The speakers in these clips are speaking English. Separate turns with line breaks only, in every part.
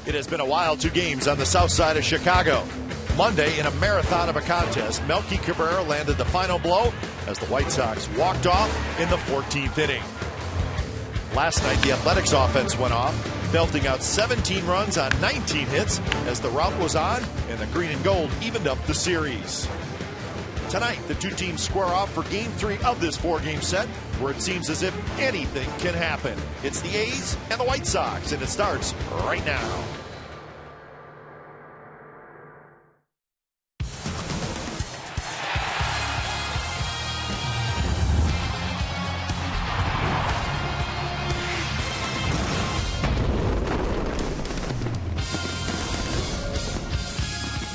It has been a wild 2 games on the south side of Chicago. Monday, in a marathon of a contest, Melky Cabrera landed the final blow as the White Sox walked off in the 14th inning. Last night, the Athletics offense went off, belting out 17 runs on 19 hits as the rout was on and the green and gold evened up the series. Tonight, the 2 teams square off for Game 3 of this 4-game set, where it seems as if anything can happen. It's the A's and the White Sox, and it starts right now.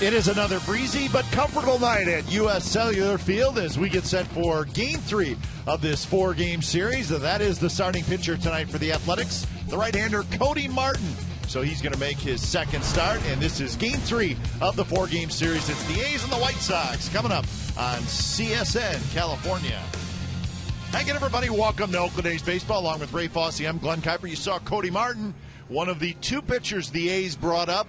It is another breezy but comfortable night at U.S. Cellular Field as we get set for Game 3 of this 4-game series. That is the starting pitcher tonight for the Athletics, the right-hander Cody Martin. So he's going to make his second start, and this is Game 3 of the 4-game series. It's the A's and the White Sox coming up on CSN California. Hi again, everybody. Welcome to Oakland A's Baseball. Along with Ray Fosse, I'm Glenn Kuiper. You saw Cody Martin, one of the 2 pitchers the A's brought up.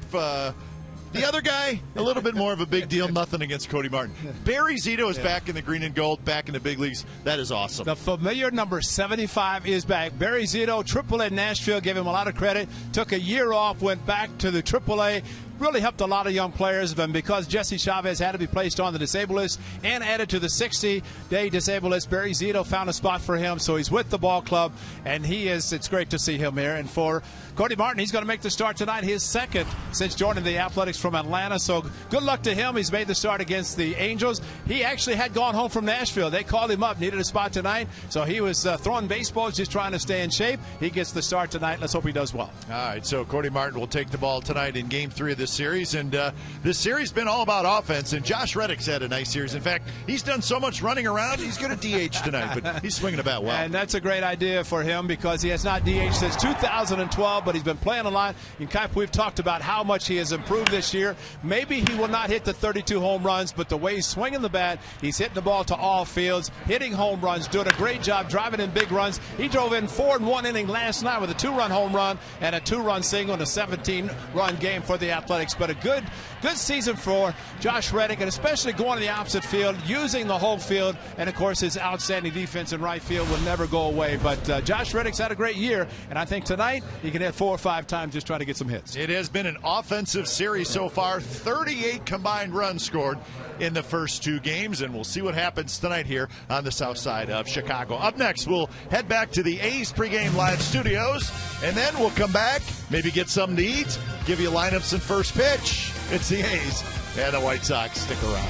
The other guy, a little bit more of a big deal. Nothing against Cody Martin. Barry Zito is back in the green and gold, back in the big leagues. That is awesome.
The familiar number 75 is back. Barry Zito, AAA Nashville, gave him a lot of credit. Took a year off, went back to the AAA. Really helped a lot of young players, but because Jesse Chavez had to be placed on the disabled list and added to the 60-day disabled list, Barry Zito found a spot for him, so he's with the ball club, and it's great to see him here. And for Cody Martin, he's going to make the start tonight, his second since joining the Athletics from Atlanta, so good luck to him. He's made the start against the Angels. He actually had gone home from Nashville. They called him up, needed a spot tonight, so he was throwing baseballs, just trying to stay in shape. He gets the start tonight. Let's hope he does well.
All right, so Cody Martin will take the ball tonight in Game 3 of this series, and this series has been all about offense, and Josh Reddick's had a nice series. In fact, he's done so much running around, he's going to DH tonight, but he's swinging the bat well.
And that's a great idea for him because he has not DH since 2012, but he's been playing a lot. In Kuiper, we've talked about how much he has improved this year. Maybe he will not hit the 32 home runs, but the way he's swinging the bat, he's hitting the ball to all fields, hitting home runs, doing a great job driving in big runs. He drove in 4 in 1 inning last night with a 2-run home run and a 2-run single in a 17-run game for the Athletics. But a good season for Josh Reddick, and especially going to the opposite field, using the whole field, and of course his outstanding defense in right field will never go away. But Josh Reddick's had a great year, and I think tonight he can hit 4 or 5 times just trying to get some hits.
It has been an offensive series so far. 38 combined runs scored in the first 2 games, and we'll see what happens tonight here on the south side of Chicago. Up next, we'll head back to the A's pregame live studios, and then we'll come back, maybe get something to eat, give you lineups and first pitch. It's the A's and the White Sox. Stick around.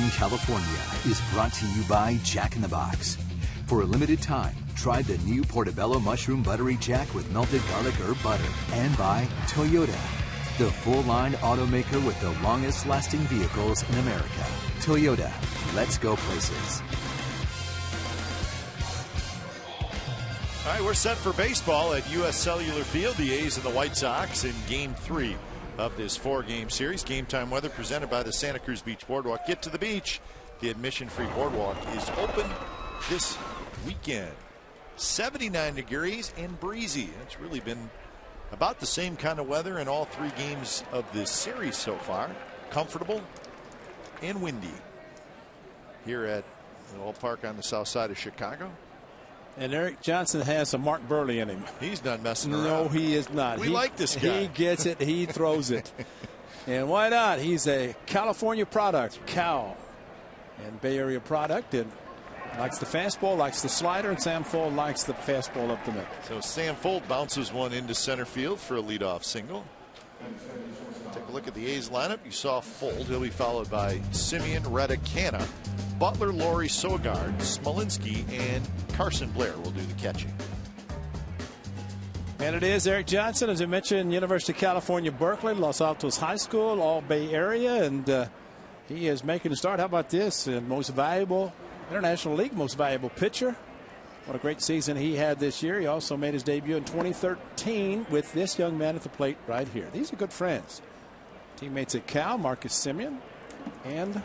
Southern California is brought to you by Jack in the Box. For a limited time, try the new Portobello Mushroom Buttery Jack with melted garlic herb butter. And by Toyota, the full-line automaker with the longest-lasting vehicles in America. Toyota, let's go places.
All right, we're set for baseball at U.S. Cellular Field. The A's and the White Sox in Game 3 of this 4-game series. Game time weather presented by the Santa Cruz Beach Boardwalk. Get to the beach. The admission-free boardwalk is open this weekend. 79 degrees and breezy. It's really been about the same kind of weather in all 3 games of this series so far. Comfortable and windy here at the ballpark on the south side of Chicago.
And Eric Johnson has some Mark Burley in him.
He's not messing around.
No, he is not.
We like this guy.
He gets it. He throws it. And why not? He's a California product, Cal, and Bay Area product, and likes the fastball, likes the slider, and Sam Fold likes the fastball up the middle.
So Sam Fold bounces one into center field for a leadoff single. Take a look at the A's lineup. You saw Fold. He'll be followed by Simeon, Reddick, Canna, Butler, Laurie, Sogard, Smolinski, and Carson Blair will do the catching.
And it is Eric Johnson, as I mentioned, University of California, Berkeley, Los Altos High School, all Bay Area, and he is making a start. How about this? Most valuable International League, most valuable pitcher. What a great season he had this year. He also made his debut in 2013 with this young man at the plate right here. These are good friends. Teammates at Cal, Marcus Simeon and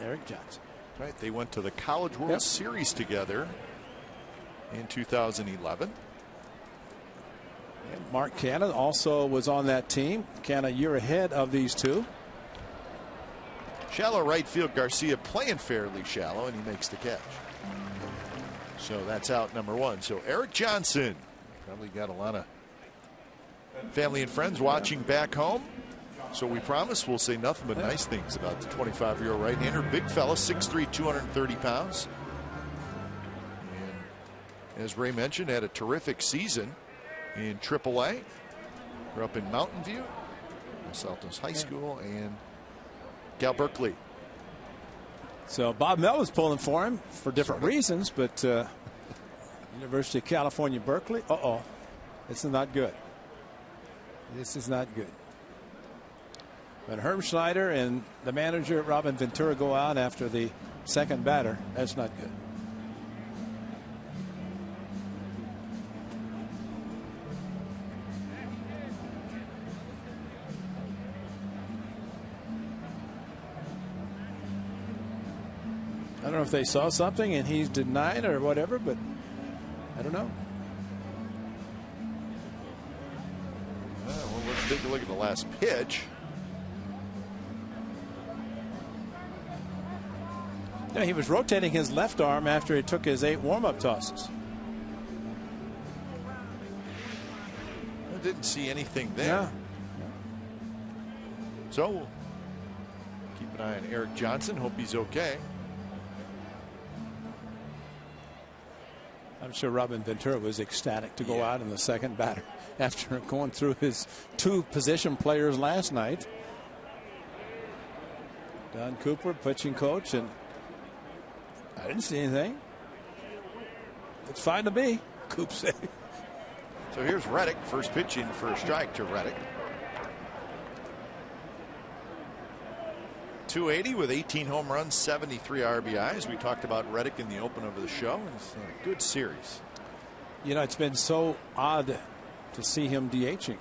Eric Johnson.
Right, they went to the College World Series together in 2011.
And Mark Canna also was on that team. Canna a year ahead of these two.
Shallow right field, Garcia playing fairly shallow, and he makes the catch. So that's out number 1. So Eric Johnson probably got a lot of family and friends watching back home. So we promise we'll say nothing but nice things about the 25-year-old right-hander. Big fella, 6'3", 230 pounds. And as Ray mentioned, had a terrific season in AAA. Grew up in Mountain View, Los Altos High School, and Cal Berkeley.
So Bob Mel was pulling for him for different reasons, but University of California, Berkeley. This is not good. This is not good. But Herb Schneider and the manager, Robin Ventura, go out after the second batter. That's not good. I don't know if they saw something and he's denied or whatever, but I don't know.
Well, let's take a look at the last pitch.
Yeah, he was rotating his left arm after he took his 8 warm-up tosses.
I didn't see anything there.
Yeah.
So we'll keep an eye on Eric Johnson. Hope he's okay.
I'm sure Robin Ventura was ecstatic to go out in the second batter after going through his 2 position players last night. Don Cooper, pitching coach, and I didn't see anything. It's fine to me, Coop said.
So here's Reddick, first pitch in for a strike to Reddick. 280 with 18 home runs, 73 RBIs. We talked about Reddick in the open of the show. It's a good series.
You know, it's been so odd to see him DHing.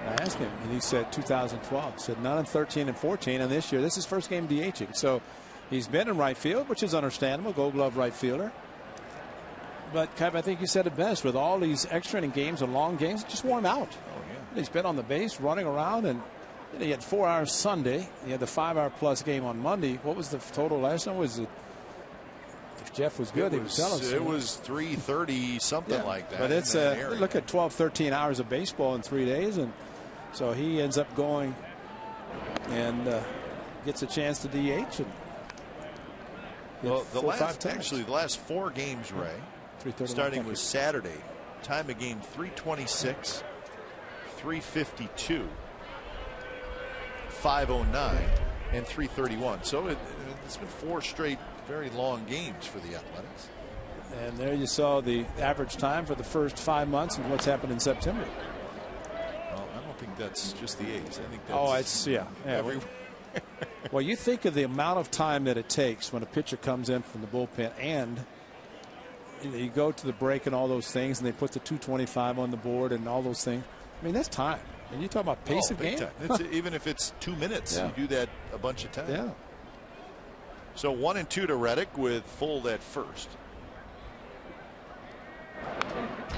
I asked him, and he said 2012. He said none in 13 and 14, and this year, this is his first game DHing. So he's been in right field, which is understandable, Gold Glove right fielder. But, Kev, I think you said it best. With all these extra inning games and long games, just warm out.
Oh, yeah.
He's been on the base, running around, and he had 4 hours Sunday. He had the 5-hour plus game on Monday. What was the total last time? Was it? If Jeff was good, he would tell us.
It was 3:30, something like that.
But it's look at 12, 13 hours of baseball in 3 days, and so he ends up going and gets a chance to DH. And
well, the last 4 games, Ray, starting with Saturday, time of game 326, 352, 509, and 331. So it's been 4 straight very long games for the Athletics.
And there you saw the average time for the first 5 months and what's happened in September.
Well, I don't think that's just the A's. I think that's
everywhere. Well, you think of the amount of time that it takes when a pitcher comes in from the bullpen, and you go to the break and all those things, and they put the 225 on the board and all those things. I mean, that's time. And you talk about pace of game.
Even if it's 2 minutes, you do that a bunch of times.
Yeah.
So 1-2 to Reddick with Full at first.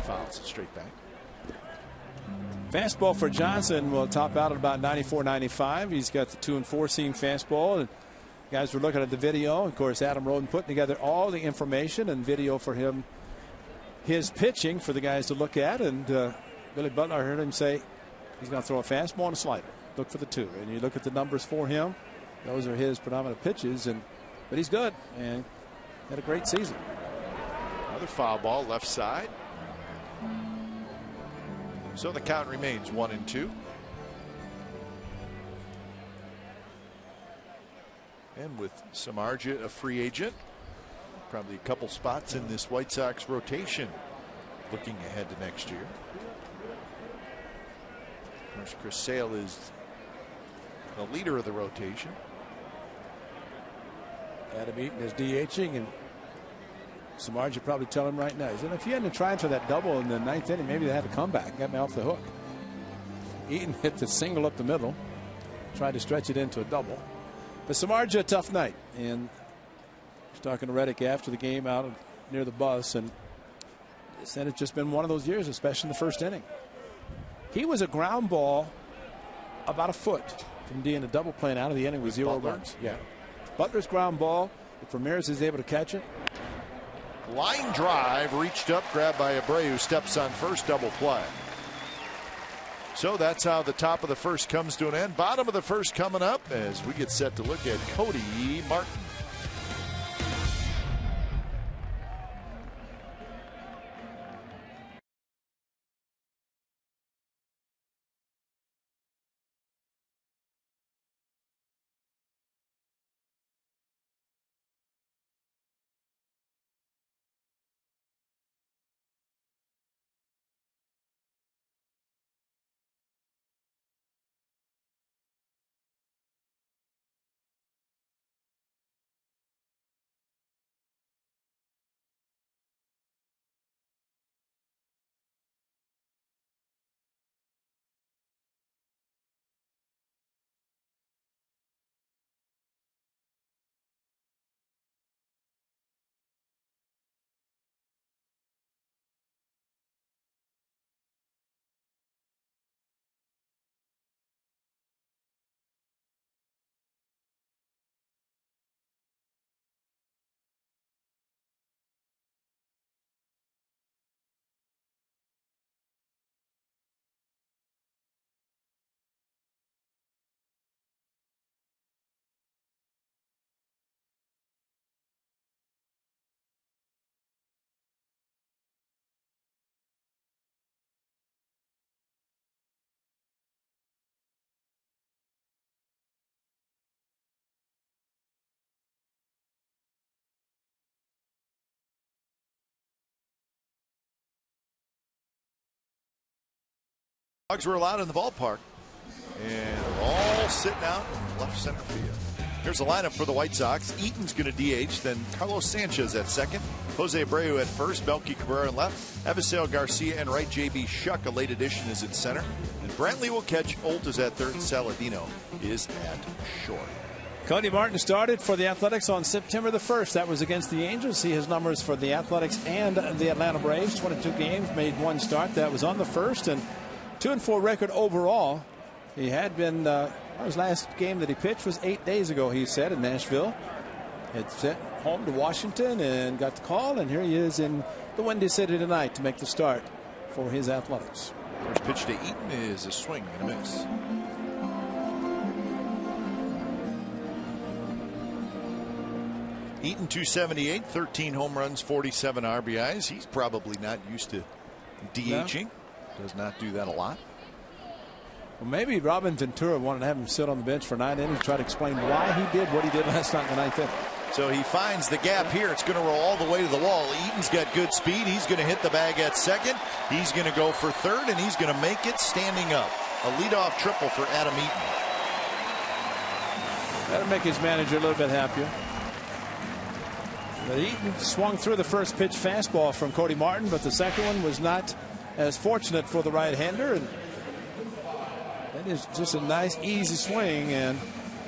Fouls it straight back.
Fastball for Johnson will top out at about 94-95. He's got the 2-4 seam fastball. And guys were looking at the video. Of course, Adam Roden putting together all the information and video for him, his pitching for the guys to look at. And Billy Butler, I heard him say he's going to throw a fastball and a slider. Look for the 2. And you look at the numbers for him. Those are his predominant pitches. But he's good and had a great season.
Another foul ball left side. So the count remains 1-2. And with Samardzija a free agent, probably a couple spots in this White Sox rotation looking ahead to next year. Of course, Chris Sale is the leader of the rotation.
Adam Eaton is DHing, and Samardzija probably tell him right now, he said, if you hadn't tried for that double in the 9th inning, maybe they had a comeback, got me off the hook. Eaton hit the single up the middle, tried to stretch it into a double. But Samardzija, a tough night. And I was talking to Reddick after the game out near the bus, and he said it's just been one of those years, especially in the first inning. He was a ground ball about a foot from being a double play out of the inning with 0 runs. Yeah. Butler's ground ball, if Ramirez is able to catch it.
Line drive reached up, grabbed by Abreu, steps on first, double play. So that's how the top of the first comes to an end. Bottom of the first coming up as we get set to look at Cody Martin. Dogs were allowed in the ballpark, and they're all sitting out in left center field. Here's the lineup for the White Sox. Eaton's going to DH, then Carlos Sanchez at second, Jose Abreu at first, Melky Cabrera in left, Avisail Garcia and right, JB Shuck, a late addition, is in center, and Brantley will catch, Olt is at third, and Saladino is at short.
Cody Martin started for the Athletics on September the 1st. That was against the Angels. See his numbers for the Athletics and the Atlanta Braves. 22 games, made 1 start. That was on the 1st, and 2-4 record overall. He had been, his last game that he pitched was 8 days ago, he said, in Nashville. Had sent home to Washington and got the call, and here he is in the Windy City tonight to make the start for his Athletics.
First pitch to Eaton is a swing and a miss. Eaton 278, 13 home runs, 47 RBIs. He's probably not used to DHing. No. Does not do that a lot.
Well, maybe Robin Ventura wanted to have him sit on the bench for 9 innings, try to explain why he did what he did last night in the 9th inning.
So he finds the gap here. It's going to roll all the way to the wall. Eaton's got good speed. He's going to hit the bag at second. He's going to go for third, and he's going to make it standing up. A leadoff triple for Adam Eaton.
That'll make his manager a little bit happier. But Eaton swung through the first pitch fastball from Cody Martin, but the second one was not as fortunate for the right-hander. And that is just a nice, easy swing, and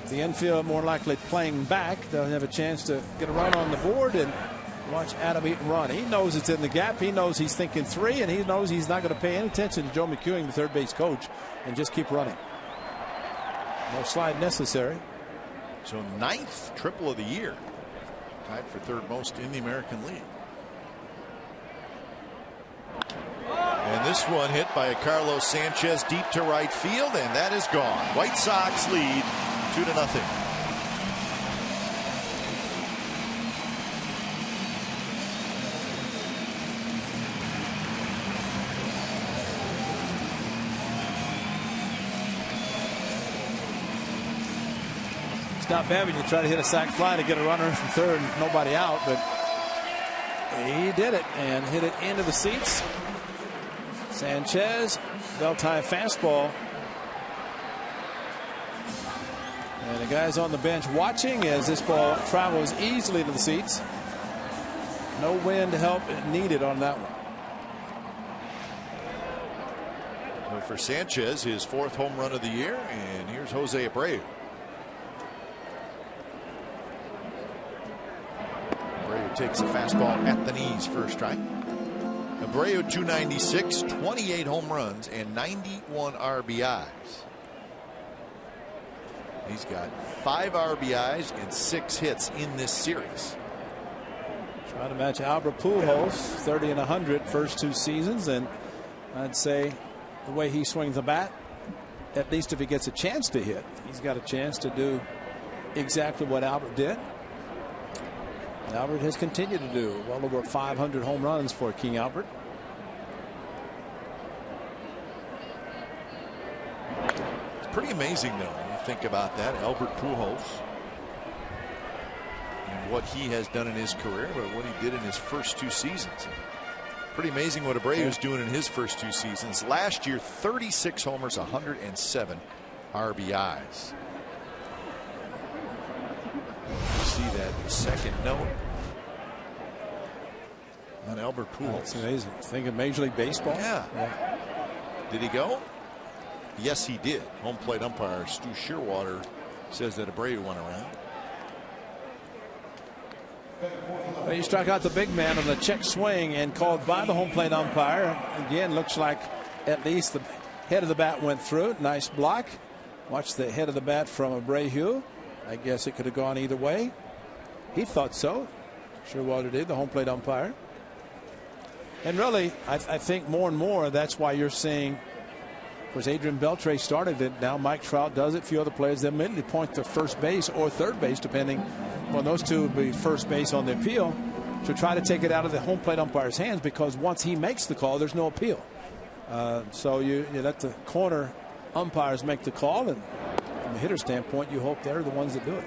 the infield more likely playing back. They'll have a chance to get a run on the board and watch Adam Eaton run. He knows it's in the gap. He knows he's thinking 3, and he knows he's not going to pay any attention to Joe McEwing, the third base coach, and just keep running. No slide necessary.
So 9th triple of the year. Tied for third most in the American League. And this one hit by Carlos Sanchez deep to right field, and that is gone. White Sox lead 2-0.
It's not bad when you try to hit a sac fly to get a runner from third and nobody out, but he did it and hit it into the seats. Sanchez, belt-high fastball. And the guys on the bench watching as this ball travels easily to the seats. No wind help needed on that one.
So for Sanchez, his 4th home run of the year, and here's Jose Abreu. Abreu takes a fastball at the knees, first strike. Abreu 296, 28 home runs, and 91 RBIs. He's got 5 RBIs and 6 hits in this series.
Trying to match Albert Pujols, 30 and 100 first 2 seasons, and I'd say the way he swings the bat, at least if he gets a chance to hit, he's got a chance to do exactly what Albert did. And Albert has continued to do well over 500 home runs for King Albert.
It's pretty amazing, though, when you think about that. Albert Pujols and what he has done in his career, but what he did in his first 2 seasons. Pretty amazing what Abreu's doing in his first 2 seasons. Last year, 36 homers, 107 RBIs. You see that second note on Albert Pujols.
That's amazing. Think of Major League Baseball.
Yeah. Did he go? Yes, he did. Home plate umpire Stu Shearwater says that Abreu went around.
Well, you struck out the big man on the check swing and called by the home plate umpire. Again, looks like at least the head of the bat went through. Nice block. Watch the head of the bat from Abreu. I guess it could have gone either way. He thought so. Shearwater did, the home plate umpire. And really, I think more and more that's why you're seeing, of course, Adrian Beltre started it. Now Mike Trout does it. A few other players, they immediately point to first base or third base, depending. Well, those two would be first base on the appeal, to try to take it out of the home plate umpire's hands, because once he makes the call, there's no appeal. So you let the corner umpires make the call, and from a hitter standpoint, you hope they're the ones that do it.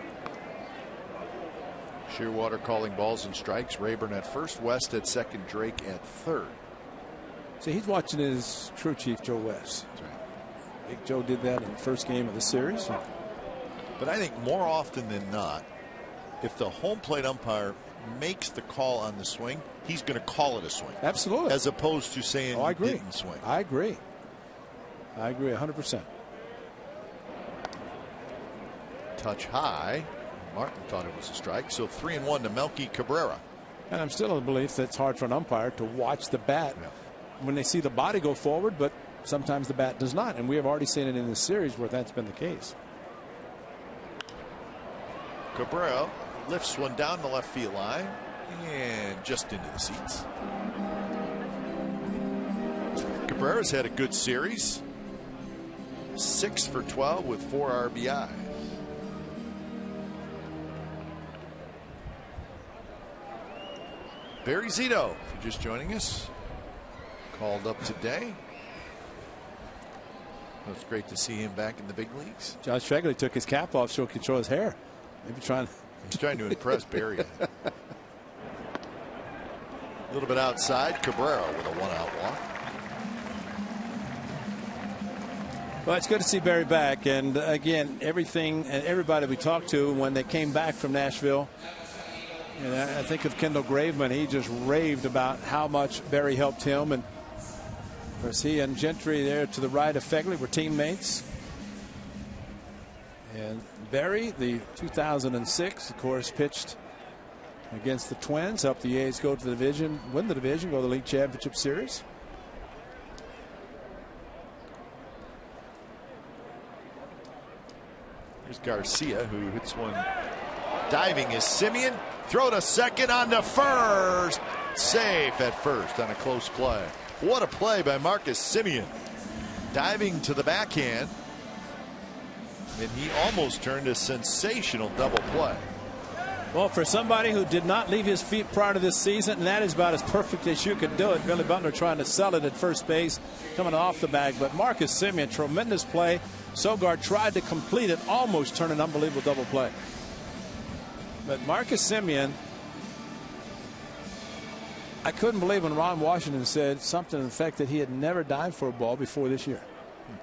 Shearwater calling balls and strikes. Rayburn at first, West at second, Drake at third.
See, he's watching his crew chief, Joe West.
That's right.
Big Joe did that in the first game of the series.
But I think more often than not, if the home plate umpire makes the call on the swing, he's going to call it a swing.
Agree.
As opposed to saying
I
he
agree.
didn't swing.
I agree. 100%.
Touch high. Martin thought it was a strike. So 3-1 to Melky Cabrera.
And I'm still of the belief that it's hard for an umpire to watch the bat when they see the body go forward, but sometimes the bat does not. And we have already seen it in this series where that's been the case.
Cabrera lifts one down the left field line and just into the seats. Cabrera's had a good series. 6 for 12 with 4 RBIs. Barry Zito, if you're just joining us, called up today. Well, it's great to see him back in the big leagues.
Josh Phegley took his cap off so he could control his hair. Maybe
He's trying to impress Barry. A little bit outside. Cabrera with a 1-out walk.
Well, it's good to see Barry back. And again, everything and everybody we talked to when they came back from Nashville. And I think of Kendall Graveman. He just raved about how much Barry helped him. And of course, he and Gentry there to the right of Phegley were teammates. And Barry, the 2006, of course, pitched against the Twins, helped the A's go to the division, win the division, go to the League Championship Series.
Here's Garcia, who hits one. Diving is Simeon. Throw to second, on to first. Safe at first on a close play. What a play by Marcus Simeon. Diving to the backhand. And he almost turned a sensational double play.
Well, for somebody who did not leave his feet prior to this season, and that is about as perfect as you could do it. Billy Butler trying to sell it at first base, coming off the bag. But Marcus Simeon, tremendous play. Sogard tried to complete it, almost turned an unbelievable double play. But Marcus Simeon, I couldn't believe when Ron Washington said something to the effect that he had never dived for a ball before this year.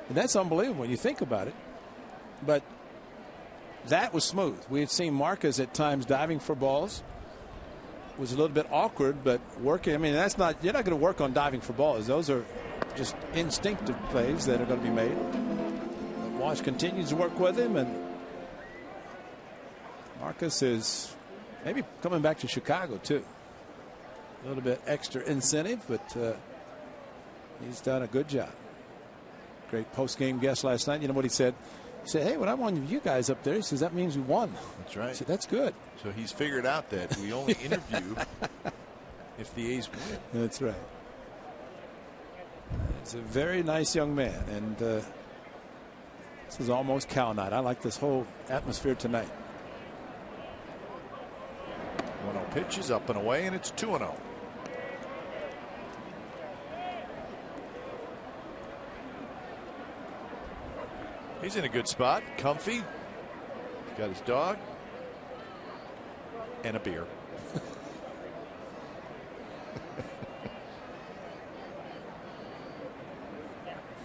And that's unbelievable when you think about it. But that was smooth. We had seen Marcus at times diving for balls. It was a little bit awkward, but working. I mean, that's not, you're not going to work on diving for balls. Those are just instinctive plays that are going to be made. But Wash continues to work with him, and Marcus is maybe coming back to Chicago too. A little bit extra incentive, but he's done a good job. Great post-game guest last night. You know what he said? He said, hey, when I'm on you guys up there, he says, that means we won.
That's right.
I said, that's good.
So he's figured out that we only interview if the A's win.
That's right. He's a very nice young man. And this is almost cow night. I like this whole atmosphere tonight.
1-0 pitch is up and away, and it's 2-0. He's in a good spot, comfy. He's got his dog and a beer.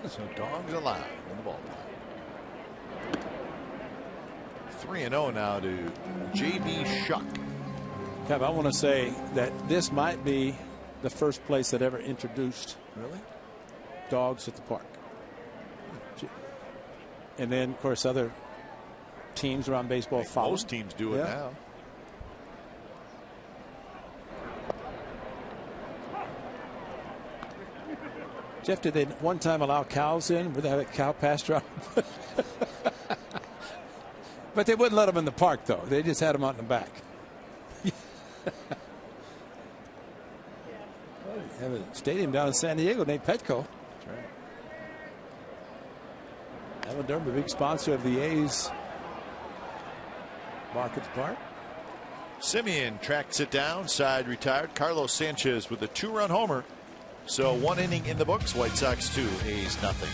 So dog's alive in the ballpark. 3-0 now to J.B. Shuck.
Kev, I want to say that this might be the first place that ever introduced dogs at the park. And then, of course, other teams around baseball follow.
Most teams do it now.
Jeff, did they one time allow cows in? Would they have a cow pasture out? But they wouldn't let them in the park, though. They just had them out in the back. Have a stadium down in San Diego named Petco.
That's right.
Alan Durham, a big sponsor of the A's Markets Park.
Simeon tracks it down, side retired. Carlos Sanchez with a 2-run homer. So 1 inning in the books. White Sox 2, A's nothing.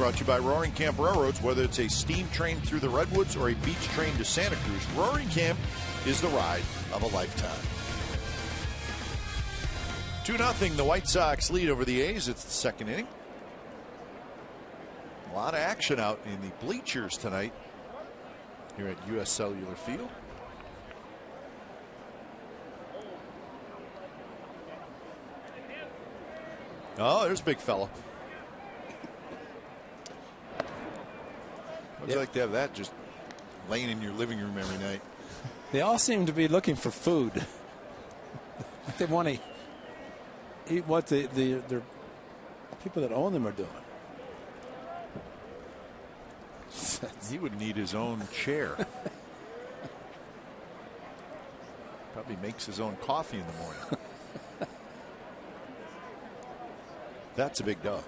brought to you by Roaring Camp Railroads. Whether it's a steam train through the Redwoods or a beach train to Santa Cruz, Roaring Camp is the ride of a lifetime. 2-0, the White Sox lead over the A's. It's the second inning. A lot of action out in the bleachers tonight here at U.S. Cellular Field. Oh, there's a big fella. What'd you like to have that just laying in your living room every night?
They all seem to be looking for food. They want to eat what the people that own them are doing.
He would need his own chair. Probably makes his own coffee in the morning. That's a big dog.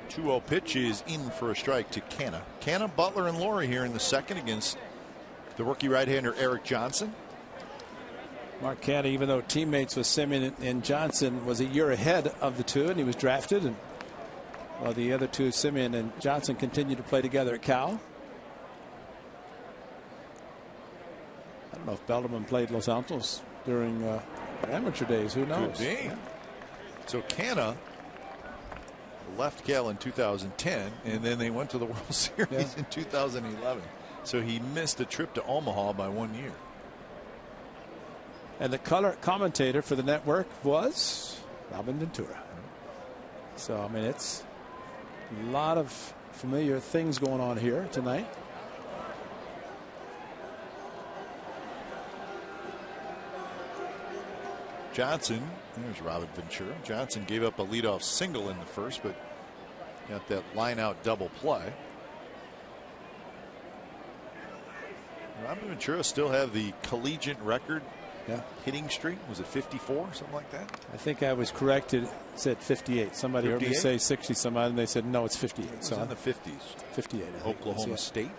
2-0 pitch is in for a strike to Canna. Canna, Butler, and Laurie here in the second against the rookie right-hander Eric Johnson.
Mark Canna, even though teammates with Simeon and Johnson, was a year ahead of the two, and he was drafted. And while the other two, Simeon and Johnson, continued to play together at Cal. I don't know if Belderman played Los Altos during amateur days. Who knows?
Could be. So Canna left Cal in 2010, and then they went to the World Series in 2011. So he missed a trip to Omaha by 1 year.
And the color commentator for the network was Robin Ventura. So, I mean, it's a lot of familiar things going on here tonight.
Johnson, there's Robin Ventura. Johnson gave up a leadoff single in the first, but got that line out double play. Robin Ventura still have the collegiate record hitting streak. Was it 54, something like that?
I think I was corrected. It said 58. Somebody
58?
heard me say 60 some odd, and they said no, it's 58.
It was
so
in the 50s.
58.
Oklahoma State.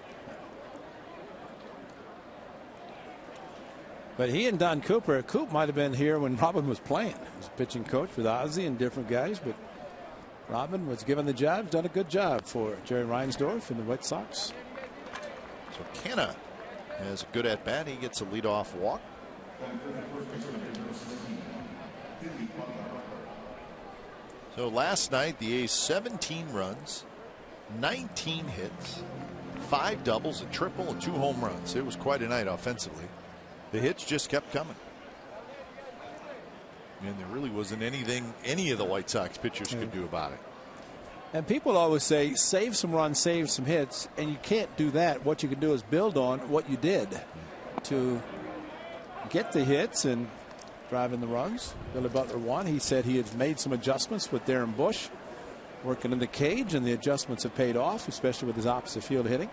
But he and Don Cooper, Coop might have been here when Robin was playing. He was pitching coach with Ozzie and different guys, but Robin was given the job, done a good job for Jerry Reinsdorf and the White Sox.
So Canna has a good at bat. He gets a leadoff walk. So last night the A's 17 runs, 19 hits, 5 doubles, a triple, and 2 home runs. It was quite a night offensively. The hits just kept coming. And there really wasn't anything any of the White Sox pitchers could do about it.
And people always say save some runs, save some hits, and you can't do that. What you can do is build on what you did to get the hits and drive in the runs. Billy Butler won. He said he had made some adjustments with Darren Bush working in the cage, and the adjustments have paid off, especially with his opposite field hitting.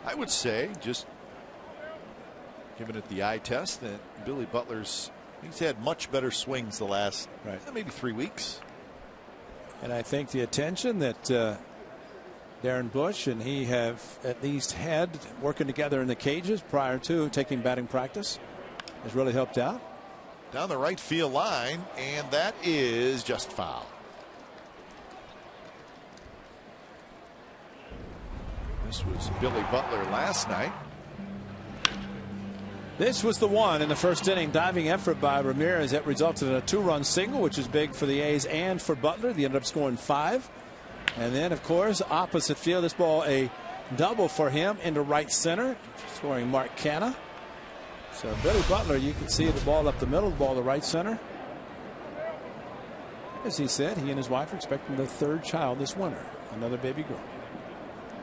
I would say, just giving it the eye test, that Billy Butler's he's had much better swings the last maybe 3 weeks.
And I think the attention that Darren Bush and he have at least had working together in the cages prior to taking batting practice has really helped out.
Down the right field line, and that is just foul. This was Billy Butler last night.
This was the one in the first inning. Diving effort by Ramirez that resulted in a 2-run single, which is big for the A's and for Butler. They ended up scoring 5. And then, of course, opposite field, this ball a double for him into right center, scoring Mark Canna. So Billy Butler, you can see the ball up the middle, the ball to right center. As he said, he and his wife are expecting their 3rd child this winter, another baby girl.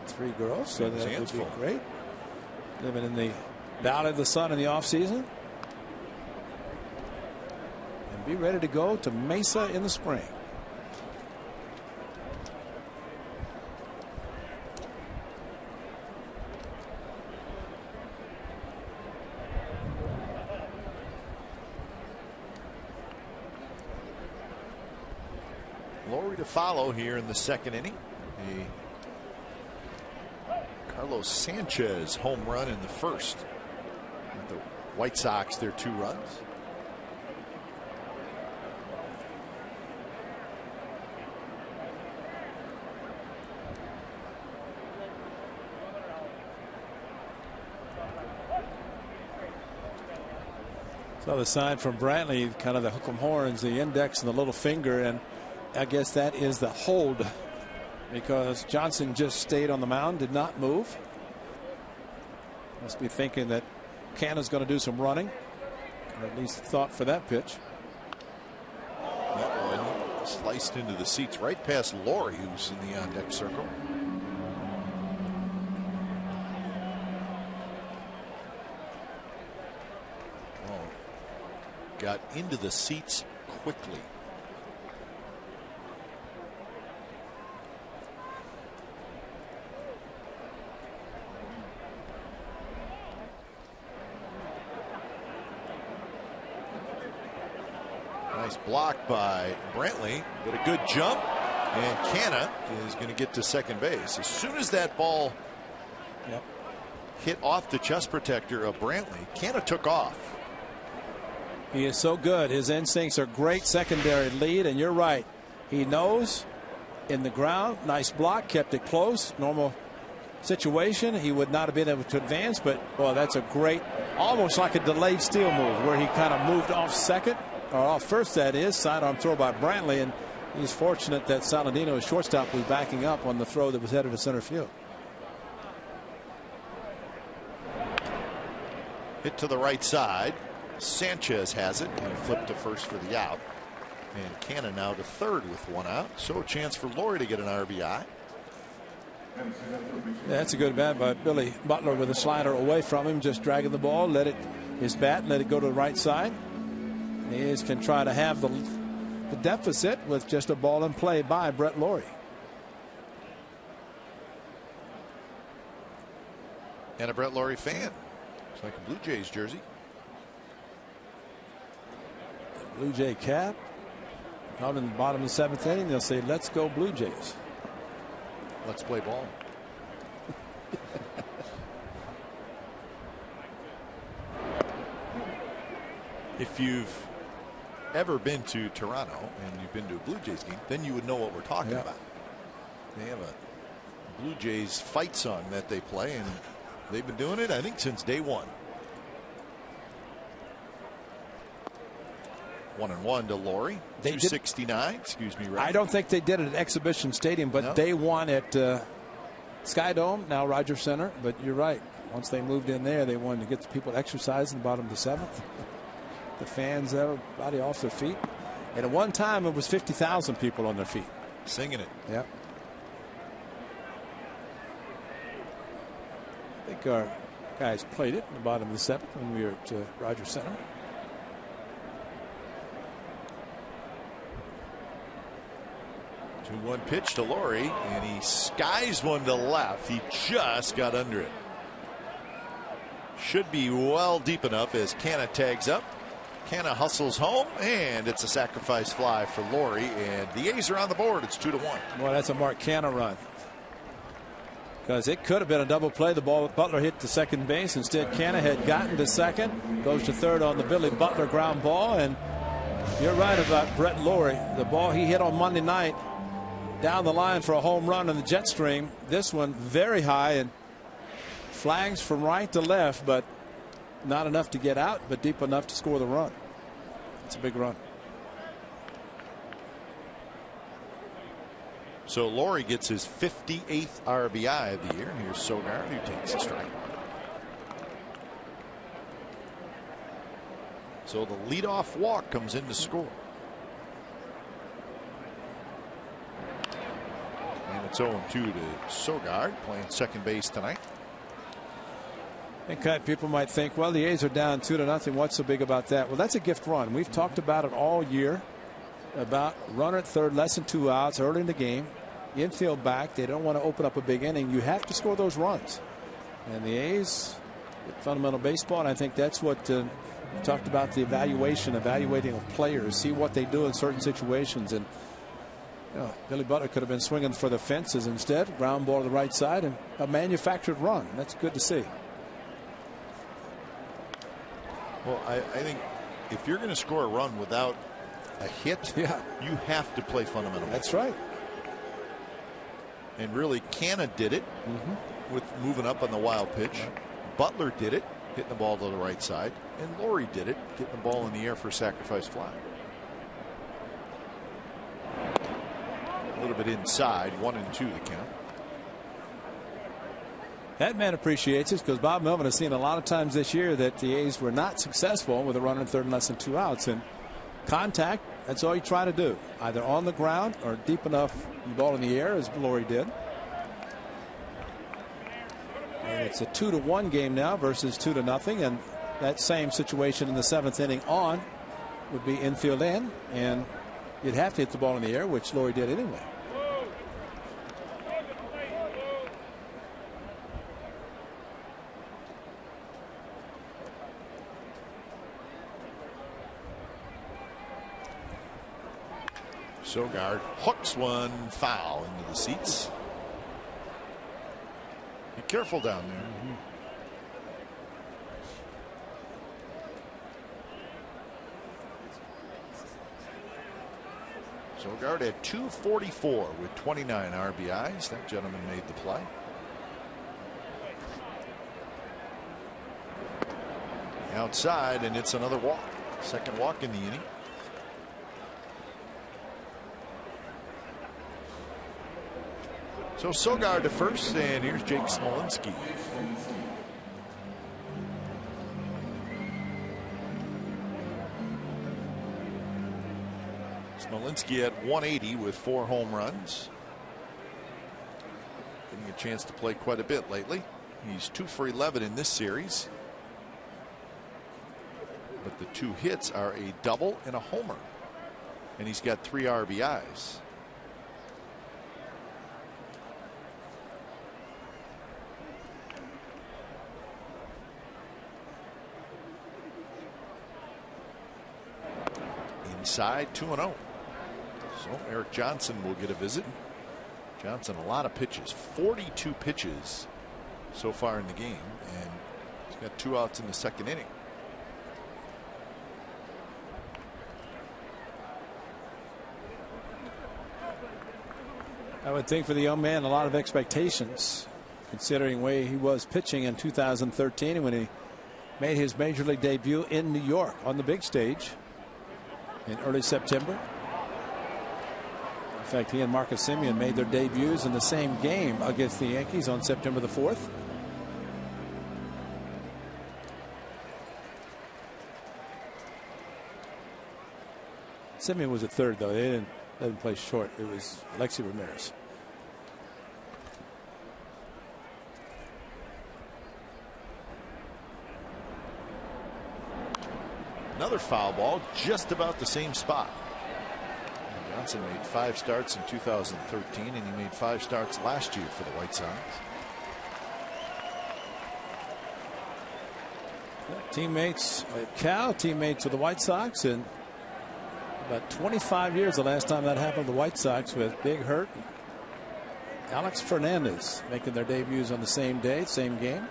3 girls, so that would be great. Living in the Valley of the Sun in the offseason. And be ready to go to Mesa in the spring.
Laurie to follow here in the second inning. Carlos Sanchez home run in the first. The White Sox their 2 runs.
So the sign from Brantley, kind of the hook 'em horns, the index and the little finger, and I guess that is the hold, because Johnson just stayed on the mound, did not move. Must be thinking that Canna's going to do some running, or at least thought for that pitch.
That one sliced into the seats right past Laurie, who's in the on-deck circle. Got into the seats quickly. Nice block by Brantley, but a good jump, and Canna is going to get to second base. As soon as that ball hit off the chest protector of Brantley, Canna took off.
He is so good. His instincts are great. Secondary lead, and you're right. He knows in the ground. Nice block, kept it close. Normal situation, he would not have been able to advance, but well, that's a great, almost like a delayed steal move, where he kind of moved off second, or off first, that is. Sidearm throw by Brantley, and he's fortunate that Saladino, his shortstop, was backing up on the throw that was headed to center field.
Hit to the right side. Sanchez has it, and flipped to first for the out. And Canna now to third with 1 out. So a chance for Laurie to get an RBI.
Yeah, that's a good bat by Billy Butler with a slider away from him, just dragging the ball, let it go to the right side. The A's can try to have the deficit with just a ball in play by Brett Laurie.
And a Brett Laurie fan. It's like a Blue Jays jersey.
Blue Jay cap. Come in the bottom of the 7th inning, they'll say, "Let's go Blue Jays.
Let's play ball." If you've ever been to Toronto and you've been to a Blue Jays game, then you would know what we're talking about. They have a Blue Jays fight song that they play, and they've been doing it, I think, since day one. 1-1 to Laurie. 269. Excuse me. Right.
I don't think they did it at Exhibition Stadium, but they won at Sky Dome, now Rogers Center. But you're right. Once they moved in there, they wanted to get the people to exercise in the bottom of the 7th. The fans, everybody off their feet. And at one time, it was 50,000 people on their feet.
Singing it.
Yeah. I think our guys played it in the bottom of the 7th when we were at Rogers Center.
2-1 pitch to Laurie, and he skies one to left. He just got under it. Should be well deep enough as Canna tags up. Canna hustles home, and it's a sacrifice fly for Laurie, and the A's are on the board. It's 2-1.
Well, that's a Mark Canna run, because it could have been a double play. The ball with Butler hit to second base. Instead, Canna had gotten to second, goes to third on the Billy Butler ground ball. And you're right about Brett Laurie. The ball he hit on Monday night down the line for a home run in the jet stream. This one very high, and flags from right to left, but not enough to get out, but deep enough to score the run. It's a big run.
So Laurie gets his 58th RBI of the year. Here's Sogard, who takes a strike. So the leadoff walk comes in to score. And it's 0-2 to Sogard, playing second base tonight.
And people might think, well, the A's are down 2-0. What's so big about that? Well, that's a gift run. We've talked about it all year, about runner at third, less than 2 outs early in the game. Infield back. They don't want to open up a big inning. You have to score those runs. And the A's, fundamental baseball, and I think that's what we talked about, the evaluating of players, see what they do in certain situations. And Billy Butler could have been swinging for the fences instead. Ground ball to the right side and a manufactured run. That's good to see.
Well, I think if you're going to score a run without a hit, you have to play fundamental.
That's right.
And really, Canna did it with moving up on the wild pitch. Butler did it, hitting the ball to the right side. And Laurie did it, getting the ball in the air for a sacrifice fly. A little bit inside, 1-2 the count.
That man appreciates it because Bob Melvin has seen a lot of times this year that the A's were not successful with a runner in third and less than 2 outs. And contact, that's all you try to do, either on the ground or deep enough ball in the air, as Laurie did. And it's a 2-1 game now versus 2-0. And that same situation in the 7th inning on would be infield in, and you'd have to hit the ball in the air, which Laurie did anyway.
Sogard hooks one foul into the seats. Be careful down there. Sogard at 244 with 29 RBIs. That gentleman made the play. Outside, and it's another walk. Second walk in the inning. So Sogard to first, and here's Jake Smolinski. Smolinski at 180 with 4 home runs. Getting a chance to play quite a bit lately. He's 2 for 11 in this series. But the 2 hits are a double and a homer. And he's got 3 RBIs. Inside 2-0. So Eric Johnson will get a visit. Johnson, a lot of pitches, 42 pitches so far in the game, and he's got 2 outs in the 2nd inning.
I would think for the young man, a lot of expectations, considering the way he was pitching in 2013 and when he made his major league debut in New York on the big stage in early September. In fact, he and Marcus Semien made their debuts in the same game against the Yankees on September the 4th. Semien was at third, though. They didn't let him play short. It was Alexi Ramirez.
Another foul ball, just about the same spot. Johnson made 5 starts in 2013, and he made 5 starts last year for the White Sox.
Teammates, Cal, teammates with the White Sox, and about 25 years the last time that happened to the White Sox with Big Hurt and Alex Fernandez making their debuts on the same day, same game.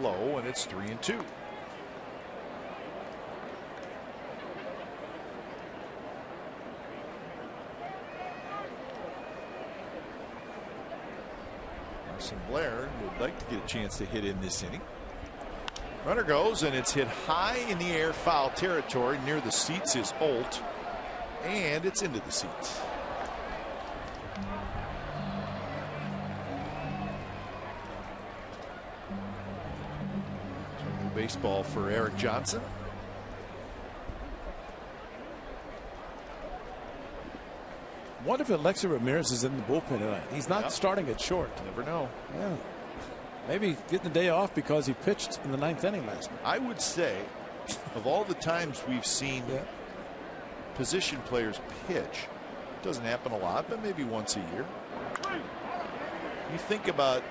Low, and it's 3-2. Blair would like to get a chance to hit in this inning. Runner goes, and it's hit high in the air, foul territory. Near the seats is Holt, and it's into the seats. So new baseball for Eric Johnson.
What if Alexi Ramirez is in the bullpen tonight? He's not starting at short.
Never know.
Yeah. Maybe getting the day off because he pitched in the 9th inning last night.
I would say, of all the times we've seen position players pitch, it doesn't happen a lot, but maybe once a year. You think about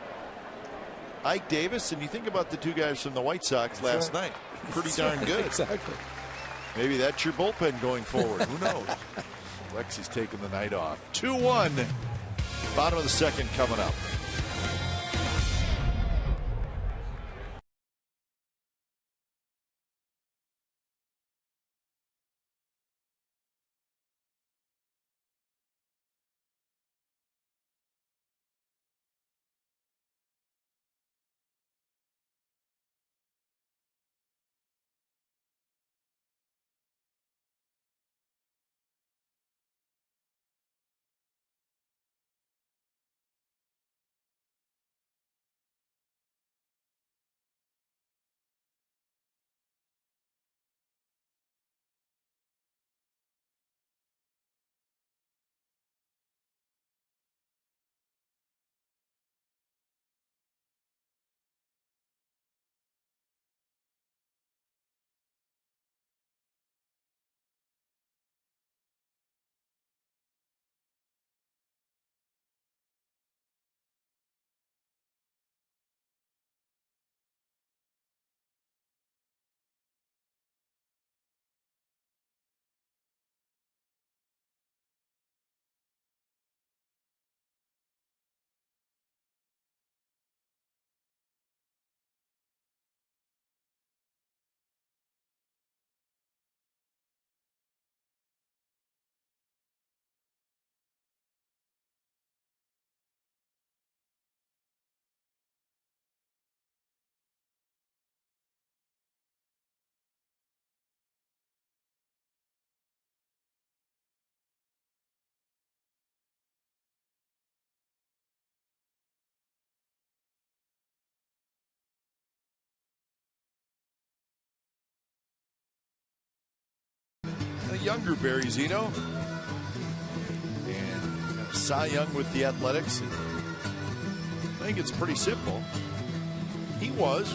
Ike Davis, and you think about the 2 guys from the White Sox last night. Pretty darn good.
Exactly.
Maybe that's your bullpen going forward. Who knows? Lexi's taking the night off. 2-1. Bottom of the 2nd coming up. younger Barry Zito. And Cy Young with the Athletics. And I think it's pretty simple. He was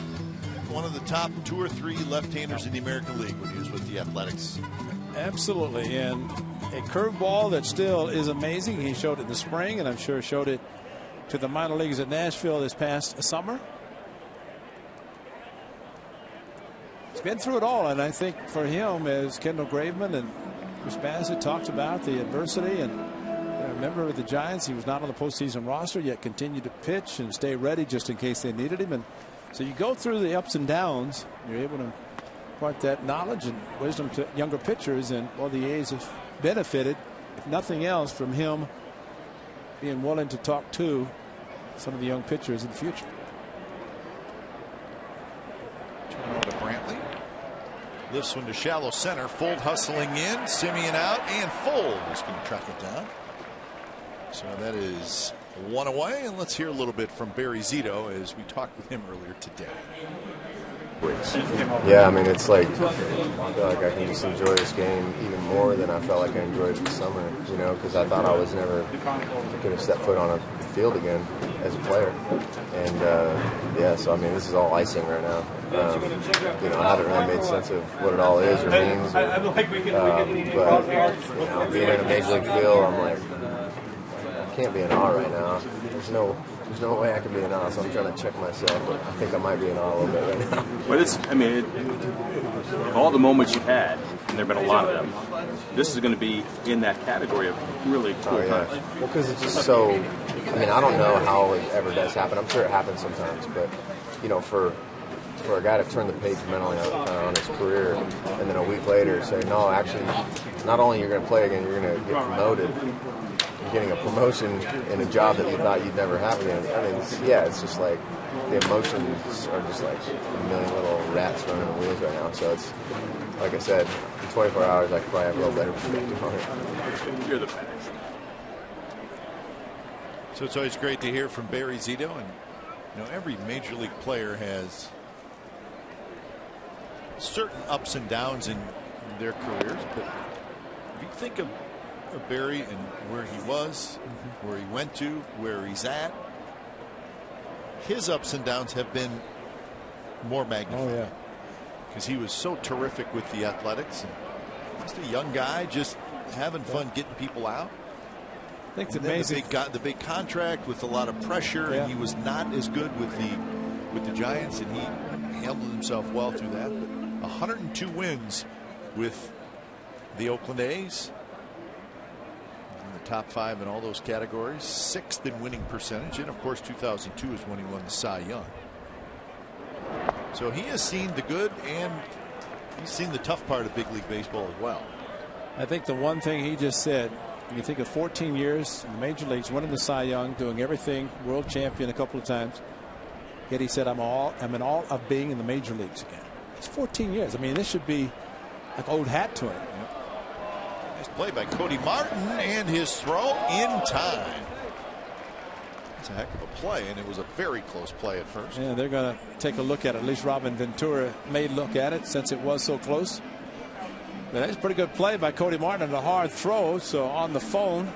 one of the top 2 or 3 left-handers in the American League when he was with the Athletics.
Absolutely. And a curveball that still is amazing. He showed it in the spring, and I'm sure showed it to the minor leagues at Nashville this past summer. He's been through it all, and I think for him, as Kendall Graveman and Chris Bassett talked about the adversity, and remember with the Giants, he was not on the postseason roster, yet continued to pitch and stay ready just in case they needed him. And so you go through the ups and downs, you're able to impart that knowledge and wisdom to younger pitchers, and well, the A's have benefited, if nothing else, from him being willing to talk to some of the young pitchers in the future.
Turn over to Brantley. Lifts one to shallow center. Fold hustling in. Simeon out, and Fold is going to track it down. So that is 1 away, and let's hear a little bit from Barry Zito as we talked with him earlier today.
Yeah, I mean, it's like, I feel like I can just enjoy this game even more than I felt like I enjoyed it this summer, you know, because I thought I was never going to step foot on a field again as a player. And, yeah, so, I mean, this is all icing right now. You know, I haven't really made sense of what it all is or means. But, you know, being in a major league field, I'm like, I can't be in awe right now. There's no way I can be in awe, so I'm trying to check myself. But I think I might be in awe a little bit right now.
But it's, I mean, all the moments you've had, and there have been a lot of them, this is going to be in that category of really cool times.
Well, because it's just so, I mean, I don't know how it ever does happen. I'm sure it happens sometimes, but, you know, for a guy to turn the page mentally on his career and then a week later say, no, actually, not only you're going to play again, you're going to get promoted. You're getting a promotion in a job that you thought you'd never have again. I mean, it's just like the emotions are just like a million little rats running the wheels right now. So it's, like I said, in 24 hours, I could probably have a little better perspective on it.
You're the best.
So it's always great to hear from Barry Zito. And, you know, every major league player has certain ups and downs in their careers, but if you think of Barry and where he was, where he went to, where he's at, his ups and downs have been more magnified.
Oh, yeah.
Because he was so terrific with the Athletics, and just a young guy, just having fun getting people out.
I think it's
and
amazing.
The big contract with a lot of pressure, and he was not as good with the Giants, and he handled himself well through that. But 102 wins with the Oakland A's. In the top 5 in all those categories. 6th in winning percentage. And of course 2002 is when he won the Cy Young. So he has seen the good and he's seen the tough part of big league baseball as well.
I think the one thing he just said, when you think of 14 years in the major leagues, winning the Cy Young, doing everything, world champion a couple of times, yet he said, I'm in all of being in the major leagues again. It's 14 years. I mean, this should be like old hat to him.
Nice play by Cody Martin, and his throw in time. It's a heck of a play, and it was a very close play at first.
Yeah, they're going to take a look at it. At least Robin Ventura may look at it since it was so close. But that's a pretty good play by Cody Martin and a hard throw. So on the phone,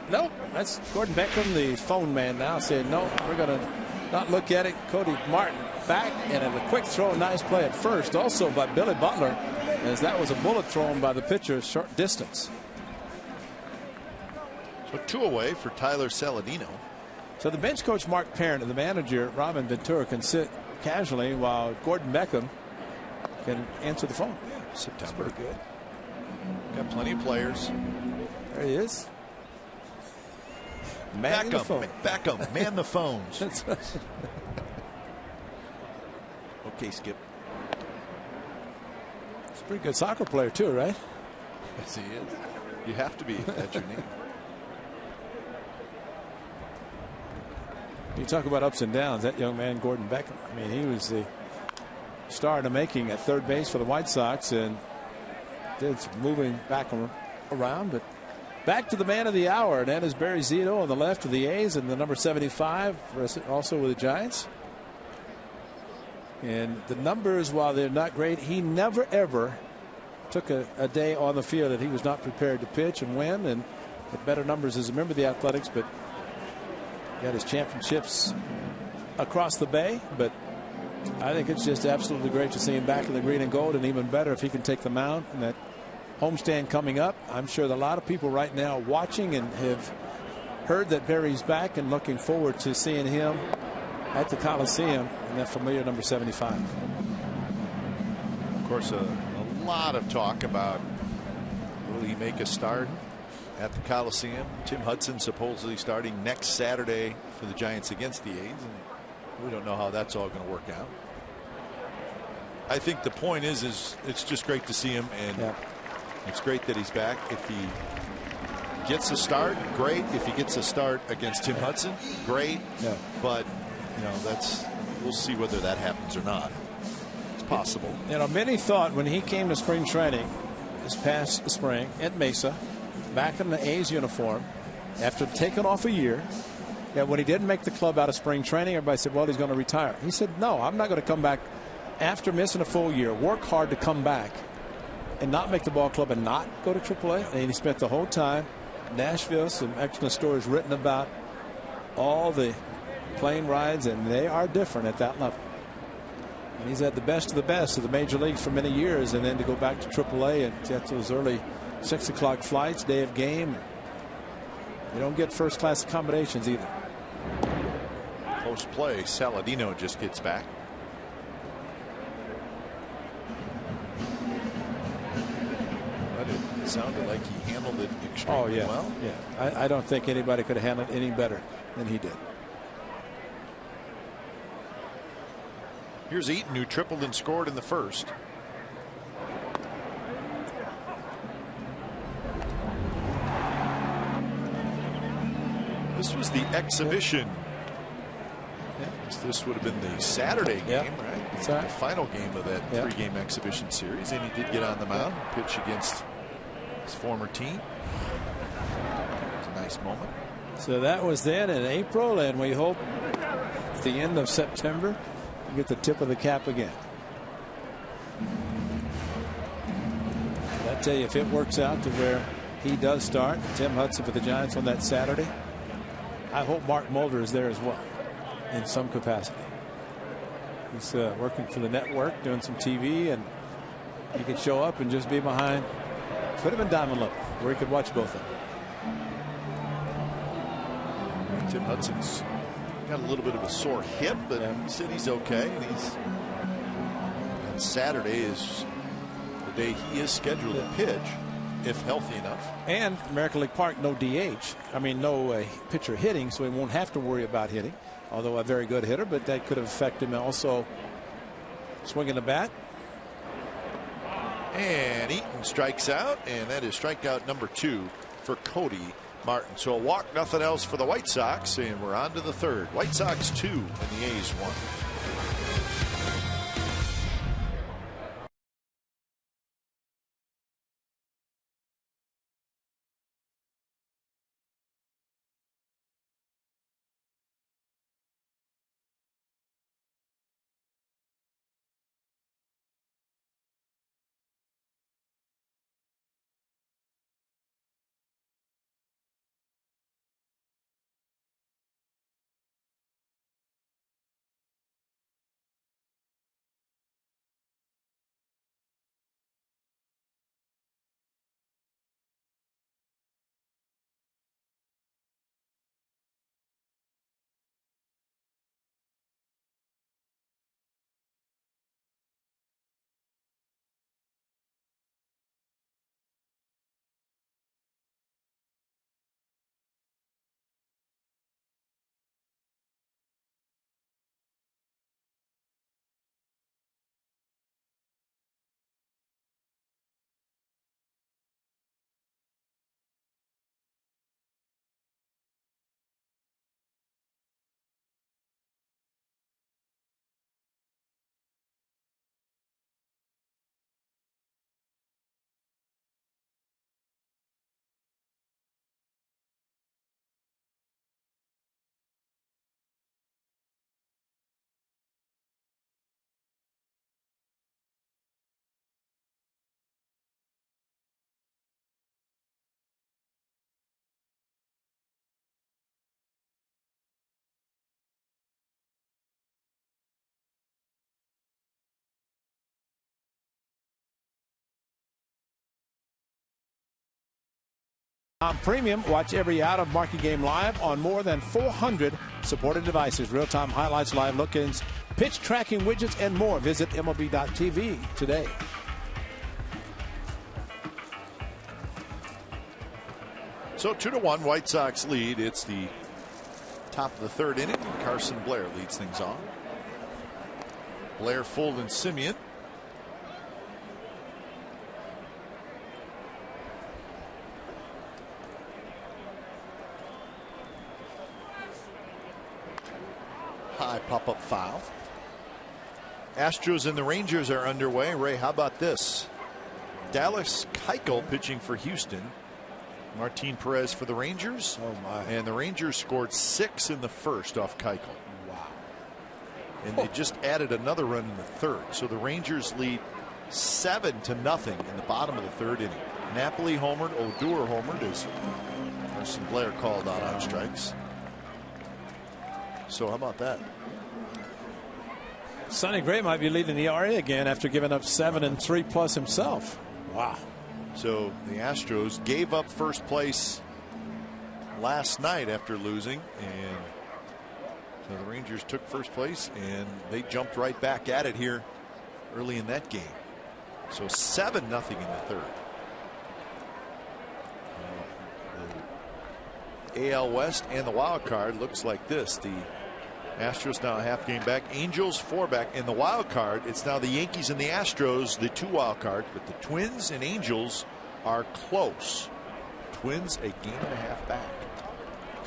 nope, that's Gordon Beckham, the phone man now, saying no, we're going to not look at it. Cody Martin back and a quick throw, nice play at first, also by Billy Butler, as that was a bullet thrown by the pitcher short distance.
So 2 away for Tyler Saladino.
So the bench coach Mark Parent and the manager Robin Ventura can sit casually while Gordon Beckham can answer the phone.
Yeah, September. That's pretty good. Got plenty of players.
There he is. Man the phone.
Beckham, man the phones. Okay, Skip.
He's a pretty good soccer player too, right?
Yes, he is. You have to be if that's your name.
You talk about ups and downs. That young man, Gordon Beckham, I mean, he was the star in the making at third base for the White Sox and did some moving back around. But back to the man of the hour, and that is Barry Zito on the left of the A's and the number 75 also with the Giants. And the numbers, while they're not great, he never ever took a day on the field that he was not prepared to pitch and win, and had better numbers as a member of the Athletics, but got his championships across the bay. But I think it's just absolutely great to see him back in the green and gold, and even better if he can take the mound and that homestand coming up. I'm sure that a lot of people right now watching and have heard that Barry's back and looking forward to seeing him at the Coliseum in that familiar number 75.
Of course, a lot of talk about will he make a start at the Coliseum. Tim Hudson supposedly starting next Saturday for the Giants against the A's, and we don't know how that's all going to work out. I think the point is it's just great to see him, and it's great that he's back. If he gets a start, great. If he gets a start against Tim Hudson, great. But we'll see whether that happens or not. It's possible.
Many thought when he came to spring training this past spring at Mesa, back in the A's uniform, after taking off a year, that when he didn't make the club out of spring training, everybody said, well, he's going to retire. He said, no, I'm not going to come back after missing a full year, work hard to come back and not make the ball club and not go to AAA. And he spent the whole time in Nashville. Some excellent stories written about all the plane rides, and they are different at that level. And he's had the best of the major leagues for many years, and then to go back to AAA and get those early 6 o'clock flights, day of game. You don't get first class accommodations either.
Post play, Saladino just gets back. But it sounded like he handled it extremely well.
Yeah, I don't think anybody could have handled it any better than he did.
Here's Eaton, who tripled and scored in the first. This was the exhibition. This would have been the Saturday game, right?
That's right.
The final game of that three-game exhibition series, and he did get on the mound, pitch against his former team. It was a nice moment.
So that was then in April, and we hope at the end of September we get the tip of the cap again. I tell you, if it works out to where he does start, Tim Hudson for the Giants on that Saturday, I hope Mark Mulder is there as well in some capacity. He's working for the network, doing some TV, and he could show up and just be behind. Put him in diamond level where he could watch both of them.
Tim Hudson's got a little bit of a sore hip, but he said he's okay. And Saturday is the day he is scheduled to pitch, if healthy enough.
And American League Park, no DH. I mean, no pitcher hitting, so he won't have to worry about hitting. Although a very good hitter, but that could have affected him also swinging the bat.
And Eaton strikes out, and that is strikeout number 2 for Cody Martin. So a walk, nothing else for the White Sox, and we're on to the third. White Sox 2 and the A's 1.
Premium. Watch every out-of-market game live on more than 400 supported devices. Real-time highlights, live look-ins, pitch tracking widgets, and more. Visit MLB.tv today.
So 2-1 White Sox lead. It's the top of the third inning. Carson Blair leads things off. Blair, Fold, and Simeon. High pop-up foul. Astros and the Rangers are underway. Ray, how about this? Dallas Keuchel pitching for Houston. Martin Perez for the Rangers.
Oh my!
And the Rangers scored 6 in the first off Keuchel.
Wow!
And they just added another run in the third. So the Rangers lead 7-0 in the bottom of the third inning. Napoli homered, Odor homered as Carson Blair called out on strikes. So how about that?
Sonny Gray might be leading the ERA again after giving up 7 and 3+ himself. Wow.
So the Astros gave up first place last night after losing, and so the Rangers took first place and they jumped right back at it here early in that game. So 7-0 in the third. The AL West and the wild card looks like this. The Astros now a half game back, Angels 4 back. In the wild card, it's now the Yankees and the Astros, the 2 wild cards, but the Twins and Angels are close. Twins a game and a half back.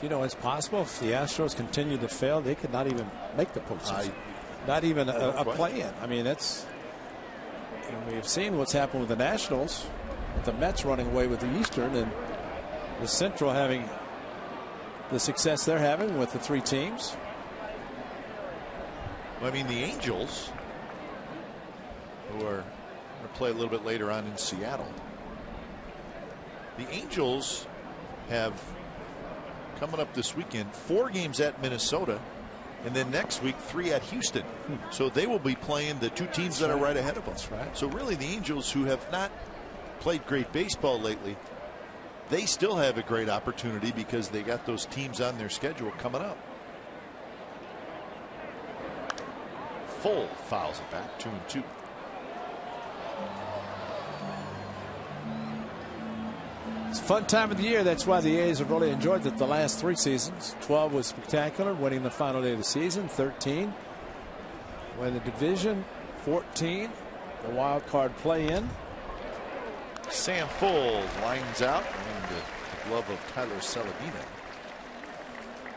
You know, it's possible if the Astros continue to fail, they could not even make the postseason. Not even a play-in. I mean, that's. And we've seen what's happened with the Nationals, with the Mets running away with the Eastern, and the Central having the success they're having with the 3 teams.
I mean, the Angels, who are going to play a little bit later on in Seattle. The Angels have, coming up this weekend, 4 games at Minnesota, and then next week 3 at Houston. So they will be playing the 2 teams that are right ahead of us.
Right.
So really the Angels, who have not played great baseball lately, they still have a great opportunity because they got those teams on their schedule coming up. Full fouls it back, 2-2.
It's a fun time of the year. That's why the A's have really enjoyed it the last 3 seasons. 12 was spectacular, winning the final day of the season. 13 win the division. 14 the wild card play-in.
Sam Full lines out and the glove of Tyler Saladino.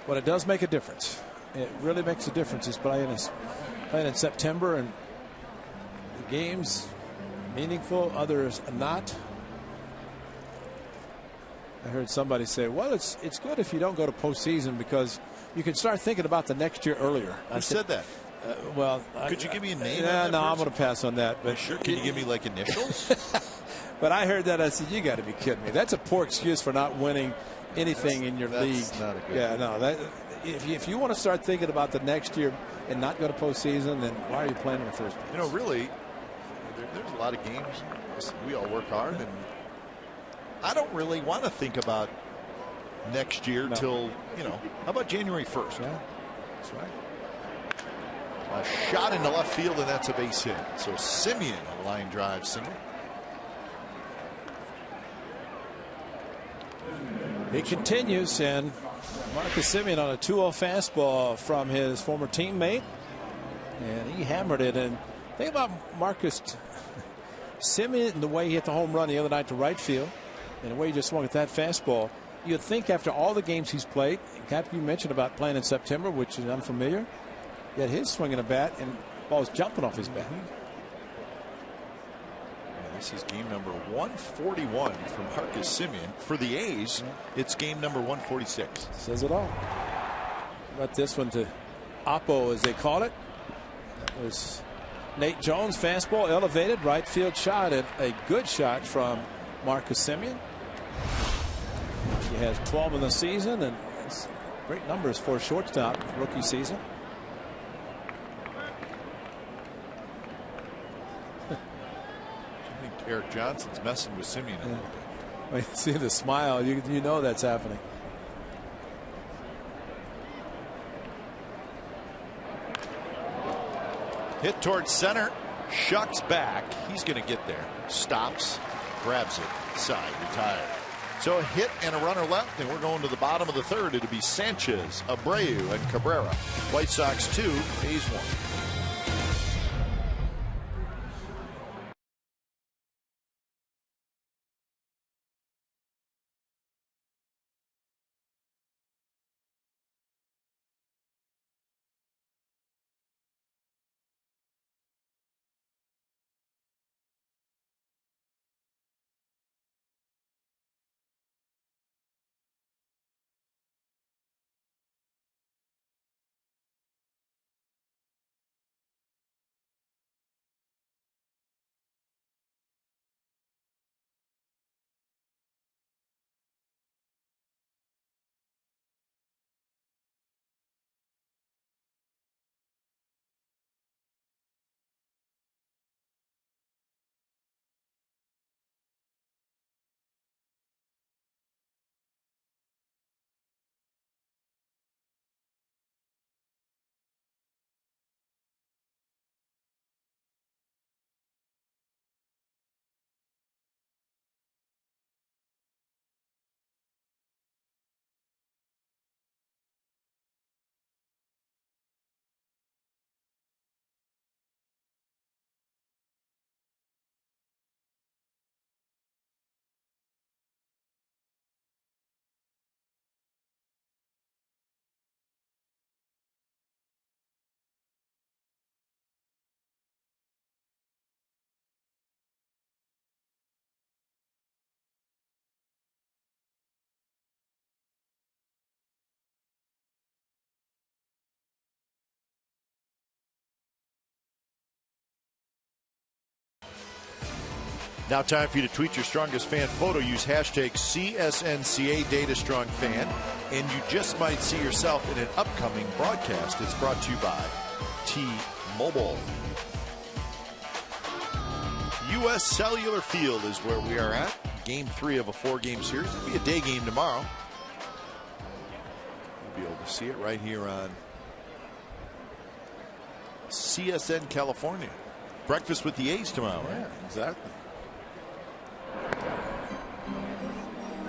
But it does make a difference. It really makes a difference. He's playing in September, and the games meaningful, others not. I heard somebody say, well, it's good if you don't go to postseason because you can start thinking about the next year earlier.
Who said that?
Well,
could you give me a name?
No, I'm going to pass on that. But
sure, can you give me like initials?
But I heard that. I said, you got to be kidding me. That's a poor excuse for not winning anything in your league.
That's not a good.
Yeah, no. If you want to start thinking about the next year and not go to postseason, then why are you playing in the first place?
You know, really, there's a lot of games. We all work hard, and I don't really want to think about next year till, you know, how about January 1st?
Yeah, that's right.
A shot into left field, and that's a base hit. So Simeon, a line drive single.
It continues, and Marcus Simeon on a 2-0 fastball from his former teammate, and he hammered it. And think about Marcus Simeon and the way he hit the home run the other night to right field, and the way he just swung at that fastball. You'd think after all the games he's played, Captain, you mentioned about playing in September, which is unfamiliar, yet his swinging a bat and ball's jumping off his bat.
This is game number 141 from Marcus Simeon. For the A's, it's game number 146.
Says it all. About this one to Oppo, as they call it. That was Nate Jones, fastball elevated, right field shot, and a good shot from Marcus Simeon. He has 12 in the season, and it's great numbers for a shortstop rookie season.
Eric Johnson's messing with Simeon.
When you see the smile, you know that's happening.
Hit towards center. Shucks back. He's going to get there. Stops. Grabs it. Side. Retired. So a hit and a runner left, and we're going to the bottom of the third. It'll be Sanchez, Abreu, and Cabrera. White Sox 2, A's 1. Now time for you to tweet your strongest fan photo. Use hashtag CSNCA DataStrongFan, and you just might see yourself in an upcoming broadcast. It's brought to you by T-Mobile. U.S. Cellular Field is where we are at. Game 3 of a 4-game series. It'll be a day game tomorrow. You'll be able to see it right here on CSN California. Breakfast with the A's tomorrow, right?
Yeah, exactly.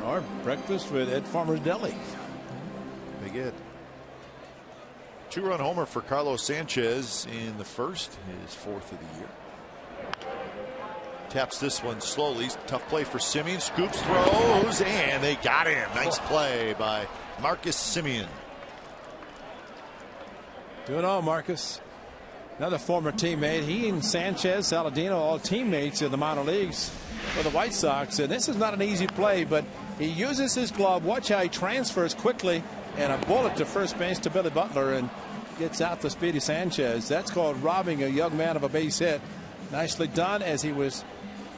Or breakfast with Ed Farmer's Deli.
Big Ed. 2-run homer for Carlos Sanchez in the first, his 4th of the year. Taps this one slowly. Tough play for Semien. Scoops, throws, and they got him. Nice play by Marcus Semien.
Do it all, Marcus. Another former teammate. He and Sanchez, Saladino, all teammates in the minor leagues for the White Sox. And this is not an easy play, but he uses his glove. Watch how he transfers quickly, and a bullet to first base to Billy Butler, and gets out the speedy Sanchez. That's called robbing a young man of a base hit. Nicely done, as he was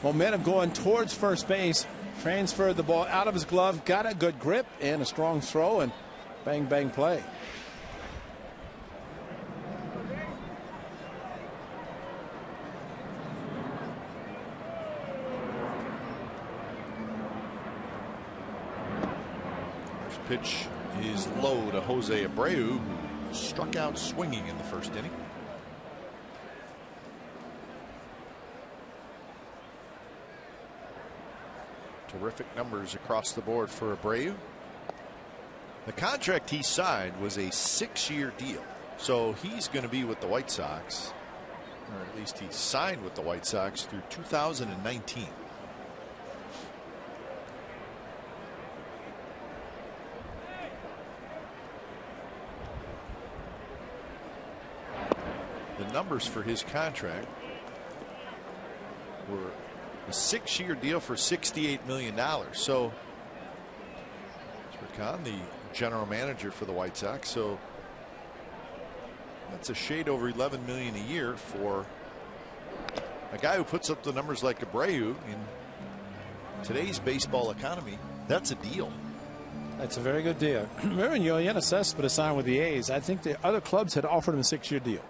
momentum going towards first base. Transferred the ball out of his glove, got a good grip and a strong throw, and bang, bang play.
Pitch is low to Jose Abreu, who struck out swinging in the first inning. Terrific numbers across the board for Abreu. The contract he signed was a 6-year deal, so he's going to be with the White Sox, or at least he signed with the White Sox through 2019. The numbers for his contract were a 6-year deal for $68 million. So Rick Hahn, the general manager for the White Sox, so that's a shade over $11 million a year for a guy who puts up the numbers like Abreu in today's baseball economy. That's a deal.
That's a very good deal. Remember, Yoenis Cespedes signed with the A's. I think the other clubs had offered him a 6-year deal.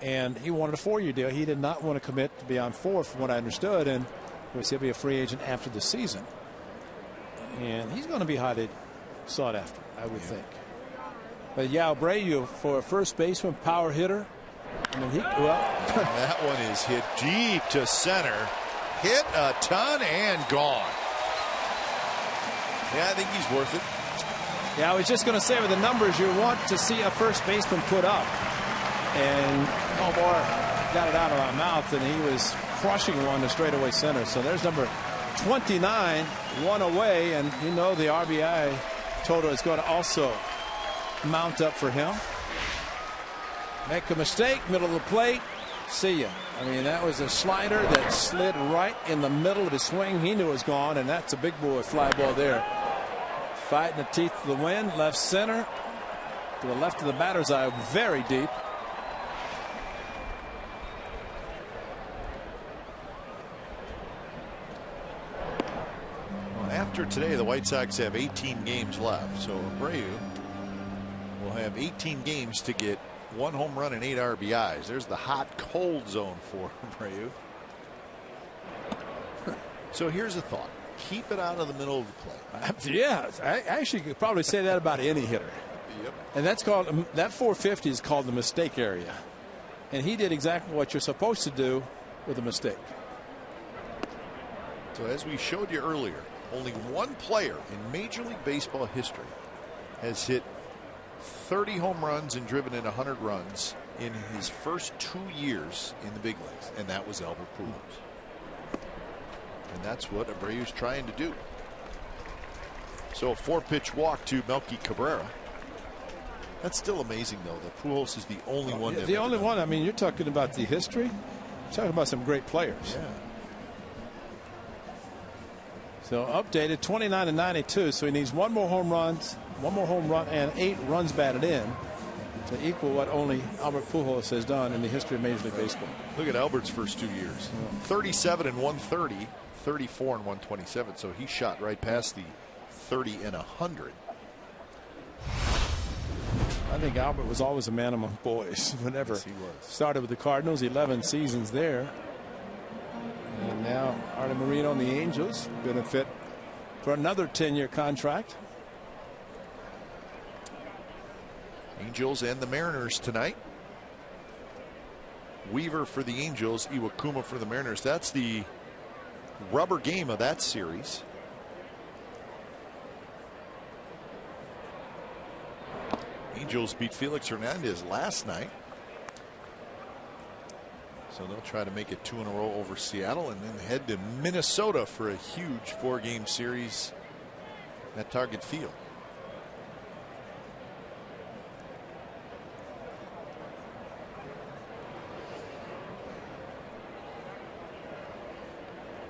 And he wanted a 4-year deal. He did not want to commit to beyond 4, from what I understood, and of course he'll be a free agent after the season. and he's going to be highly sought after, I would think. But yeah, Abreu for a first baseman, power hitter. I mean,
that one is hit deep to center, hit a ton and gone. Yeah, I think he's worth it.
Yeah, I was just going to say, with the numbers you want to see a first baseman put up, and Omar got it out of my mouth, and he was crushing one to straightaway center. So there's number 29, one away, and you know the RBI total is going to also mount up for him. Make a mistake, middle of the plate, see ya. I mean, that was a slider that slid right in the middle of his swing. He knew it was gone, and that's a big boy fly ball there. Fighting the teeth of the wind, left center, to the left of the batter's eye, very deep.
Well, after today, the White Sox have 18 games left, so Abreu will have 18 games to get 1 home run and 8 RBIs. There's the hot cold zone for Abreu. So here's a thought. Keep it out of the middle of the plate.
Yeah, I actually could probably say that about any hitter.
Yep.
And that's called, that 450 is called the mistake area. And he did exactly what you're supposed to do with a mistake.
So as we showed you earlier, only one player in Major League Baseball history has hit 30 home runs and driven in 100 runs in his first 2 years in the big leagues, and that was Albert Pujols. And that's what Abreu's trying to do. So a 4-pitch walk to Melky Cabrera. That's still amazing, though, that Pujols is the only one.
The only one. I mean, you're talking about the history. You're talking about some great players.
Yeah.
So updated 29 and 92. So he needs one more home run and 8 runs batted in to equal what only Albert Pujols has done in the history of Major League Baseball.
Look at Albert's first 2 years. 37 and 130, 34 and 127. So he shot right past the 30 and 100.
I think Albert was always a man among boys. Whenever
yes, he was.
Started with the Cardinals, 11 seasons there. And now Artie Moreno and the Angels benefit for another 10-year contract.
Angels and the Mariners tonight. Weaver for the Angels, Iwakuma for the Mariners. That's the rubber game of that series. Angels beat Felix Hernandez last night. So they'll try to make it 2 in a row over Seattle and then head to Minnesota for a huge 4-game series at Target Field.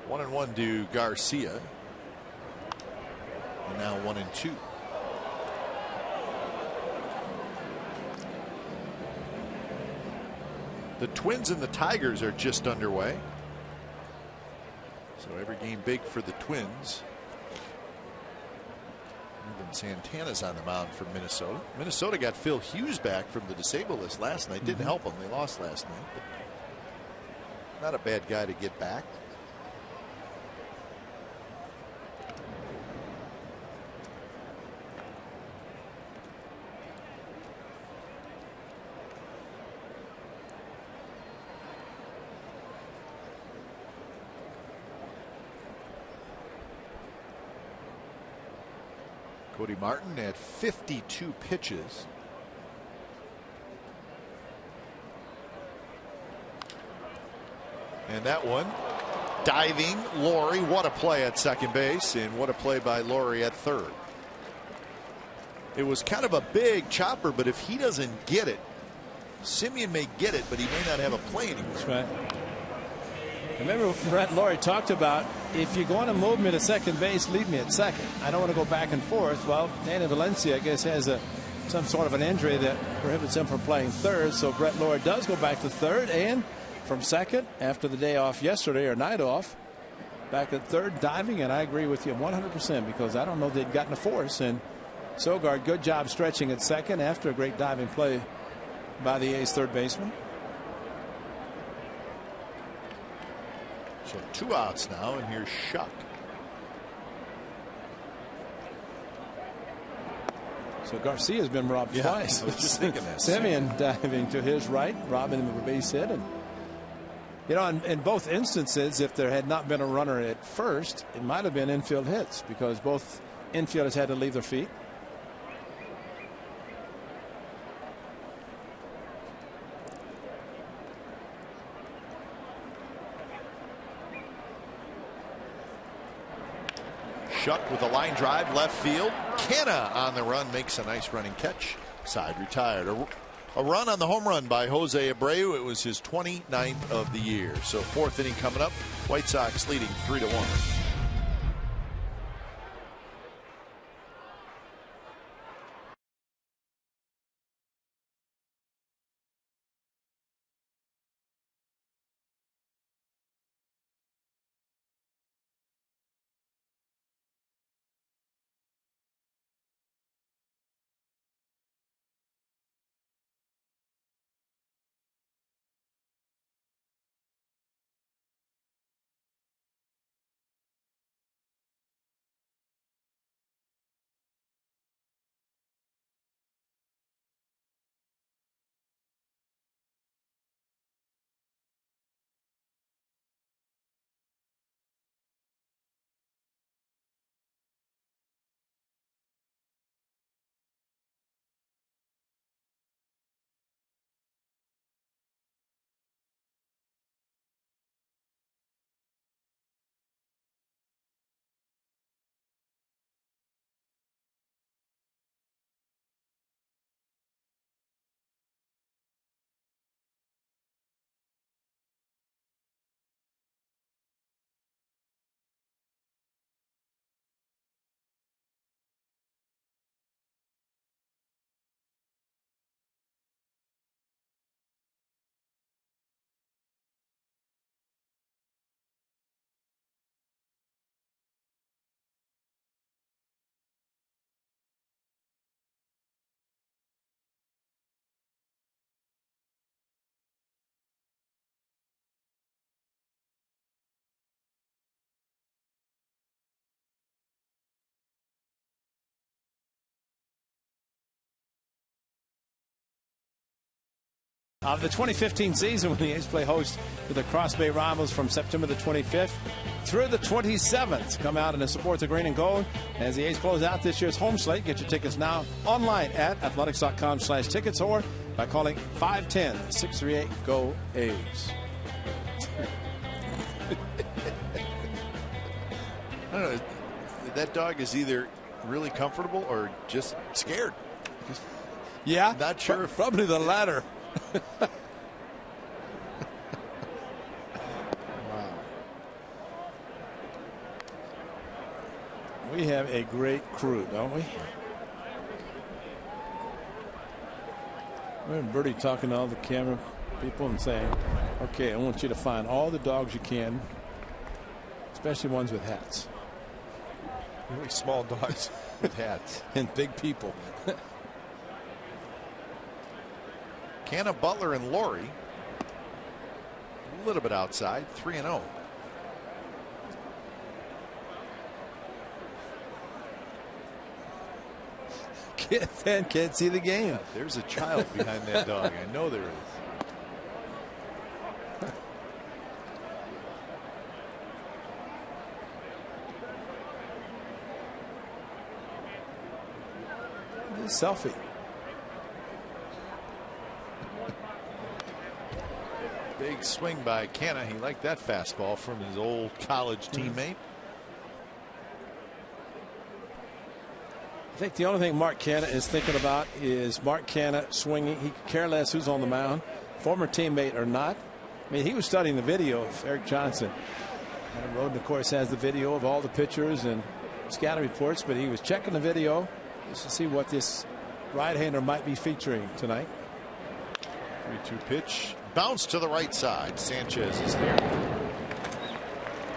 One and 1 to Garcia. And now 1 and 2. The Twins and the Tigers are just underway. So every game big for the Twins. Even Santana's on the mound for Minnesota. Minnesota got Phil Hughes back from the disabled list last night. Didn't help them. They lost last night. But not a bad guy to get back. Cody Martin at 52 pitches. And that one, diving Laurie. What a play at second base, and what a play by Laurie at third. It was kind of a big chopper, but if he doesn't get it, Simeon may get it, but he may not have a play anymore.
That's right. Remember Brett Laurie talked about, if you're going to move me to second base, leave me at second. I don't want to go back and forth. Well, Danny Valencia, I guess, has some sort of an injury that prohibits him from playing third. So Brett Laurie does go back to third, and from second after the day off yesterday, or night off, back at third, diving. And I agree with you 100%, because I don't know if they'd gotten a force. And Sogard, good job stretching at second after a great diving play by the A's third baseman.
So 2 outs now, and here's Shuck.
So Garcia's been robbed twice.
I was just thinking that.
Simeon diving to his right, robbing him of a base hit. And, you know, in both instances, if there had not been a runner at first, it might have been infield hits because both infielders had to leave their feet.
Shuck with a line drive left field. Canna on the run makes a nice running catch. Side retired. A run on the home run by Jose Abreu. It was his 29th of the year. So fourth inning coming up. White Sox leading 3-1.
Of the 2015 season, when the A's play host to the Cross Bay Rivals from September the 25th through the 27th. Come out and support the green and gold as the A's close out this year's home slate. Get your tickets now online at athletics.com/tickets or by calling 510-638-GO-A's.
I don't know. That dog is either really comfortable or just scared.
Yeah,
not sure.
Probably the latter. Wow. We have a great crew, don't we? We're Bertie talking to all the camera people and saying, okay, I want you to find all the dogs you can, especially ones with hats.
Really small dogs with hats.
And big people.
Canna, Butler, and Laurie. A little bit outside, 3-0.
Can't see the game.
Yeah, there's a child behind that dog. I know there is.
Selfie.
Big swing by Canna. He liked that fastball from his old college teammate.
I think the only thing Mark Canna is thinking about is Mark Canna swinging. He care less who's on the mound, former teammate or not. I mean, he was studying the video of Eric Johnson. Adam Roden, of course, has the video of all the pitchers and scouting reports, but he was checking the video just to see what this right-hander might be featuring tonight.
3-2 pitch. Bounce to the right side. Sanchez is there.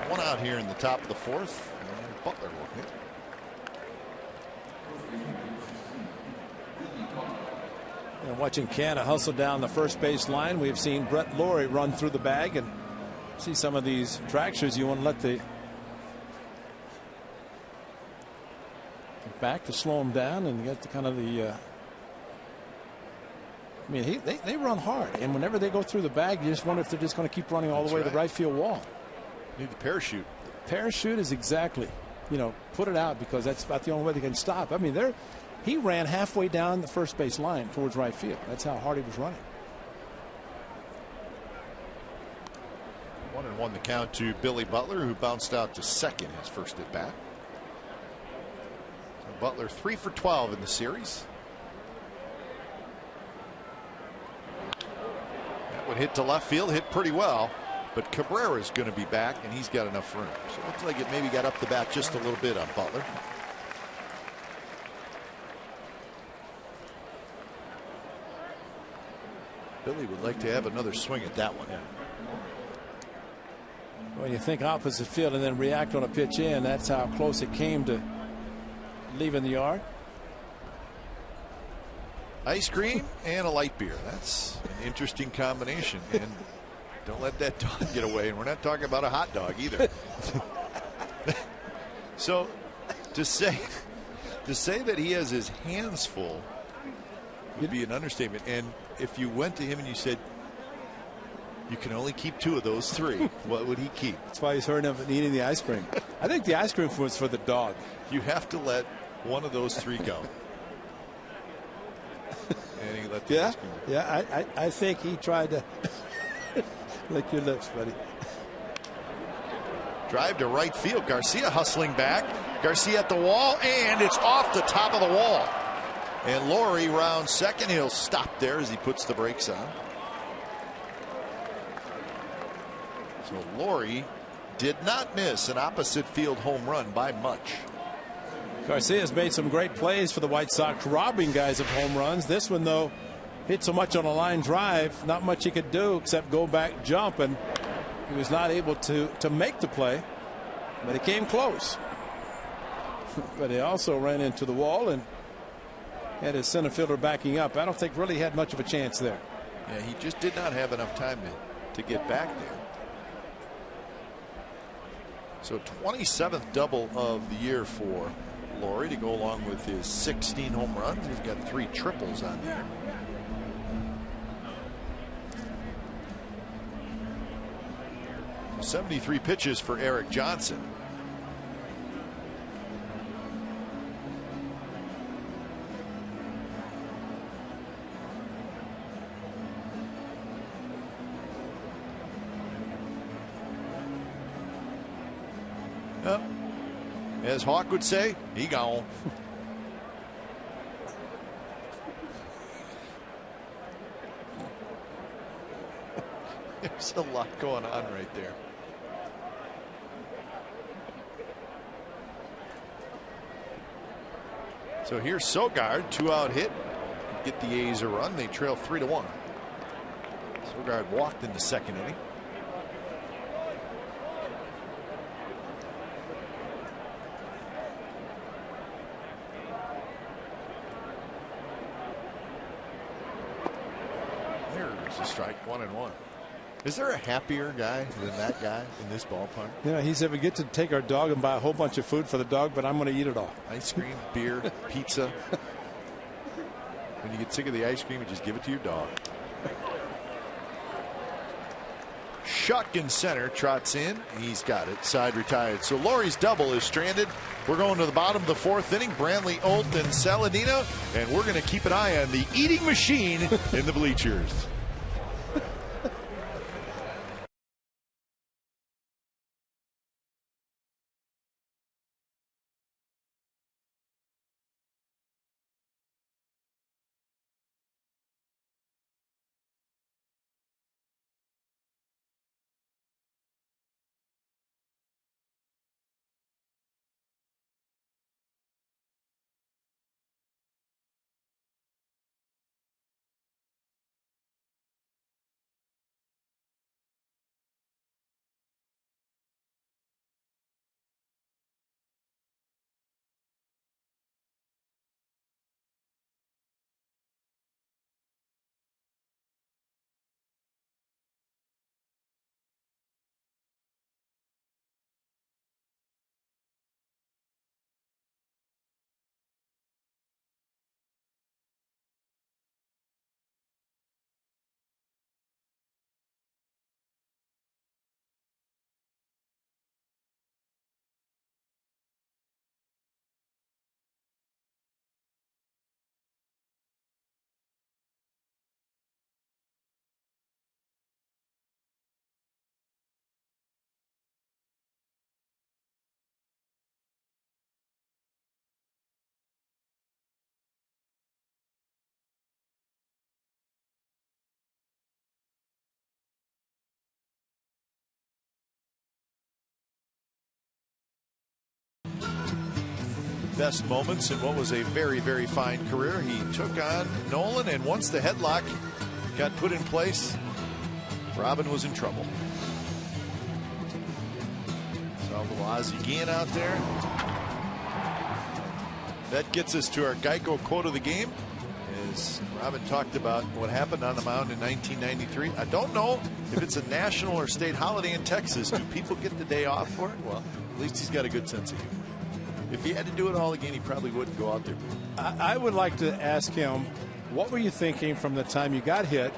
One out here in the top of the fourth. And Butler will hit.
And watching Canna hustle down the first base line, we've seen Brett Laurie run through the bag, and see some of these fractures. You want to let the back to slow him down and get the kind of the. I mean, they run hard, and whenever they go through the bag, you just wonder if they're just going to keep running all the way to the right field wall.
Need the parachute.
Parachute is exactly, put it out, because that's about the only way they can stop. I mean, he ran halfway down the first base line towards right field. That's how hard he was running.
1-1 the count to Billy Butler, who bounced out to second his first at bat. So Butler 3 for 12 in the series. That would hit to left field, hit pretty well, but Cabrera's going to be back, and he's got enough room. So it looks like it maybe got up the bat just a little bit on Butler. Billy would like to have another swing at that one.
Yeah. Well, you think opposite field and then react on a pitch in. That's how close it came to leaving the yard.
Ice cream and a light beer. That's an interesting combination. And don't let that dog get away. And we're not talking about a hot dog either. So to say that he has his hands full would be an understatement. And if you went to him and you said, you can only keep 2 of those 3, what would he keep?
That's why he's hurrying up and eating the ice cream. I think the ice cream was for the dog.
You have to let one of those 3 go. And he let the ice cream go.
Yeah, I think he tried to lick your lips, buddy.
Drive to right field. Garcia hustling back. Garcia at the wall, and it's off the top of the wall. And Laurie rounds second. He'll stop there as he puts the brakes on. So Laurie did not miss an opposite field home run by much.
Garcia's made some great plays for the White Sox, robbing guys of home runs. This one, though, hit so much on a line drive, not much he could do except go back, jump, and he was not able to make the play, but it came close. But he also ran into the wall and had his center fielder backing up. I don't think really had much of a chance there.
Yeah, he just did not have enough time to get back there. So 27th double of the year for Laurie to go along with his 16 home runs. He's got 3 triples on the year. .73 pitches for Eric Johnson. As Hawk would say, he gone. There's a lot going on right there. So here's Sogard, 2-out hit. Get the A's a run. They trail 3-1. Sogard walked in the second inning. A strike, 1-1. Is there a happier guy than that guy in this ballpark?
Yeah, he said we get to take our dog and buy a whole bunch of food for the dog, but I'm going to eat it all.
Ice cream, beer, pizza. When you get sick of the ice cream, you just give it to your dog. Shuck in center, trots in. He's got it. Side retired. So Laurie's double is stranded. We're going to the bottom of the 4th inning. Brantley, Olt, and Saladino. And we're going to keep an eye on the eating machine in the bleachers. best moments in what was a very, very fine career. He took on Nolan, and once the headlock got put in place, Robin was in trouble. Saw a little Ozzie Guillen out there. That gets us to our Geico quote of the game. As Robin talked about what happened on the mound in 1993. I don't know if it's a national or state holiday in Texas. Do people get the day off for it? Well, at least he's got a good sense of humor. If he had to do it all again, he probably wouldn't go out there.
I would like to ask him, what were you thinking from the time you got hit,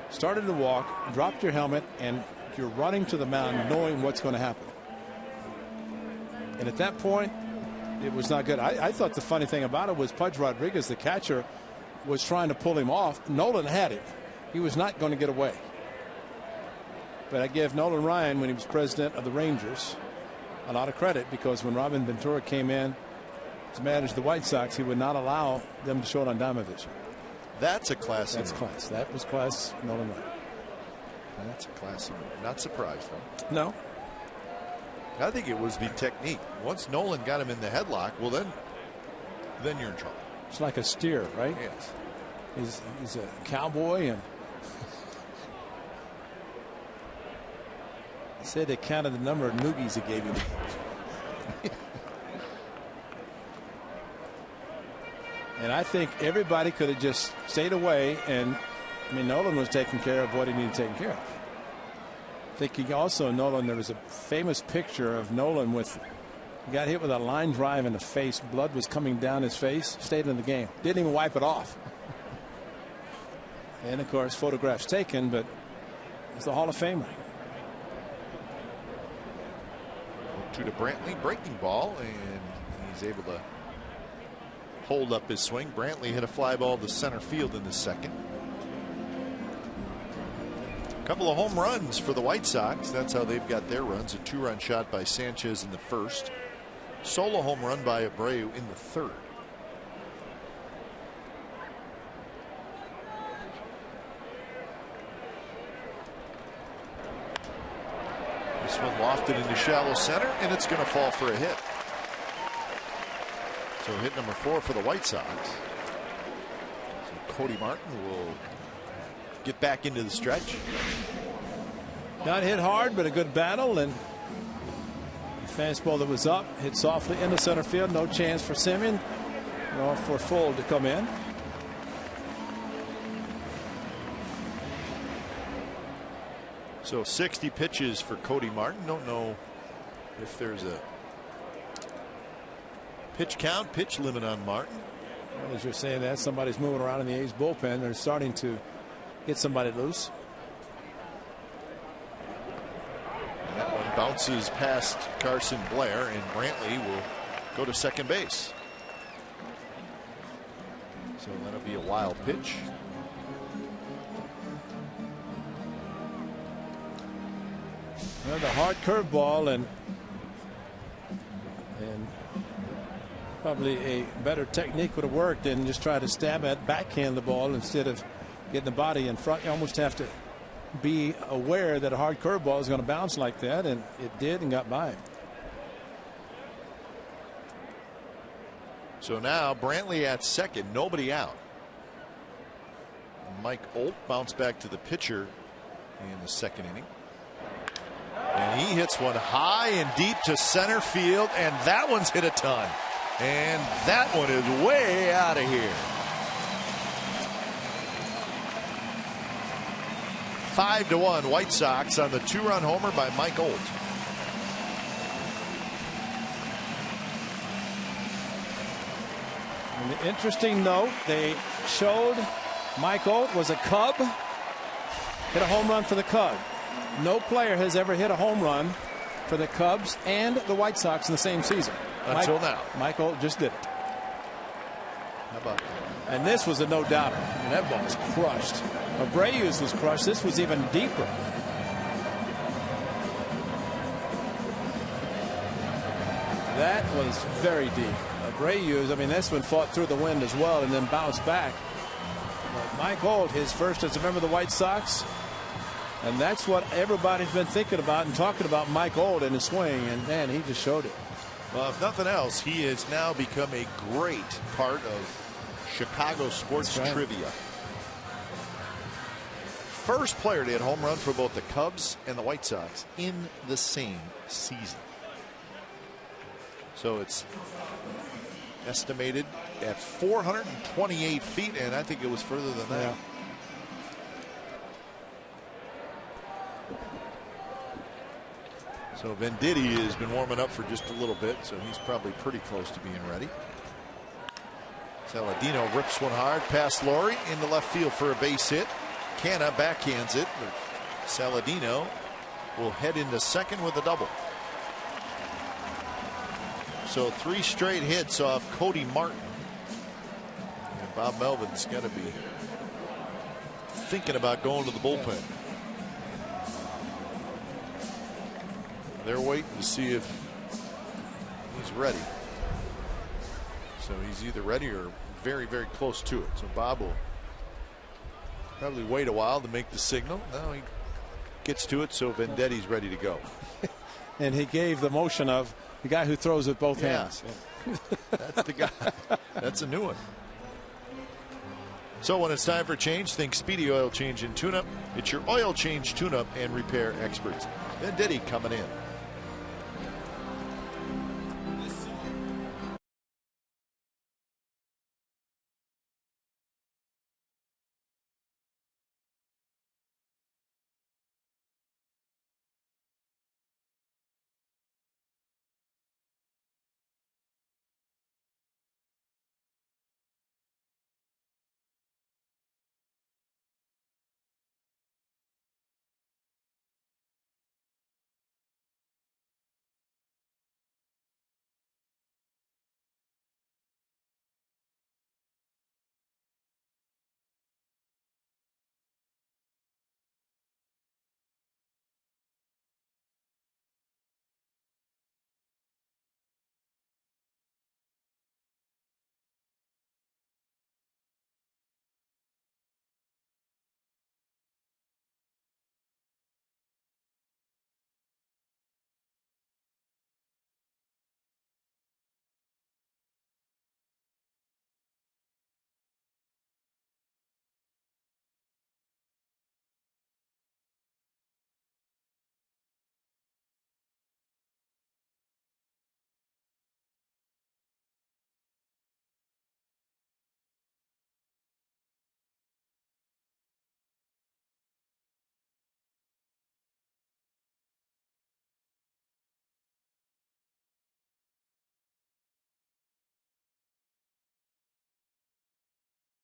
started to walk, dropped your helmet, and you're running to the mound knowing what's going to happen? And at that point, it was not good. I thought the funny thing about it was Pudge Rodriguez, the catcher, was trying to pull him off. Nolan had it. He was not going to get away. But I give Nolan Ryan, when he was president of the Rangers, a lot of credit, because when Robin Ventura came in to manage the White Sox, he would not allow them to show it on Diamond Vision.
That's a classy.
That's class. That was class, Nolan Ryan.
That's a classy. Not surprised, though.
No.
I think it was the technique. Once Nolan got him in the headlock, well, then you're in trouble.
It's like a steer, right?
Yes.
He's a cowboy, and he said they counted the number of noogies he gave him. And I think everybody could have just stayed away, and I mean, Nolan was taking care of what he needed taken care of. Thinking also, Nolan, there was a famous picture of Nolan with, he got hit with a line drive in the face. Blood was coming down his face. Stayed in the game. Didn't even wipe it off. And of course, photographs taken, but he's the Hall of Famer.
To the Brantley, breaking ball, and he's able to hold up his swing. Brantley hit a fly ball to center field in the second. A couple of home runs for the White Sox. That's how they've got their runs. A 2-run shot by Sanchez in the first. Solo home run by Abreu in the third. This one lofted into shallow center, and it's going to fall for a hit. So hit number 4 for the White Sox. So Cody Martin will get back into the stretch.
Not hit hard, but a good battle, and the fastball that was up hit softly into center field. No chance for Semien nor for Full to come in.
So 60 pitches for Cody Martin. Don't know if there's a pitch count, pitch limit on Martin.
Well, as you're saying that, somebody's moving around in the A's bullpen. They're starting to get somebody loose.
And that one bounces past Carson Blair, and Brantley will go to second base. So that'll be a wild pitch.
Well, the hard curveball, and probably a better technique would have worked than just try to stab at backhand the ball instead of getting the body in front. You almost have to be aware that a hard curveball is going to bounce like that, and it did and got by him.
So now Brantley at second, nobody out. Mike Olt bounced back to the pitcher in the second inning. And he hits one high and deep to center field, and that one's hit a ton. And that one is way out of here. 5-1 White Sox on the 2-run homer by Mike Olt.
And the interesting note, they showed Mike Olt was a Cub, hit a home run for the Cubs. No player has ever hit a home run for the Cubs and the White Sox in the same season.
Until now.
Mike Olt just did it.
How about that?
And this was a no-doubter. That ball was crushed. Abreu's was crushed. This was even deeper. That was very deep. Abreu's, I mean, this one fought through the wind as well and then bounced back. But Mike Olt, his first as a member of the White Sox. And that's what everybody's been thinking about and talking about Mike Olt in his swing. And man, he just showed it.
Well, if nothing else, he has now become a great part of Chicago sports trivia. First player to hit home run for both the Cubs and the White Sox in the same season. So it's estimated at 428 feet, and I think it was further than that.
Yeah.
So Venditti has been warming up for just a little bit, so he's probably pretty close to being ready. Saladino rips one hard past Laurie into left field for a base hit. Canna backhands it, but Saladino will head into second with a double. So 3 straight hits off Cody Martin. And Bob Melvin's got to be thinking about going to the bullpen. They're waiting to see if he's ready. So he's either ready or very, very close to it. So Bob will probably wait a while to make the signal. Now he gets to it, so Venditti's ready to go.
And he gave the motion of the guy who throws with both hands.
That's the guy. That's a new one. So when it's time for change, think Speedy Oil Change and Tune-Up. It's your oil change, tune-up, and repair experts. Venditti coming in.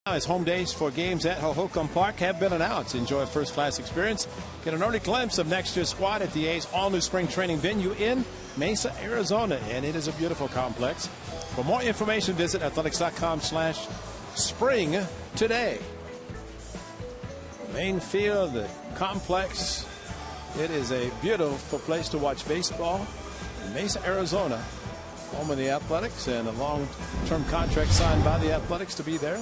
As home days for games at Hohokam Park have been announced. Enjoy a first-class experience. Get an early glimpse of next year's squad at the A's all-new spring training venue in Mesa, Arizona, and it is a beautiful complex. For more information, visit athletics.com/spring today. Main field, the complex. It is a beautiful place to watch baseball in Mesa, Arizona, home of the Athletics, and a long-term contract signed by the Athletics to be there.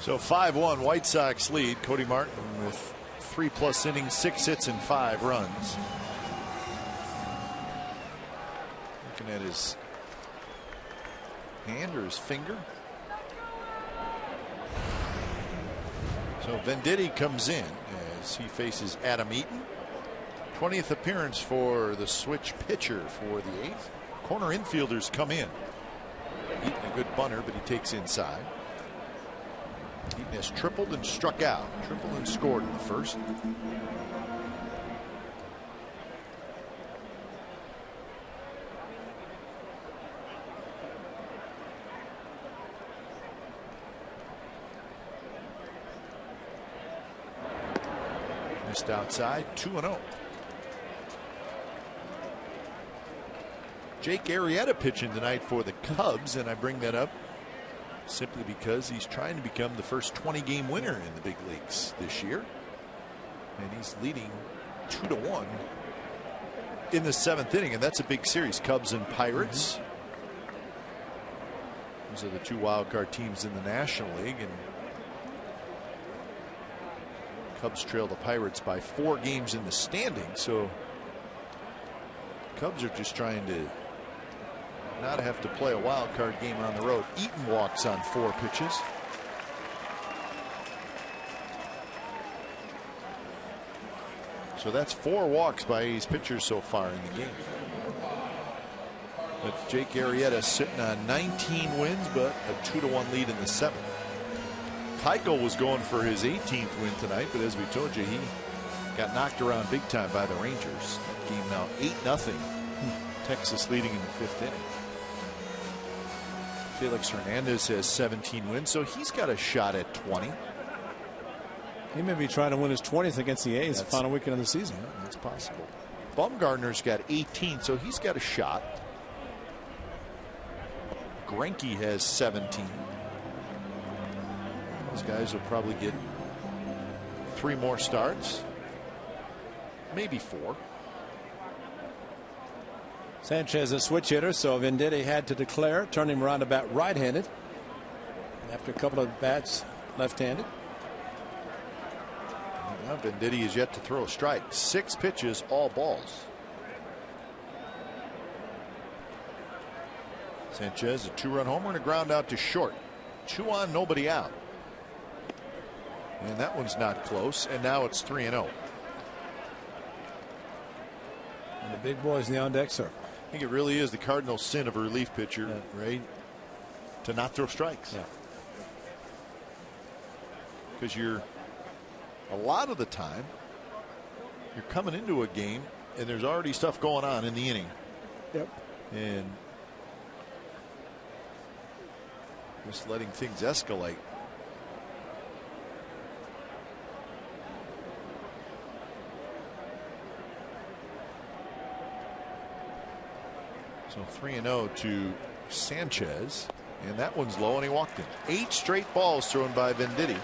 So 5-1 White Sox lead. Cody Martin with 3+ innings, 6 hits, and 5 runs. Looking at his hand or his finger. So Venditti comes in as he faces Adam Eaton. 20th appearance for the switch pitcher for the 8th. Corner infielders come in. Eaton a good bunter, but he takes inside. Eaton has tripled and struck out. Tripled and scored in the first. Missed outside, 2-0. Jake Arrieta pitching tonight for the Cubs, and I bring that up simply because he's trying to become the first 20-game winner in the big leagues this year. And he's leading 2-1 in the 7th inning, and that's a big series. Cubs and Pirates. Those are the 2 wild card teams in the National League, and Cubs trail the Pirates by 4 games in the standings. So Cubs are just trying to not have to play a wild card game on the road. Eaton walks on 4 pitches. So that's 4 walks by A's pitchers so far in the game. But Jake Arrieta sitting on 19 wins, but a 2-1 lead in the 7th. Keuchel was going for his 18th win tonight, but as we told you, he got knocked around big time by the Rangers. That game now 8-0. Texas leading in the 5th inning. Felix Hernandez has 17 wins, so he's got a shot at 20.
He may be trying to win his 20th against the A's the final weekend of the season.
Yeah, that's possible. Bumgarner's got 18, so he's got a shot. Greinke has 17. Those guys will probably get 3 more starts, maybe 4.
Sanchez a switch hitter, so Venditti had to declare, turn him around about right-handed. After a couple of bats left-handed.
Now Venditti is yet to throw a strike. 6 pitches, all balls. Sanchez a 2-run homer and a ground out to short. 2 on, nobody out. And that one's not close. And now it's 3-0.
And the big boys in the on-deck circle.
I think it really is the cardinal sin of a relief pitcher, right? To not throw strikes.
Yeah.
Because you're a lot of the time you're coming into a game and there's already stuff going on in the inning.
Yep.
And just letting things escalate. So 3-0 to Sanchez, and that one's low, and he walked in. 8 straight balls thrown by Venditti.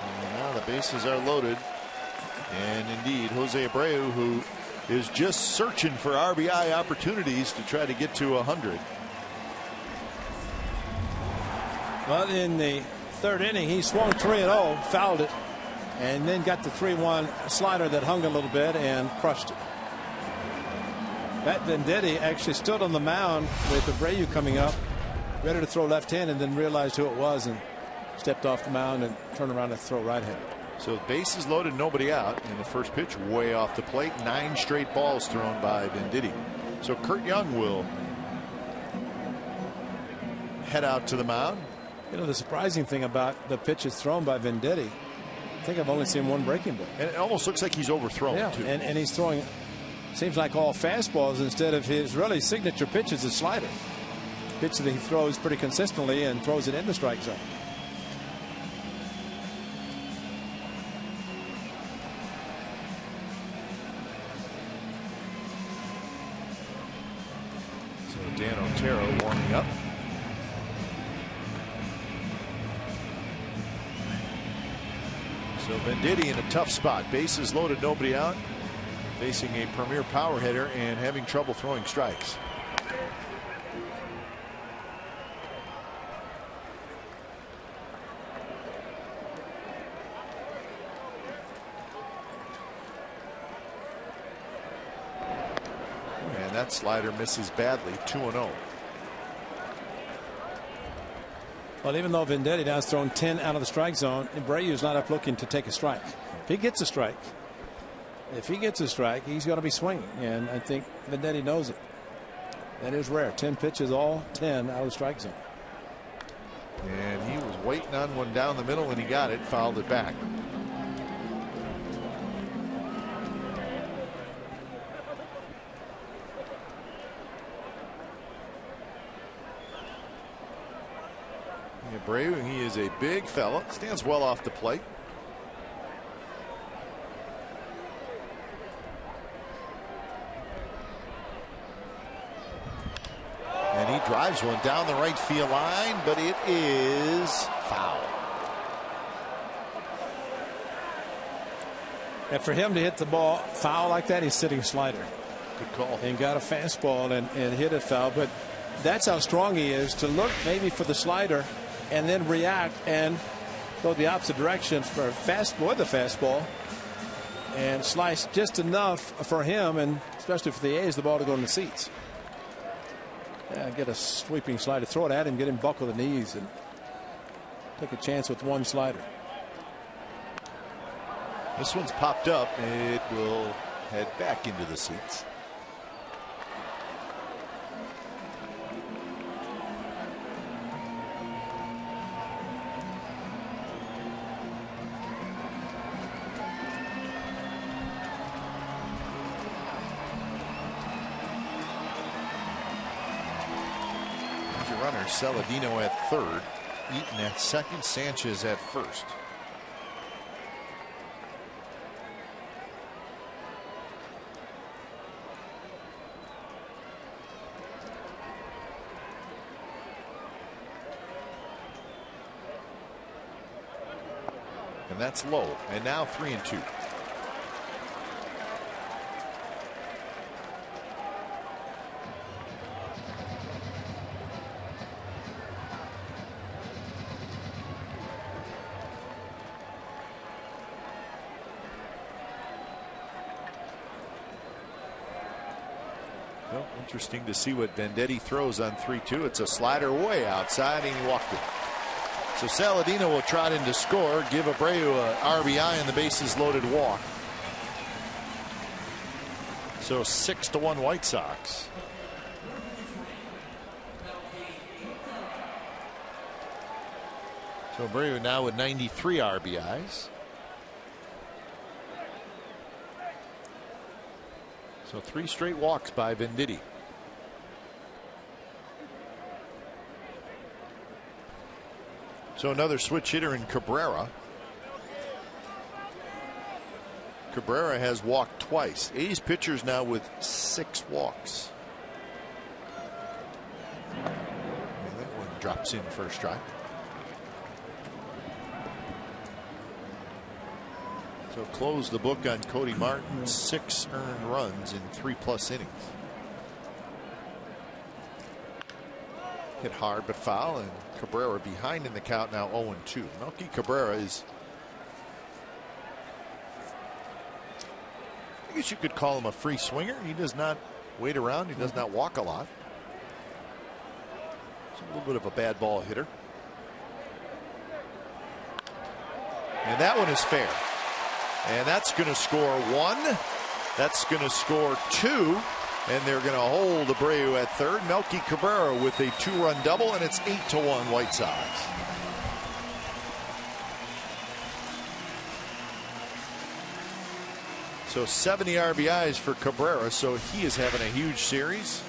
And now the bases are loaded, and indeed Jose Abreu, who is just searching for RBI opportunities to try to get to 100.
Well, in the 3rd inning, he swung 3-0, fouled it, and then got the 3-1 slider that hung a little bit and crushed it. Matt Venditti actually stood on the mound with Abreu coming up, ready to throw left-handed, and then realized who it was and stepped off the mound and turned around to throw right-handed.
So bases loaded, nobody out, and the first pitch way off the plate. 9 straight balls thrown by Venditti. So Kurt Young will head out to the mound.
You know, the surprising thing about the pitches thrown by Venditti, I think I've only seen 1 breaking ball.
And it almost looks like he's overthrown, too.
And he's throwing, seems like all fastballs instead of his really signature pitch is a slider. Pitch that he throws pretty consistently and throws it in the strike zone.
So Dan Otero warming up. So Venditti in a tough spot. Bases loaded, nobody out. Facing a premier power hitter and having trouble throwing strikes. And that slider misses badly. 2-0.
Well, even though Venditti now has thrown 10 out of the strike zone, Abreu's not up looking to take a strike. If he gets a strike, he's going to be swinging, and I think Venditti knows it. That is rare. 10 pitches, all 10 out of the strike zone.
And he was waiting on one down the middle, and he got it, fouled it back. Abreu, he is a big fella, stands well off the plate. And he drives one down the right field line, but it is foul.
And for him to hit the ball foul like that, he's sitting slider.
Good call.
And got a fastball and hit it foul. But that's how strong he is, to look maybe for the slider and then react and go the opposite direction for the fastball and slice just enough for him, and especially for the A's, the ball to go in the seats. Yeah, get a sweeping slider, throw it at him, get him buckle the knees, and take a chance with one slider.
This one's popped up. It will head back into the seats. Runner Saladino at third, Eaton at second, Sanchez at first. And that's low. And now 3-2. Well, interesting to see what Venditti throws on 3-2. It's a slider way outside, and he walked it. So Saladino will trot in to score, give Abreu a RBI and the bases loaded walk. So 6-1 White Sox. So Abreu now with 93 RBIs. So 3 straight walks by Venditti. So another switch hitter in Cabrera. Cabrera has walked twice. A's pitchers now with 6 walks. And that one drops in first strike. So close the book on Cody Martin. 6 earned runs in 3+ innings. Hit hard but foul, and Cabrera behind in the count now 0-2. Melky Cabrera is, I guess you could call him a free swinger. He does not wait around. He does not walk a lot. He's a little bit of a bad ball hitter. And that one is fair. And that's going to score 1. That's going to score 2. And they're going to hold Abreu at third. Melky Cabrera with a 2-run double, and it's 8-1 White Sox. So 70 RBIs for Cabrera, so he is having a huge series.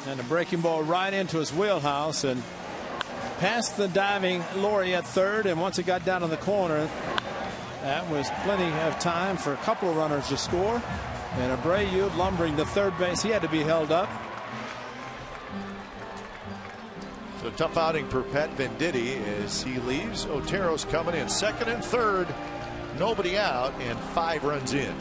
And a breaking ball right into his wheelhouse and past the diving Laurie at third, and once it got down in the corner, that was plenty of time for a couple of runners to score. And Abreu lumbering to third base. He had to be held up.
So tough outing for Pat Venditti as he leaves. Otero's coming in second and third. Nobody out and 5 runs in.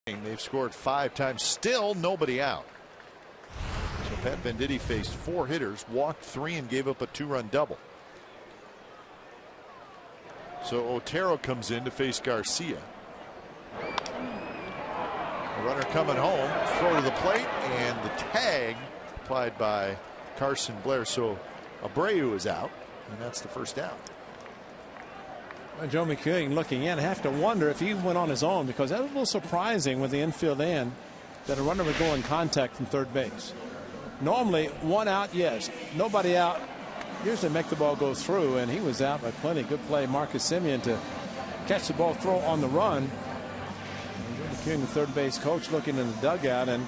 They've scored 5 times, still nobody out. So Pat Venditti faced 4 hitters, walked 3, and gave up a 2-run double. So Otero comes in to face Garcia. The runner coming home, throw to the plate, and the tag applied by Carson Blair. So Abreu is out, and that's the first out.
Joe McEwing looking in, have to wonder if he went on his own, because that was a little surprising with the infield end that a runner would go in contact from third base. Normally 1 out, yes, nobody out, usually make the ball go through, and he was out by plenty. Good play, Marcus Semien, to catch the ball, throw on the run. Joe McEwing, the third base coach, looking in the dugout, and